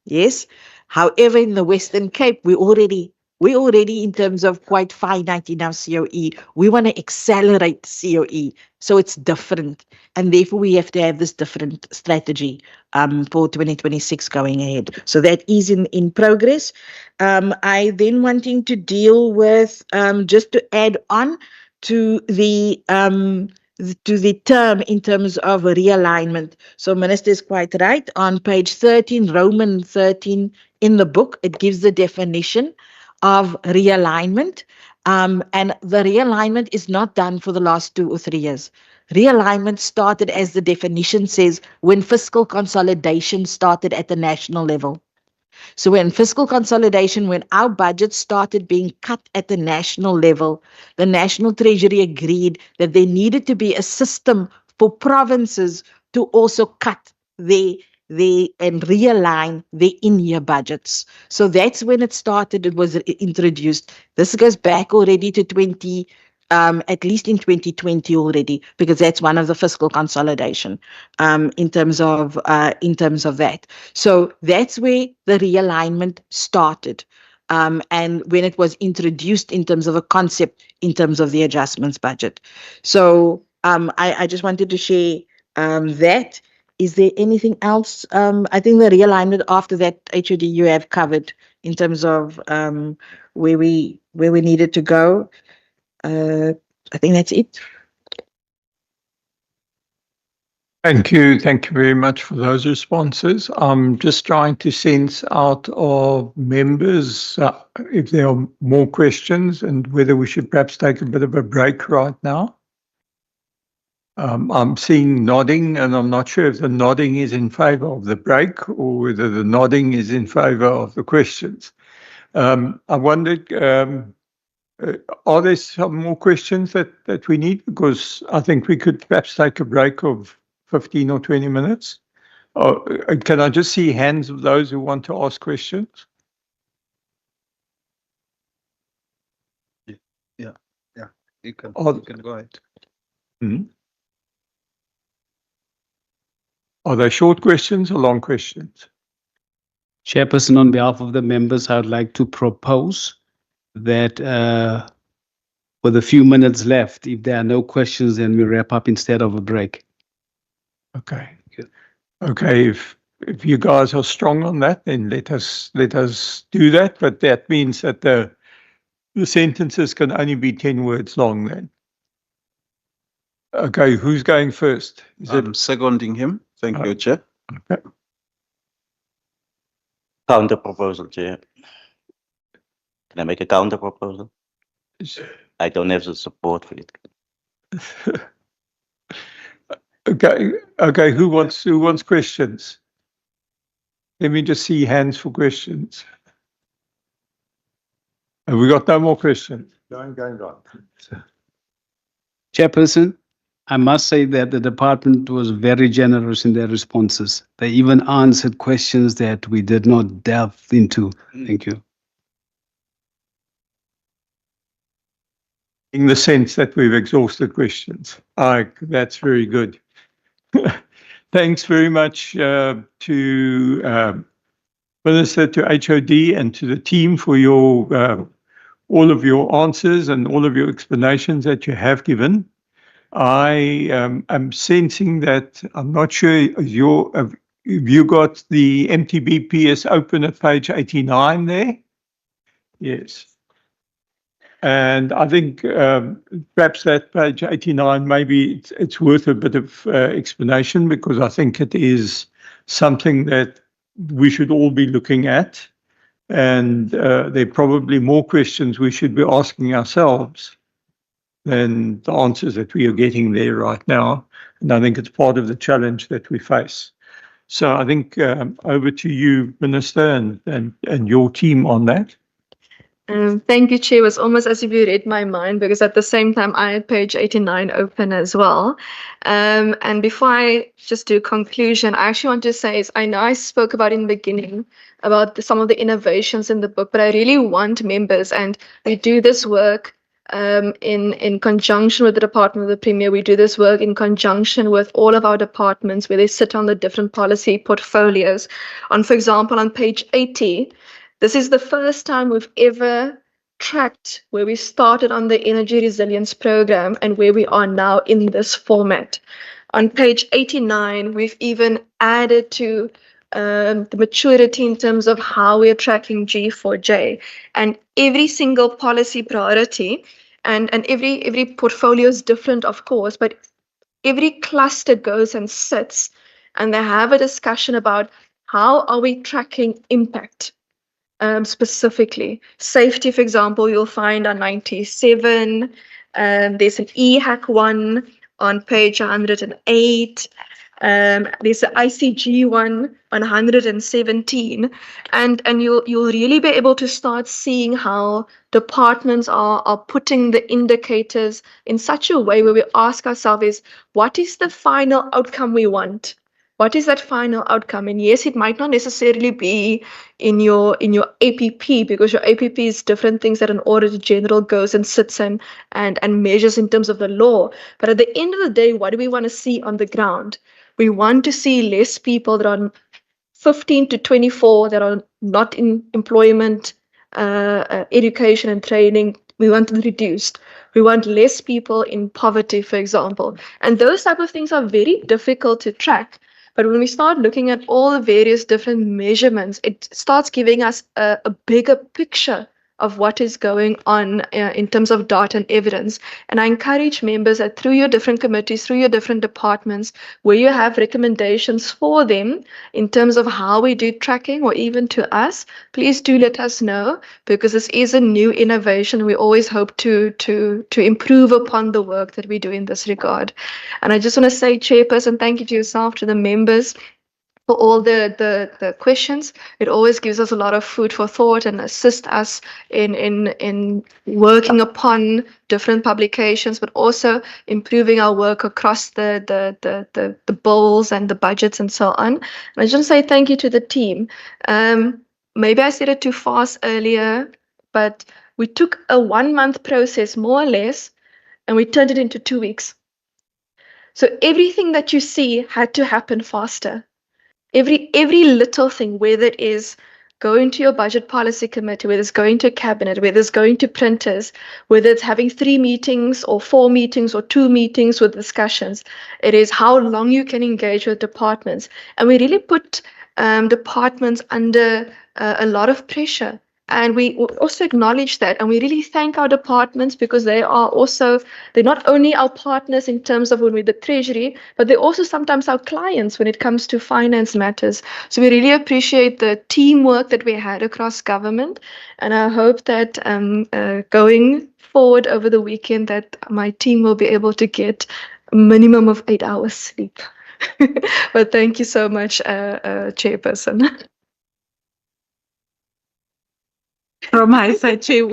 Yes. However, in the Western Cape, we already in terms of quite finite in our COE. We want to accelerate COE. So it's different. And therefore we have to have this different strategy for 2026 going ahead. So that is in progress. I then wanting to deal with just to add on to the term in terms of realignment. So Minister is quite right. On page 13, Roman 13 in the book, it gives the definition of realignment. And the realignment is not done for the last 2 or 3 years. Realignment started, as the definition says, when fiscal consolidation started at the national level. So when fiscal consolidation, when our budget started being cut at the national level, the National Treasury agreed that there needed to be a system for provinces to also cut and realign their in-year budgets. So that's when it started, it was introduced. This goes back already to at least in 2020 already, because that's one of the fiscal consolidation in terms of that. So that's where the realignment started. And when it was introduced in terms of a concept, in terms of the adjustments budget. So I just wanted to share that. Is there anything else? I think the realignment after that, HOD, you have covered in terms of where we needed to go. I think that's it. Thank you. Thank you very much for those responses. I'm just trying to sense out of members if there are more questions and whether we should perhaps take a bit of a break right now. I'm seeing nodding, and I'm not sure if the nodding is in favor of the break or whether the nodding is in favor of the questions. I wondered, are there some more questions that we need? Because I think we could perhaps take a break of 15 or 20 minutes. Can I just see hands of those who want to ask questions? Yeah. You can go ahead. Hmm? Are they short questions or long questions? Chairperson, on behalf of the members, I would like to propose that with a few minutes left, if there are no questions, then we wrap up instead of a break. Okay. Okay, if you guys are strong on that, then let us do that. But that means that the sentences can only be 10 words long then. Okay, who's going first? I'm seconding him. Thank you, Chair. Okay. Counter proposal, Chair. Can I make a counter proposal? I don't have the support for it. Okay. Who wants questions? Let me just see hands for questions. Have we got no more questions? Going. Chairperson, I must say that the department was very generous in their responses. They even answered questions that we did not delve into. Thank you. In the sense that we've exhausted questions. That's very good. Thanks very much to Minister, to HOD, and to the team for all of your answers and all of your explanations that you have given. I am sensing that I'm not sure if you got the MTBPS open at page 89 there. Yes. And I think perhaps that page 89, maybe it's worth a bit of explanation, because I think it is something that we should all be looking at. And there are probably more questions we should be asking ourselves than the answers that we are getting there right now. And I think it's part of the challenge that we face. So I think over to you, Minister, and your team on that. Thank you, Chair. It was almost as if you read my mind because at the same time I had page 89 open as well. And before I just do conclusion, I actually want to say is I know I spoke about in the beginning about some of the innovations in the book, but I really want members, and we do this work in conjunction with the Department of the Premier. We do this work in conjunction with all of our departments where they sit on the different policy portfolios. For example, on page 80, this is the first time we've ever tracked where we started on the energy resilience program and where we are now in this format. On page 89, we've even added to the maturity in terms of how we're tracking G4J, and every single policy priority and every portfolio is different, of course, but every cluster goes and sits and they have a discussion about how are we tracking impact. Specifically, safety, for example, you'll find on 97. There's an EHAC one on page 108. There's an ICG one on 117, and you'll really be able to start seeing how departments are putting the indicators in such a way where we ask ourselves is what is the final outcome we want? What is that final outcome? And yes, it might not necessarily be in your APP because your APP is different things that an auditor general goes and sits and measures in terms of the law. But at the end of the day, what do we want to see on the ground? We want to see less people that are 15 to 24 that are not in employment, education and training. We want them reduced. We want less people in poverty, for example. And those type of things are very difficult to track. But when we start looking at all the various different measurements, it starts giving us a bigger picture of what is going on in terms of data and evidence. And I encourage members that through your different committees, through your different departments, where you have recommendations for them in terms of how we do tracking or even to us, please do let us know because this is a new innovation. We always hope to improve upon the work that we do in this regard. And I just want to say, Chairperson, thank you to yourself, to the members, for all the questions. It always gives us a lot of food for thought and assist us in working upon different publications, but also improving our work across the bills and the budgets and so on. And I just want to say thank you to the team. Maybe I said it too fast earlier, but we took a 1-month process, more or less, and we turned it into 2 weeks. So everything that you see had to happen faster. Every little thing, whether it is going to your budget policy committee, whether it's going to cabinet, whether it's going to printers, whether it's having 3 meetings or 4 meetings or 2 meetings with discussions, it is how long you can engage with departments. And we really put departments under a lot of pressure. And we also acknowledge that, and we really thank our departments because they're not only our partners in terms of when we're the treasury, but they're also sometimes our clients when it comes to finance matters. So we really appreciate the teamwork that we had across government, and I hope that going forward over the weekend that my team will be able to get a minimum of 8 hours sleep. But thank you so much, Chairperson. From my side, Chair,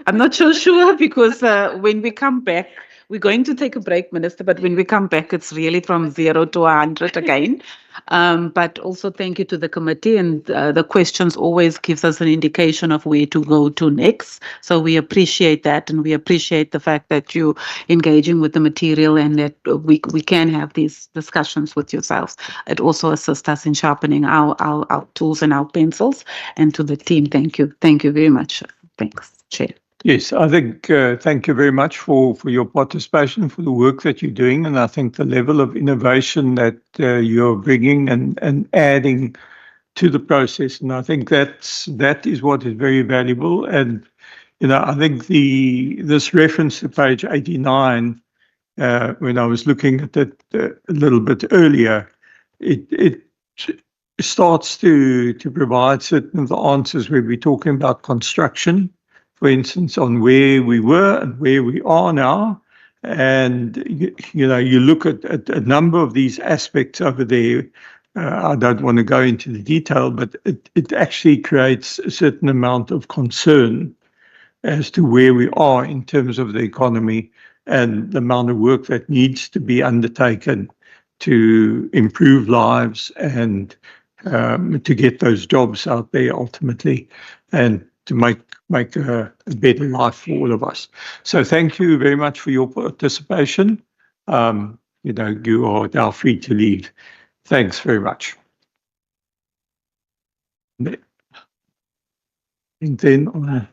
I'm not so sure because when we come back, we're going to take a break, Minister, but when we come back, it's really from 0 to 100 again. But also thank you to the committee, and the questions always gives us an indication of where to go to next. So we appreciate that, and we appreciate the fact that you engaging with the material and that we can have these discussions with yourselves. It also assists us in sharpening our tools and our pencils. And to the team, thank you. Thank you very much. Thanks, Chair. Yes, I think thank you very much for your participation, for the work that you're doing. And I think the level of innovation that you're bringing and adding to the process. And I think that is what is very valuable. And, I think this reference to page 89, when I was looking at it a little bit earlier, it starts to provide certain of the answers where we're talking about construction, for instance, on where we were and where we are now. And, you look at a number of these aspects over there I don't want to go into the detail, but it actually creates a certain amount of concern as to where we are in terms of the economy and the amount of work that needs to be undertaken to improve lives and to get those jobs out there ultimately and to make a better life for all of us. So thank you very much for your participation. You are now free to leave. Thanks very much. And then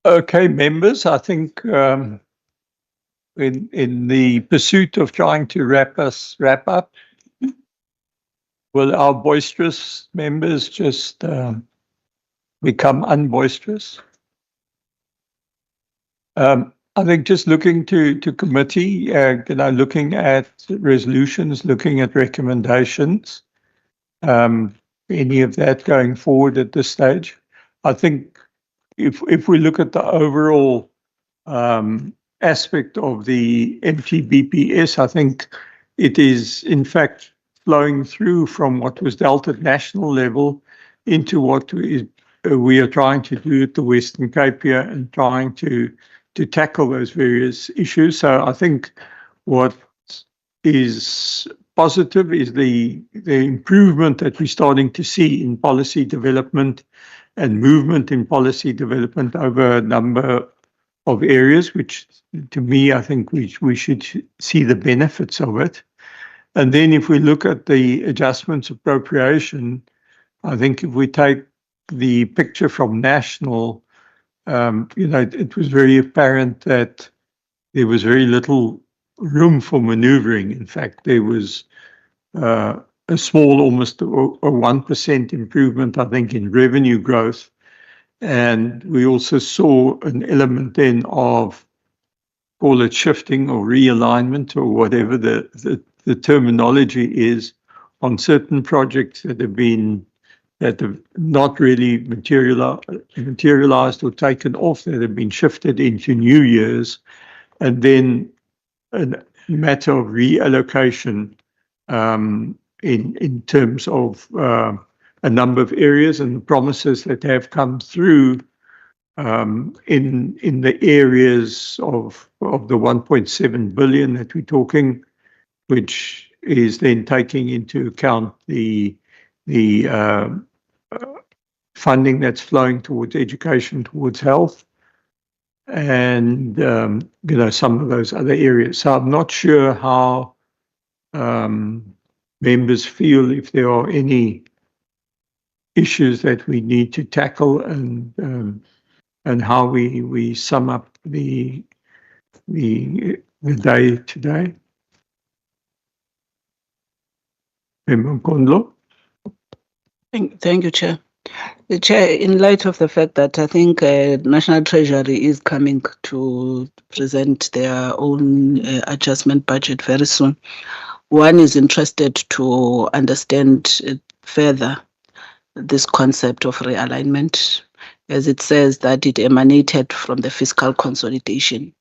okay, members, I think in the pursuit of trying to wrap up, will our boisterous members just become unboisterous? I think just looking to committee, looking at resolutions, looking at recommendations, any of that going forward at this stage. I think if we look at the overall aspect of the MTBPS, I think it is in fact flowing through from what was dealt at national level into what we are trying to do at the Western Cape here and trying to tackle those various issues. So I think what is positive is the improvement that we're starting to see in policy development and movement in policy development over a number of areas, which to me, I think we should see the benefits of it. And then if we look at the adjustments appropriation, I think if we take the picture from national, it was very apparent that there was very little room for maneuvering. In fact, there was a small, almost a 1% improvement, I think, in revenue growth. And we also saw an element then of, call it shifting or realignment or whatever the terminology is, on certain projects that have not really materialized or taken off, that have been shifted into new years, and then a matter of reallocation in terms of a number of areas and the promises that have come through in the areas of the 1.7 billion that we're talking, which is then taking into account the funding that's flowing towards education, towards health, and some of those other areas. So I'm not sure how members feel, if there are any issues that we need to tackle, and how we sum up the day today. Member Nkondlo? Thank you, Chair. The Chair, in light of the fact that I think National Treasury is coming to present their own adjustment budget very soon, one is interested to understand further this concept of realignment, as it says that it emanated from the fiscal consolidation.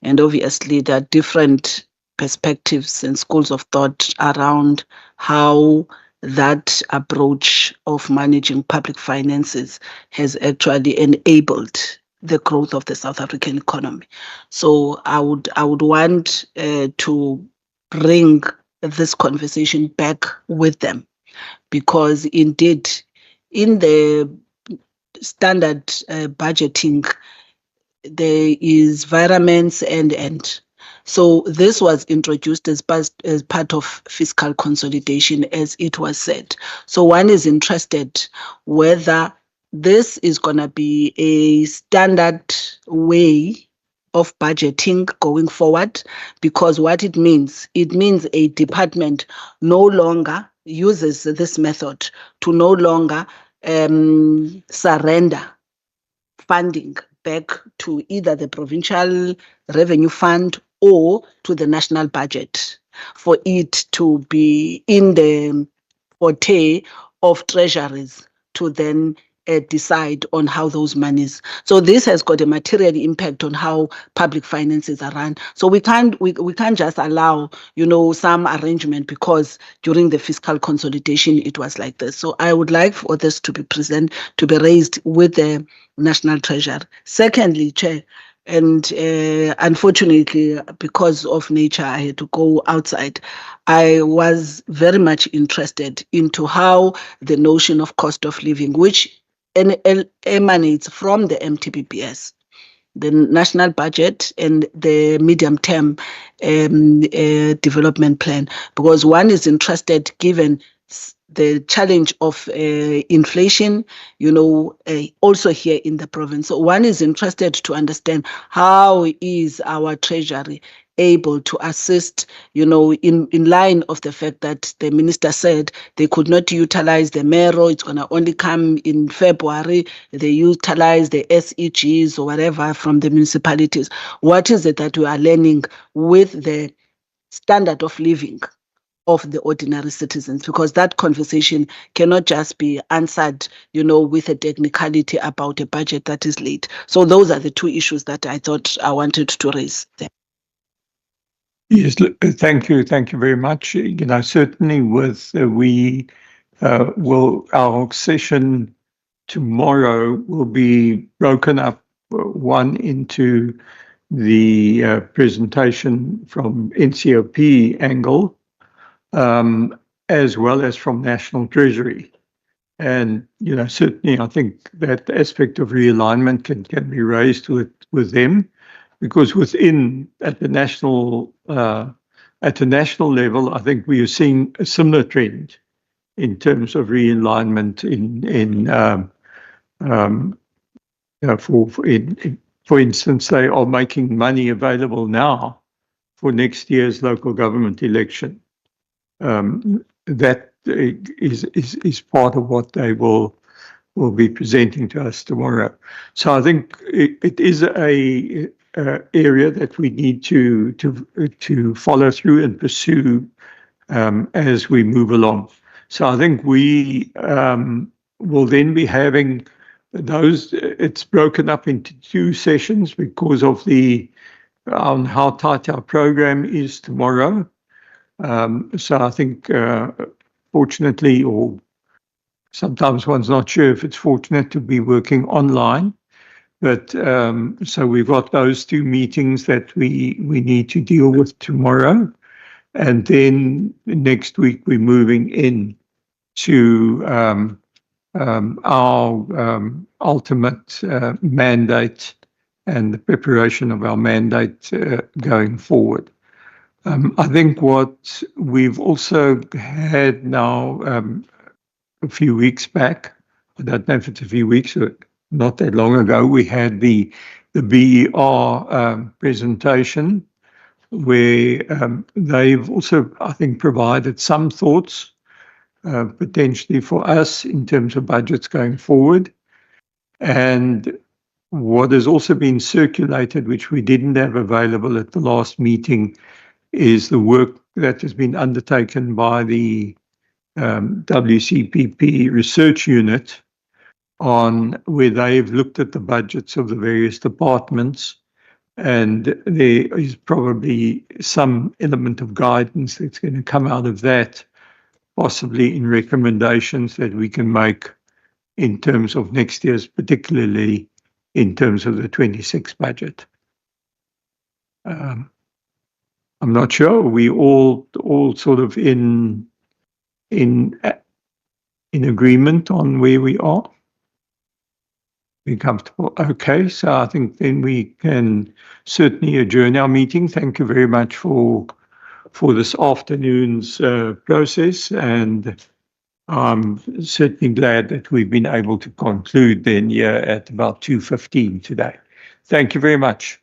And obviously there are different perspectives and schools of thought around how that approach of managing public finances has actually enabled the growth of the South African economy. So I would want to bring this conversation back with them, because indeed in the standard budgeting there is variance and So this was introduced as part of fiscal consolidation, as it was said. So one is interested whether this is going to be a standard way of budgeting going forward, because what it means a department no longer uses this method to no longer surrender funding back to either the provincial revenue fund or to the national budget for it to be in the forte of treasuries to then decide on how those monies. So this has got a material impact on how public finances are run. So we can't just allow, some arrangement because during the fiscal consolidation it was like this. So I would like for this to be raised with the National Treasury. Secondly, Chair, and unfortunately, because of nature, I had to go outside. I was very much interested into how the notion of cost of living, which emanates from the MTBPS, the national budget and the medium-term development plan, because one is interested, given the challenge of inflation, also here in the province. So one is interested to understand how is our treasury able to assist, in line of the fact that the minister said they could not utilize the MERO, it's going to only come in February, they utilize the SEGs or whatever from the municipalities. What is it that we are learning with the standard of living of the ordinary citizens? Because that conversation cannot just be answered, with a technicality about a budget that is late. So those are the two issues that I thought I wanted to raise there. Yes, thank you. Thank you very much. Certainly our session tomorrow will be broken up, one into the presentation from NCOP angle, as well as from National Treasury. And, certainly I think that aspect of realignment can be raised with them, because at the national level, I think we are seeing a similar trend in terms of realignment for instance, they are making money available now for next year's local government election. That is part of what they will be presenting to us tomorrow. So I think it is a area that we need to follow through and pursue as we move along. So I think we will then be having those. It's broken up into two sessions because of on how tight our program is tomorrow. So I think, fortunately, or sometimes one's not sure if it's fortunate to be working online, but so we've got those two meetings that we need to deal with tomorrow. And then next week, we're moving in to our ultimate mandate and the preparation of our mandate going forward. I think what we've also had now a few weeks back, I don't know if it's a few weeks or not that long ago, we had the BER presentation where they've also, I think, provided some thoughts potentially for us in terms of budgets going forward. And what has also been circulated, which we didn't have available at the last meeting, is the work that has been undertaken by the WCPP research unit on where they've looked at the budgets of the various departments. And there is probably some element of guidance that's going to come out of that, possibly in recommendations that we can make in terms of next year's, particularly in terms of the 26 budget. I'm not sure. We all sort of in agreement on where we are. Be comfortable. Okay, so I think then we can certainly adjourn our meeting. Thank you very much for this afternoon's process, and I'm certainly glad that we've been able to conclude then here at about 2:15 today. Thank you very much.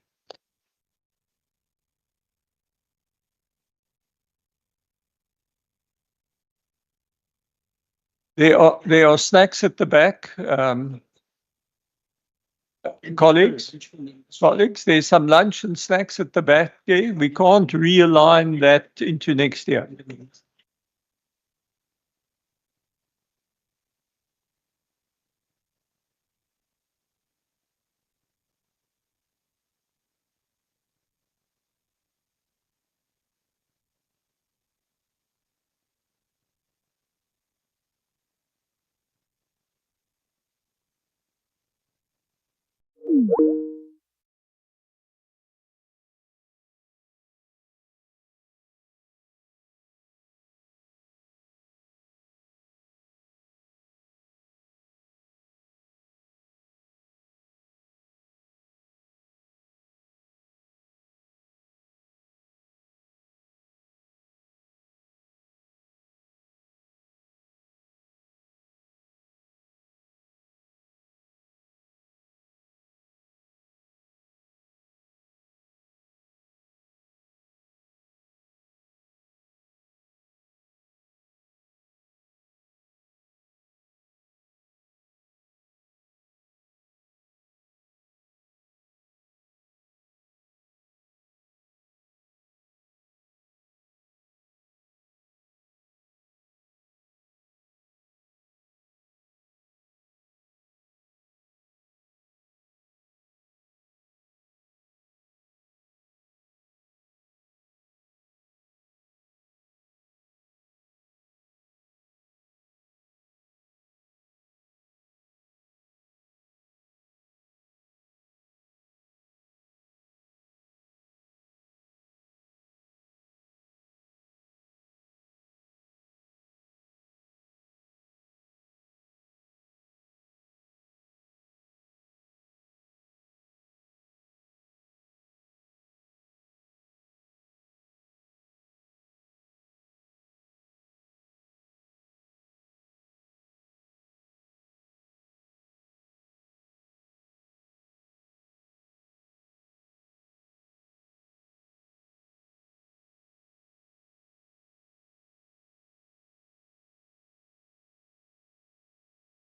There are snacks at the back. Colleagues, there's some lunch and snacks at the back there. We can't realign that into next year. Mm.